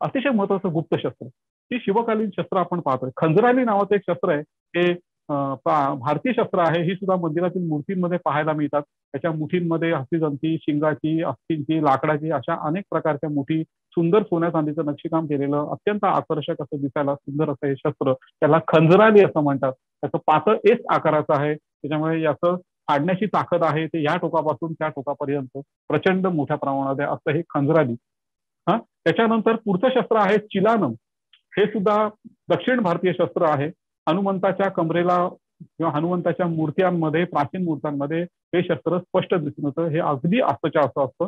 अतिशय महत्वाचं गुप्त शस्त्र. ही शिवकालीन शस्त्र आपण पाहतोय. खंजराली नावाचं एक शस्त्र आहे. ते भारतीय शस्त्र आहे. ही सुद्धा मंदिरातील मूर्तींमध्ये पाहायला मिळतात. त्याच्या मुठींमध्ये हस्तिदंती, शिंगाची, अस्थिंची, लाकडाची अशा अनेक प्रकारच्या मुठी, सुंदर सोन्या चांदीचं नक्षीकाम केलेलं अत्यंत आकर्षक असं दिसायला सुंदर असं हे शस्त्र. त्याला खंजराली असं म्हणतात. त्याचं पातळ एस आकाराचं आहे. त्याच्यामुळे याचं फाडण्याची ताकद आहे. ते या टोकापासून त्या टोकापर्यंत प्रचंड मोठ्या प्रमाणात आहे. असं हे खंजराली. त्याच्यानंतर पुढचं शस्त्र आहे चिलानम. हे सुद्धा दक्षिण भारतीय शस्त्र आहे. हनुमंताच्या कमरेला किंवा हनुमंताच्या मूर्त्यांमध्ये, प्राचीन मूर्त्यांमध्ये हे शस्त्र स्पष्ट दिसून येतं. हे अगदी असंच्या असं असतं.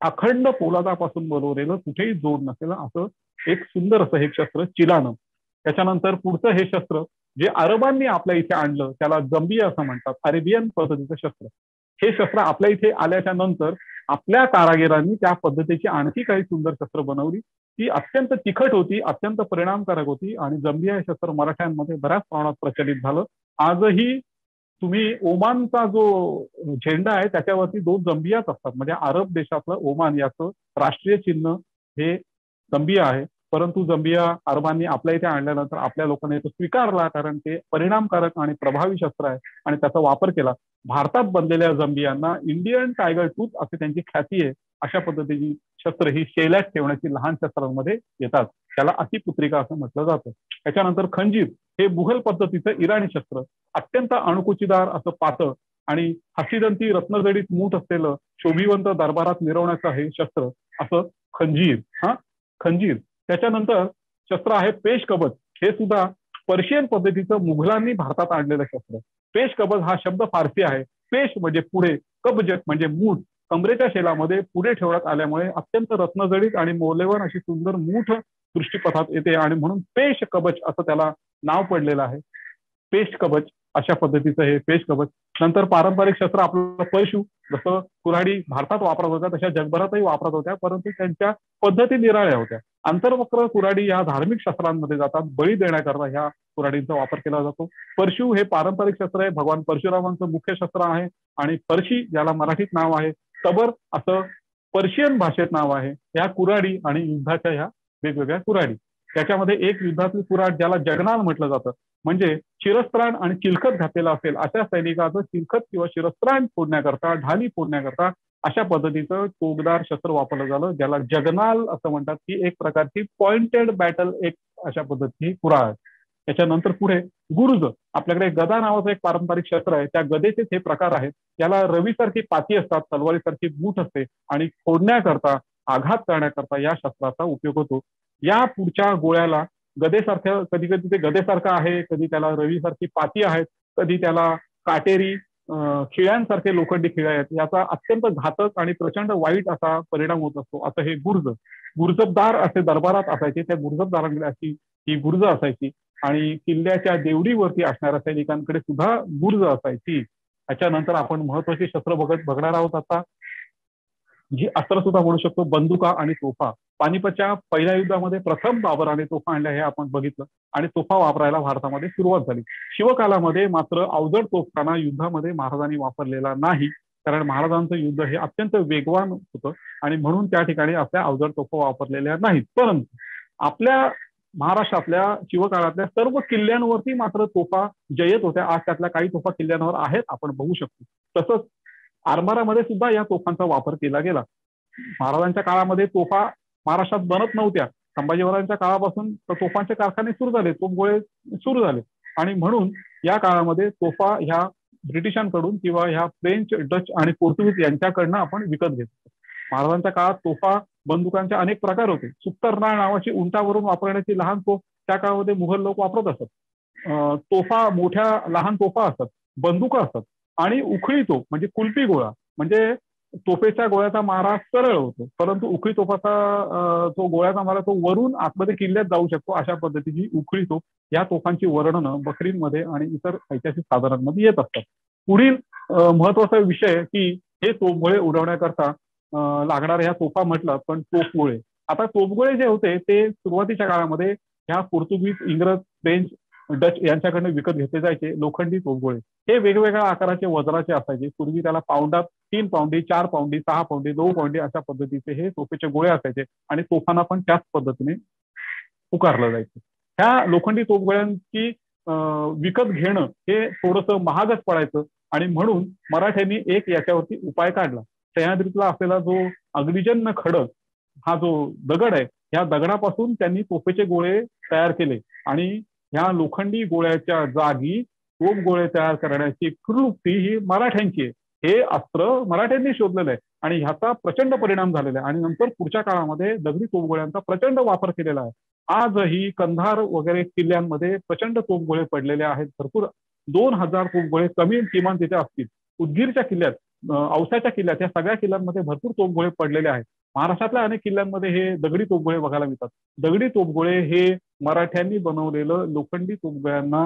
अखंड पोलादापासून बनवलेलं, कुठेही जोड नसेल असं एक सुंदर असं हे शस्त्र चिलानम. त्याच्यानंतर पुढचं हे शस्त्र जे अरबांनी आपल्या इथे आणलं त्याला जंबिया असं म्हणतात. अरेबियन पद्धतीचं शस्त्र. हे शस्त्र आपल्या इथे आल्याच्या नंतर आपल्या कारागिरांनी त्या पद्धतीची आणखी काही सुंदर शस्त्र बनवली. ती अत्यंत तिखट होती, अत्यंत परिणामकारक होती आणि जंबिया हे शस्त्र मराठ्यांमध्ये बऱ्याच प्रमाणात प्रचलित झालं. आजही तुम्ही ओमानचा जो झेंडा आहे त्याच्यावरती 2 जंबियाच असतात. म्हणजे अरब देशातलं ओमान याचं राष्ट्रीय चिन्ह हे जंबिया आहे. परंतु जंबिया अरबांनी आपल्या इथे आणल्यानंतर आपल्या लोकांनी तो स्वीकारला, कारण ते परिणामकारक आणि प्रभावी शस्त्र आहे आणि त्याचा वापर केला. भारतात बनलेल्या जंबियांना इंडियन टायगर टूथ असे त्यांची ख्याती आहे. अशा पद्धतीची शस्त्र ही शेल्यात ठेवण्याची लहान शस्त्रांमध्ये येतात, त्याला अतिपुत्रिका असं म्हटलं जातं. त्याच्यानंतर खंजीर हे मुघल पद्धतीचं इराणी शस्त्र, अत्यंत अणकुचीदार असं पातळ आणि हसीदंती रत्नजडीत मूठ असलेलं शोभिवंत दरबारात मिरवण्याचं हे शस्त्र असं खंजीर. खंजीर. त्याच्यानंतर शस्त्र आहे पेश कवच. हे सुद्धा पर्शियन पद्धतीचं मुघलांनी भारतात आणलेलं शस्त्र. पेश कवच हा शब्द फारसी आहे. पेश म्हणजे पुढे, कब्ज म्हणजे मूठ. कमरेच्या शेलामध्ये पुढे ठेवण्यात आल्यामुळे अत्यंत रत्नजडीत आणि मौल्यवान अशी सुंदर मूठ दृष्टीपथात येते आणि म्हणून पेश कवच असं त्याला नाव पडलेलं आहे. पेश कवच अशा पद्धतीचं हे पेश कवच. नंतर पारंपरिक शस्त्र आपलं परशू, जसं कुऱ्हाडी भारतात वापरत होत्या तशा जगभरातही वापरत होत्या, परंतु त्यांच्या पद्धती निराळ्या होत्या. आंतरवक्र कुऱ्हाडी या धार्मिक शस्त्रांमध्ये जातात. बळी देण्याकरता ह्या कुऱ्हाडींचा वापर केला जातो. परशू हे पारंपरिक शस्त्र आहे, भगवान परशुरामांचं मुख्य शस्त्र आहे. आणि परशी, ज्याला मराठीत नाव आहे तबर असं पर्शियन भाषेत नाव आहे. ह्या कुऱ्हाडी आणि युद्धाच्या ह्या वेगवेगळ्या कुऱ्हाडी. त्याच्यामध्ये एक युद्धातली कुऱ्हाड ज्याला जगनाल म्हटलं जातं, म्हणजे शिरस्त्राण आणि चिलखत घातलेला असेल अशा सैनिकाचं चिलखत किंवा शिरस्त्राण फोडण्याकरता, ढाली फोडण्याकरता अशा पद्धतीचं टोकदार शस्त्र वापरलं झालं, ज्याला जगनाल असं म्हणतात. ही एक प्रकारची पॉइंटेड बॅटल एक अशा पद्धतीची कुऱ्हाड. त्याच्यानंतर पुढे गुरुज. आपल्याकडे गदा नावाचं एक पारंपरिक शस्त्र आहे. त्या गदेचेच हे प्रकार आहेत. याला रवीसारखी पाती असतात, तलवारीसारखी मूठ असते आणि फोडण्याकरता, आघात करण्याकरता या शस्त्राचा उपयोग होतो. या पुढच्या गोळ्याला गदेसारखं, कधी कधी ते गदेसारखं आहे, कधी त्याला रवीसारखी पाती आहेत, कधी त्याला काटेरी खिळ्यांसारखे लोखंडी खिळे आहेत. याचा अत्यंत घातक आणि प्रचंड वाईट असा परिणाम होत असतो. असं हे गुर्ज. गुर्जबदार असे दरबारात असायचे. त्या गुर्जबदारांकडे अशी ही गुर्ज असायची आणि किल्ल्याच्या देवडीवरती असणाऱ्या सैनिकांकडे सुद्धा गुर्ज असायची. त्याच्यानंतर आपण महत्वाची शस्त्र बघणार आहोत आता, जी अस्त्र सुद्धा म्हणू शकतो, बंदुका आणि तोफा. पानिपतच्या पहिल्या युद्धामध्ये प्रथम बाबराने तोफा आणल्या हे आपण बघितलं आणि तोफा वापरायला भारतामध्ये सुरुवात झाली. शिवकालामध्ये मात्र अवजड तोफखाना युद्धामध्ये महाराजांनी वापरलेला नाही, कारण महाराजांचं युद्ध हे अत्यंत वेगवान होतं आणि म्हणून त्या ठिकाणी आपल्या अवजड तोफा वापरलेल्या नाहीत. परंतु आपल्या महाराष्ट्रातल्या शिवकाळातल्या सर्व किल्ल्यांवरती मात्र तोफा जयत होत्या. आज त्यातल्या काही तोफा किल्ल्यांवर आहेत, आपण बघू शकतो. तसंच आरमारामध्ये सुद्धा या तोफांचा वापर केला गेला. महाराजांच्या काळामध्ये तोफा महाराष्ट्रात बनत नव्हत्या. संभाजी महाराजांच्या काळापासून तोफांचे कारखाने सुरू झाले, तोफगोळे सुरू झाले आणि म्हणून या काळामध्ये तोफा ह्या ब्रिटिशांकडून किंवा ह्या फ्रेंच, डच आणि पोर्तुगीज यांच्याकडनं आपण विकत घेतो. महाराजांच्या काळात तोफा बंदुकांचे अनेक प्रकार होते. सुत्तरनाळ नावाची उंटावरून वापरण्याची लहान तोफ त्या काळामध्ये मुघल लोक वापरत असत. तोफा मोठ्या लहान तोफा असतात, बंदुका असतात आणि उखळी तोफ म्हणजे कुल्फी गोळा, म्हणजे तोफेच्या गोळ्याचा मारा सरळ होतो, परंतु उखळी तोफाचा जो गोळ्याचा मारा तो वरून आतमध्ये किल्ल्यात जाऊ शकतो. अशा पद्धतीची उखळी तोफ. या तोफांची वर्णनं बकरींमध्ये आणि इतर ऐतिहासिक साधनांमध्ये येत असतात. पुढील महत्वाचा विषय की हे तोफगोळे उडवण्याकरता लागणाऱ्या ह्या तोफा म्हटलं, पण तोफगोळे. आता तोफगोळे जे होते ते सुरुवातीच्या काळामध्ये ह्या पोर्तुगीज, इंग्रज, फ्रेंच, डच यांच्याकडनं विकत घेतले जायचे. लोखंडी तोफगोळे हे वेगवेगळ्या आकाराचे, वजनाचे असायचे. पूर्वी त्याला पाऊंडात 3 पाऊंडी, 4 पाऊंडी, 6 पाऊंडी, 2 पाऊंडी अशा पद्धतीचे हे तोफेचे गोळे असायचे आणि तोफांना पण त्याच पद्धतीने पुकारलं जायचं. ह्या लोखंडी तोफगोळ्यांची विकत घेणं हे थोडंसं महागच पडायचं आणि म्हणून मराठ्यांनी एक याच्यावरती उपाय काढला. सह्याद्रीतला असलेला जो अग्निजन्य खडक, हा जो दगड आहे, ह्या दगडापासून त्यांनी तोफेचे गोळे तयार केले आणि ह्या लोखंडी गोळ्याच्या जागी तोफ गोळे तयार करण्याची प्रवृत्ती ही मराठ्यांची आहे. हे अस्त्र मराठ्यांनी शोधलेलं आहे आणि ह्याचा प्रचंड परिणाम झालेला आहे आणि नंतर पुढच्या काळामध्ये दगडी तोफगोळ्यांचा प्रचंड वापर केलेला आहे. आजही कंधार वगैरे किल्ल्यांमध्ये प्रचंड तोफगोळे पडलेले आहेत. भरपूर 2000 तोफगोळे कमी किमान तिथे असतील. उदगीरच्या किल्ल्यात, औसाच्या किल्ल्यात, या सगळ्या किल्ल्यांमध्ये भरपूर तोफगोळे पडलेले आहेत. महाराष्ट्रातल्या अनेक किल्ल्यांमध्ये हे दगडी तोफगोळे बघायला मिळतात. दगडी तोफगोळे हे मराठ्यांनी बनवलेलं लोखंडी तोफगोळ्यांना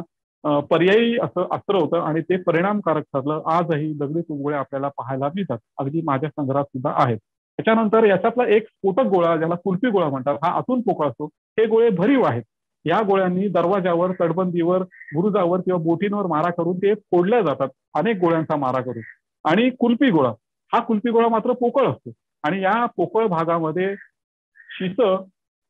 पर्यायी असं अस्त्र होतं आणि ते परिणामकारक ठरलं. आजही दगडी तोफगोळे आपल्याला पाहायला मिळतात, अगदी माझ्या संग्रहात सुद्धा आहेत. त्याच्यानंतर याच्यातला एक स्फोटक गोळा, ज्याला कुल्फी गोळा म्हणतात, हा आतून पोकळ असतो. हे गोळे भरीव आहेत. या गोळ्यांनी दरवाजावर, तटबंदीवर, बुरुजावर किंवा बोटींवर मारा करून ते फोडल्या जातात, अनेक गोळ्यांचा मारा करून. आणि कुल्फी गोळा, हा कुल्फी गोळा मात्र पोकळ असतो आणि या पोकळ भागामध्ये शिसं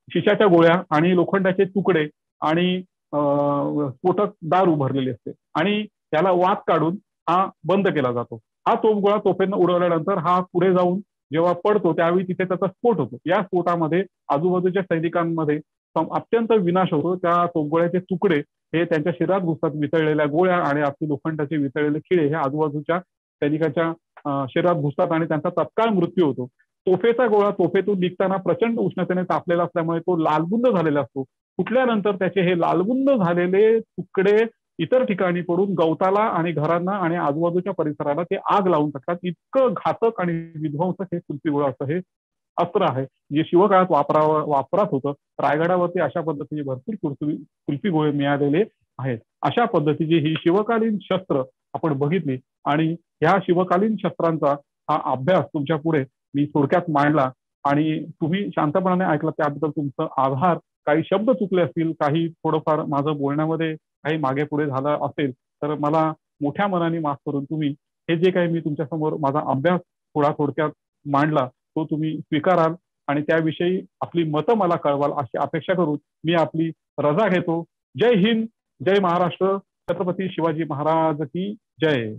शिशाच्या गोळ्या आणि लोखंडाचे तुकडे आणि स्फोटक दारू भरलेली असते आणि त्याला वात काढून हा बंद केला जातो. हा तोफगोळा तोफेनं उडवल्यानंतर हा पुढे जाऊन जेव्हा पडतो त्यावेळी तिथे त्याचा स्फोट होतो. या स्फोटामध्ये आजूबाजूच्या सैनिकांमध्ये अत्यंत विनाश होतो. त्या तोफगोळ्याचे तुकडे हे त्यांच्या शरीरात घुसतात. वितळलेल्या गोळ्या आणि आपली लोखंडाचे वितळलेले खिळे हे आजूबाजूच्या सैनिकाच्या शरीरात घुसतात आणि त्यांचा तत्काळ मृत्यू होतो. तोफेचा गोळा तोफेतून निघताना प्रचंड उष्णतेने तापलेला असल्यामुळे तो लालबुंद झालेला असतो. फुटल्यानंतर त्याचे हे लालबुंद झालेले तुकडे इतर ठिकाणी पडून गवताला आणि घरांना आणि आजूबाजूच्या परिसराला ते आग लावून टाकतात. इतकं घातक आणि विध्वंसक हे कुल्फीगोळा असं हे अस्त्र आहे जे शिवकाळात वापरात होतं. रायगडावरती अशा पद्धतीने भरपूर कुल्फी गोळे मिळालेले आहेत. अशा पद्धतीची ही शिवकालीन शस्त्र आपण बघितली आणि ह्या शिवकालीन शस्त्रांचा हा अभ्यास तुमच्या पुढे मी थोडक्यात मांडला आणि तुम्ही शांतपणाने ऐकला त्याबद्दल तुमचं आभार. काही शब्द चुकले असतील, काही थोडंफार माझं बोलण्यामध्ये काही मागे पुढे झालं असेल तर मला मोठ्या मनाने माफ करून तुम्ही हे जे काही मी तुमच्या समोर माझा अभ्यास थोडक्यात मांडला तो तुम्ही स्वीकाराल आणि त्याविषयी आपली मतं मला कळवाल अशी अपेक्षा करून मी आपली रजा घेतो. जय हिंद, जय महाराष्ट्र, छत्रपती शिवाजी महाराज की जय.